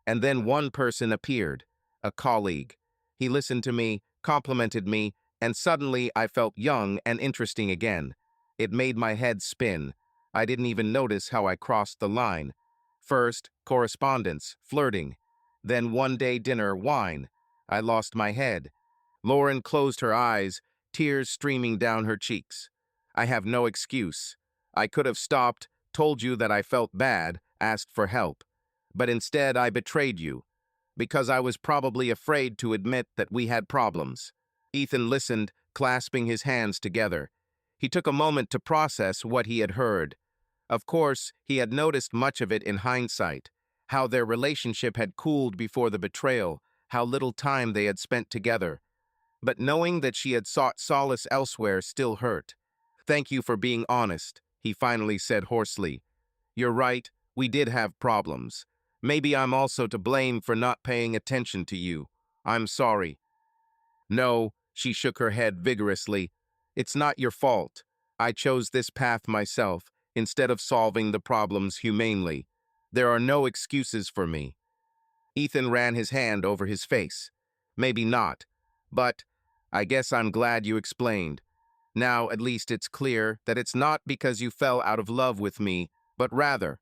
And then one person appeared, a colleague. He listened to me, complimented me, and suddenly I felt young and interesting again. It made my head spin. I didn't even notice how I crossed the line. First, correspondence, flirting. Then one-day dinner, wine. I lost my head. Lauren closed her eyes, tears streaming down her cheeks. "I have no excuse. I could have stopped, told you that I felt bad, asked for help. But instead I betrayed you, because I was probably afraid to admit that we had problems." Ethan listened, clasping his hands together. He took a moment to process what he had heard. Of course, he had noticed much of it in hindsight, how their relationship had cooled before the betrayal, how little time they had spent together. But knowing that she had sought solace elsewhere still hurt. "Thank you for being honest," he finally said hoarsely. "You're right, we did have problems. Maybe I'm also to blame for not paying attention to you. I'm sorry." "No," she shook her head vigorously. "It's not your fault. I chose this path myself, instead of solving the problems humanely. There are no excuses for me." Ethan ran his hand over his face. "Maybe not, but I guess I'm glad you explained. Now at least it's clear that it's not because you fell out of love with me, but rather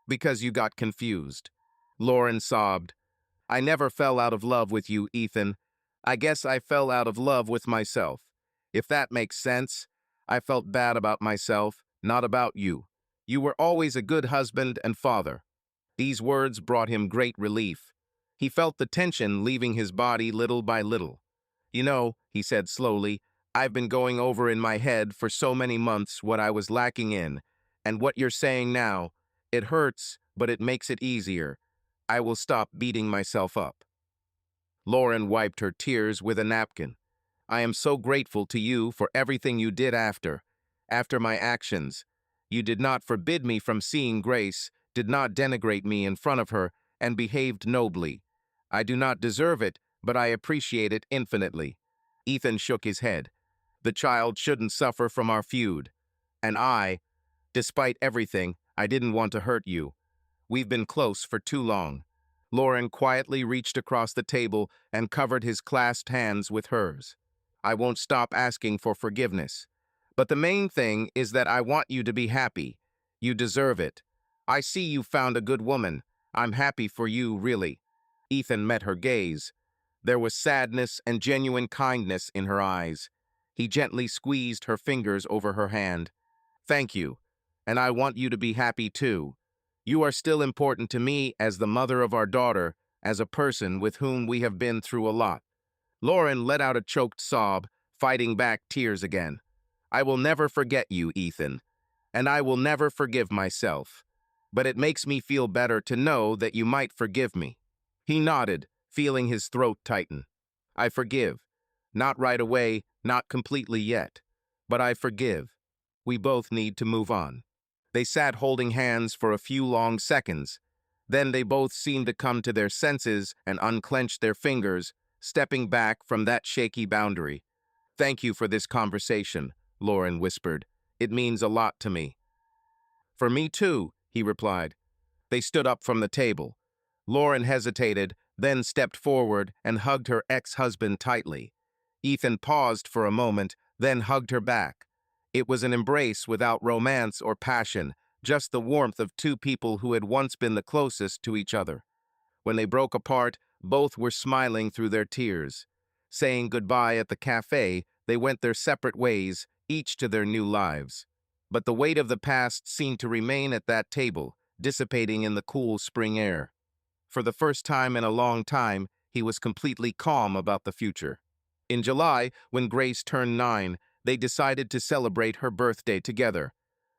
because you got confused." Lauren sobbed. "I never fell out of love with you, Ethan. I guess I fell out of love with myself. If that makes sense. I felt bad about myself, not about you. You were always a good husband and father." These words brought him great relief. He felt the tension leaving his body little by little. "You know," he said slowly, "I've been going over in my head for so many months what I was lacking in, and what you're saying now, it hurts, but it makes it easier. I will stop beating myself up." Lauren wiped her tears with a napkin. "I am so grateful to you for everything you did after my actions. You did not forbid me from seeing Grace, did not denigrate me in front of her, and behaved nobly. I do not deserve it, but I appreciate it infinitely." Ethan shook his head. "The child shouldn't suffer from our feud. And despite everything, I didn't want to hurt you. We've been close for too long." Lauren quietly reached across the table and covered his clasped hands with hers. "I won't stop asking for forgiveness. But the main thing is that I want you to be happy. You deserve it. I see you found a good woman. I'm happy for you, really." Ethan met her gaze. There was sadness and genuine kindness in her eyes. He gently squeezed her fingers over her hand. "Thank you, and I want you to be happy too. You are still important to me as the mother of our daughter, as a person with whom we have been through a lot." Lauren let out a choked sob, fighting back tears again. "I will never forget you, Ethan, and I will never forgive myself. But it makes me feel better to know that you might forgive me." He nodded, feeling his throat tighten. "I forgive. Not right away, not completely yet. But I forgive. We both need to move on." They sat holding hands for a few long seconds. Then they both seemed to come to their senses and unclenched their fingers, stepping back from that shaky boundary. "Thank you for this conversation," Lauren whispered. "It means a lot to me." "For me too," he replied. They stood up from the table. Lauren hesitated, then stepped forward and hugged her ex-husband tightly. Ethan paused for a moment, then hugged her back. It was an embrace without romance or passion, just the warmth of two people who had once been the closest to each other. When they broke apart, both were smiling through their tears. Saying goodbye at the cafe, they went their separate ways, each to their new lives. But the weight of the past seemed to remain at that table, dissipating in the cool spring air. For the first time in a long time, he was completely calm about the future. In July, when Grace turned 9, they decided to celebrate her birthday together.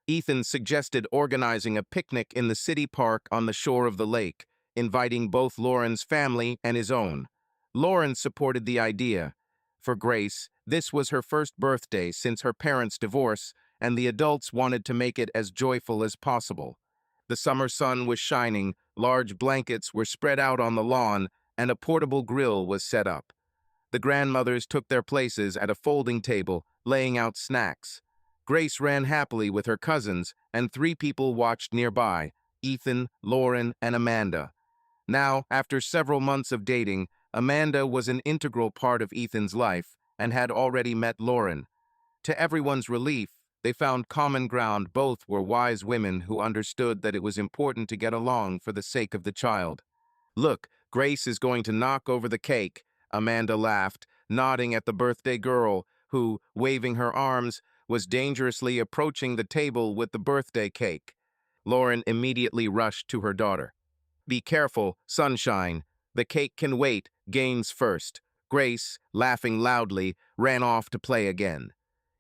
Ethan suggested organizing a picnic in the city park on the shore of the lake, inviting both Lauren's family and his own. Lauren supported the idea. For Grace, this was her first birthday since her parents' divorce, and the adults wanted to make it as joyful as possible. The summer sun was shining, large blankets were spread out on the lawn, and a portable grill was set up. The grandmothers took their places at a folding table, laying out snacks. Grace ran happily with her cousins, and 3 people watched nearby: Ethan, Lauren, and Amanda. Now, after several months of dating, Amanda was an integral part of Ethan's life and had already met Lauren. To everyone's relief, they found common ground. Both were wise women who understood that it was important to get along for the sake of the child. "Look, Grace is going to knock over the cake," Amanda laughed, nodding at the birthday girl, who, waving her arms, was dangerously approaching the table with the birthday cake. Lauren immediately rushed to her daughter. "Be careful, sunshine. The cake can wait, gains first." Grace, laughing loudly, ran off to play again.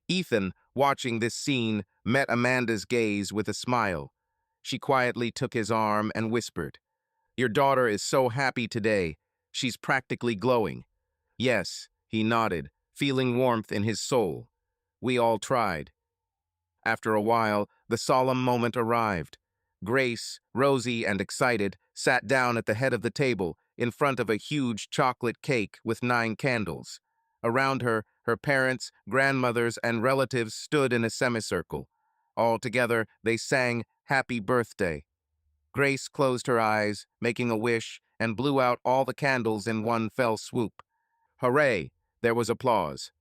Ethan, watching this scene, met Amanda's gaze with a smile. She quietly took his arm and whispered, "Your daughter is so happy today. She's practically glowing." "Yes," he nodded, feeling warmth in his soul. "We all tried." After a while, the solemn moment arrived. Grace, rosy and excited, sat down at the head of the table, in front of a huge chocolate cake with 9 candles. Around her, her parents, grandmothers, and relatives stood in a semicircle. All together, they sang "Happy Birthday." Grace closed her eyes, making a wish, and blew out all the candles in one fell swoop. Hooray! There was applause.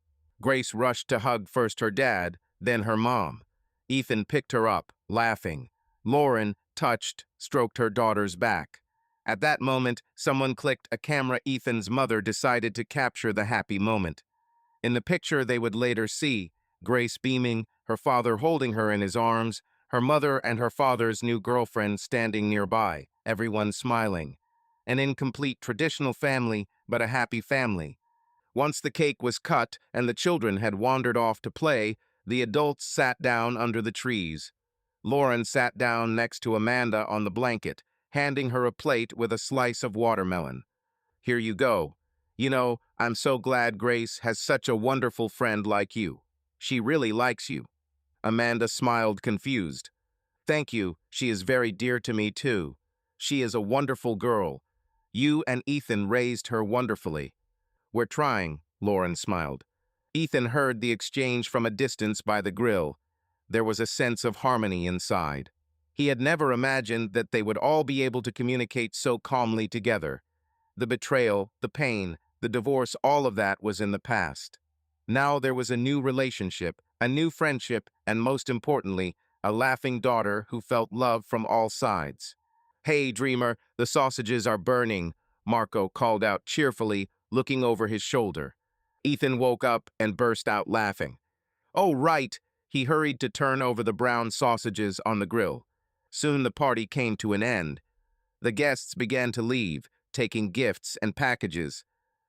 Grace rushed to hug first her dad, then her mom. Ethan picked her up, laughing. Lauren, touched, stroked her daughter's back. At that moment, someone clicked a camera. Ethan's mother decided to capture the happy moment. In the picture they would later see, Grace beaming, her father holding her in his arms, her mother and her father's new girlfriend standing nearby, everyone smiling. An incomplete traditional family, but a happy family. Once the cake was cut and the children had wandered off to play, the adults sat down under the trees. Lauren sat down next to Amanda on the blanket, handing her a plate with a slice of watermelon. "Here you go. You know, I'm so glad Grace has such a wonderful friend like you. She really likes you." Amanda smiled, confused. "Thank you. She is very dear to me, too. She is a wonderful girl. You and Ethan raised her wonderfully." "We're trying," Lauren smiled. Ethan heard the exchange from a distance by the grill. There was a sense of harmony inside. He had never imagined that they would all be able to communicate so calmly together. The betrayal, the pain, the divorce, all of that was in the past. Now there was a new relationship, a new friendship, and most importantly, a laughing daughter who felt love from all sides. "Hey, dreamer, the sausages are burning," Marco called out cheerfully, looking over his shoulder. Ethan woke up and burst out laughing. Oh, right! He hurried to turn over the brown sausages on the grill. Soon the party came to an end. The guests began to leave, taking gifts and packages.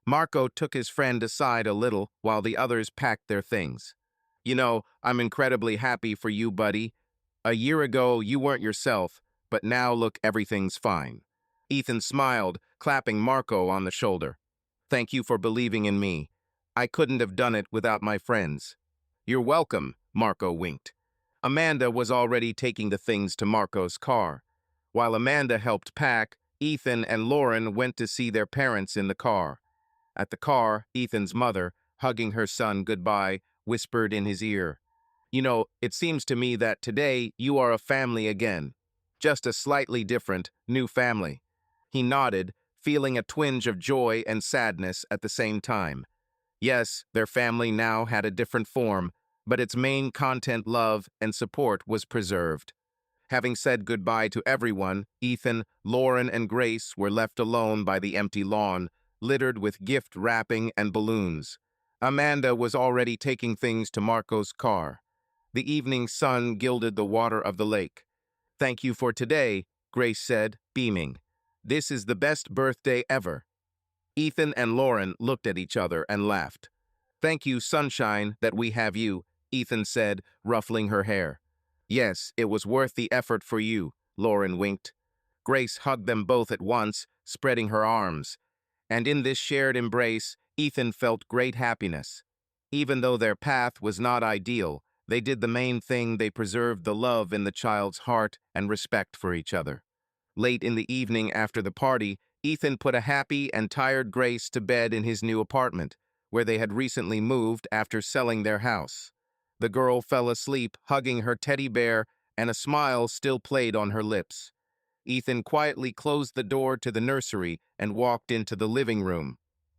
Marco took his friend aside a little while the others packed their things. You know, I'm incredibly happy for you, buddy. A year ago, you weren't yourself, but now look, everything's fine. Ethan smiled, clapping Marco on the shoulder. Thank you for believing in me. I couldn't have done it without my friends. You're welcome, Marco winked. Amanda was already taking the things to Marco's car. While Amanda helped pack, Ethan and Lauren went to see their parents in the car. At the car, Ethan's mother, hugging her son goodbye, whispered in his ear, "You know, it seems to me that today you are a family again. Just a slightly different, new family." He nodded, feeling a twinge of joy and sadness at the same time. Yes, their family now had a different form, but its main content, love and support, was preserved. Having said goodbye to everyone, Ethan, Lauren, and Grace were left alone by the empty lawn, littered with gift wrapping and balloons. Amanda was already taking things to Marco's car. The evening sun gilded the water of the lake. "Thank you for today," Grace said, beaming. "This is the best birthday ever." Ethan and Lauren looked at each other and laughed. "Thank you, sunshine, that we have you," Ethan said, ruffling her hair. "Yes, it was worth the effort for you," Lauren winked. Grace hugged them both at once, spreading her arms. And in this shared embrace, Ethan felt great happiness. Even though their path was not ideal, they did the main thing: they preserved the love in the child's heart and respect for each other. Late in the evening after the party, Ethan put a happy and tired Grace to bed in his new apartment, where they had recently moved after selling their house. The girl fell asleep, hugging her teddy bear, and a smile still played on her lips. Ethan quietly closed the door to the nursery and walked into the living room.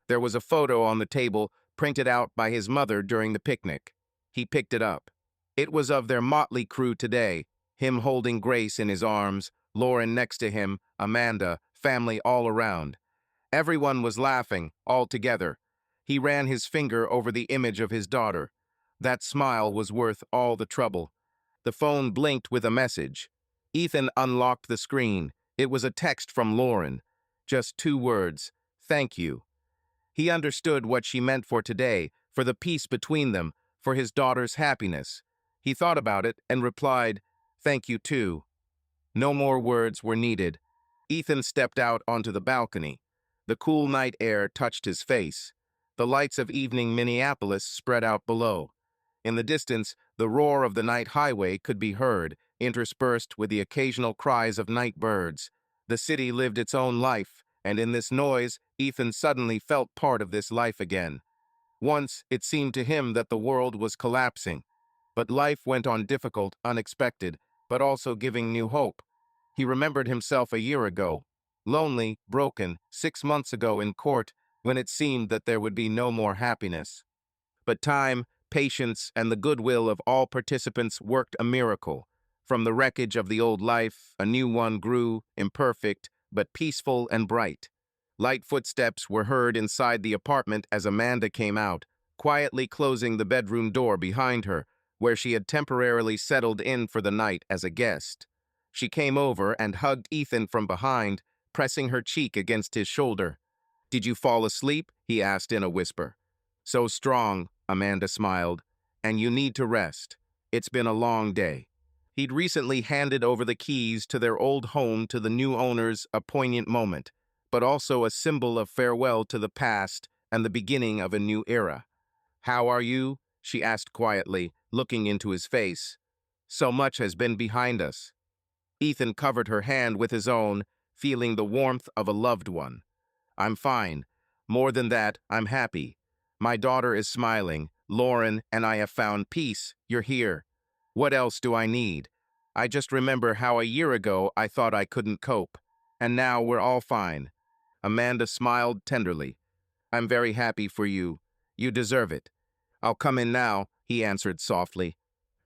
There was a photo on the table, printed out by his mother during the picnic. He picked it up. It was of their motley crew today, him holding Grace in his arms, Lauren next to him, Amanda, family all around. Everyone was laughing, all together. He ran his finger over the image of his daughter. That smile was worth all the trouble. The phone blinked with a message. Ethan unlocked the screen. It was a text from Lauren. Just 2 words: "Thank you." He understood what she meant for today, for the peace between them, for his daughter's happiness. He thought about it and replied, "Thank you too." No more words were needed. Ethan stepped out onto the balcony. The cool night air touched his face. The lights of evening Minneapolis spread out below. In the distance, the roar of the night highway could be heard, interspersed with the occasional cries of night birds. The city lived its own life, and in this noise, Ethan suddenly felt part of this life again. Once, it seemed to him that the world was collapsing. But life went on, difficult, unexpected, but also giving new hope. He remembered himself a year ago, lonely, broken, 6 months ago in court, when it seemed that there would be no more happiness. But time, patience, and the goodwill of all participants worked a miracle. From the wreckage of the old life, a new one grew, imperfect, but peaceful and bright. Light footsteps were heard inside the apartment as Amanda came out, quietly closing the bedroom door behind her, where she had temporarily settled in for the night as a guest. She came over and hugged Ethan from behind, pressing her cheek against his shoulder. "Did you fall asleep?" he asked in a whisper. "So strong," Amanda smiled, "and you need to rest. It's been a long day." He'd recently handed over the keys to their old home to the new owners, a poignant moment, but also a symbol of farewell to the past and the beginning of a new era. "How are you?" she asked quietly, looking into his face. "So much has been behind us." Ethan covered her hand with his own, feeling the warmth of a loved one. "I'm fine. More than that, I'm happy. My daughter is smiling. Lauren and I have found peace. You're here. What else do I need? I just remember how a year ago I thought I couldn't cope. And now we're all fine." Amanda smiled tenderly. "I'm very happy for you. You deserve it." "I'll come in now," he answered softly.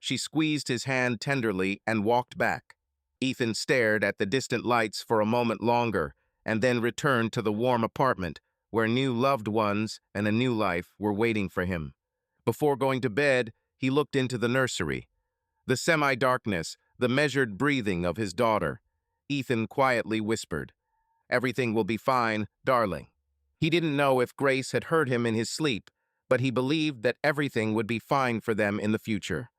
She squeezed his hand tenderly and walked back. Ethan stared at the distant lights for a moment longer, and then returned to the warm apartment where new loved ones and a new life were waiting for him. Before going to bed, he looked into the nursery. The semi-darkness, the measured breathing of his daughter. Ethan quietly whispered, "Everything will be fine, darling." He didn't know if Grace had heard him in his sleep, but he believed that everything would be fine for them in the future.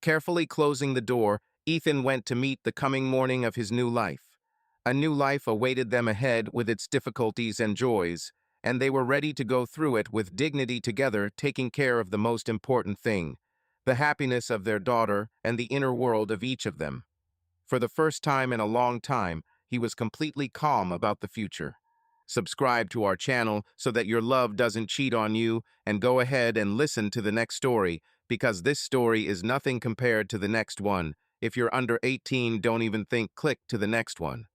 Carefully closing the door, Ethan went to meet the coming morning of his new life. A new life awaited them ahead with its difficulties and joys, and they were ready to go through it with dignity together, taking care of the most important thing, the happiness of their daughter and the inner world of each of them. For the first time in a long time, he was completely calm about the future. Subscribe to our channel so that your love doesn't cheat on you, and go ahead and listen to the next story, because this story is nothing compared to the next one. If you're under 18, don't even think, click to the next one.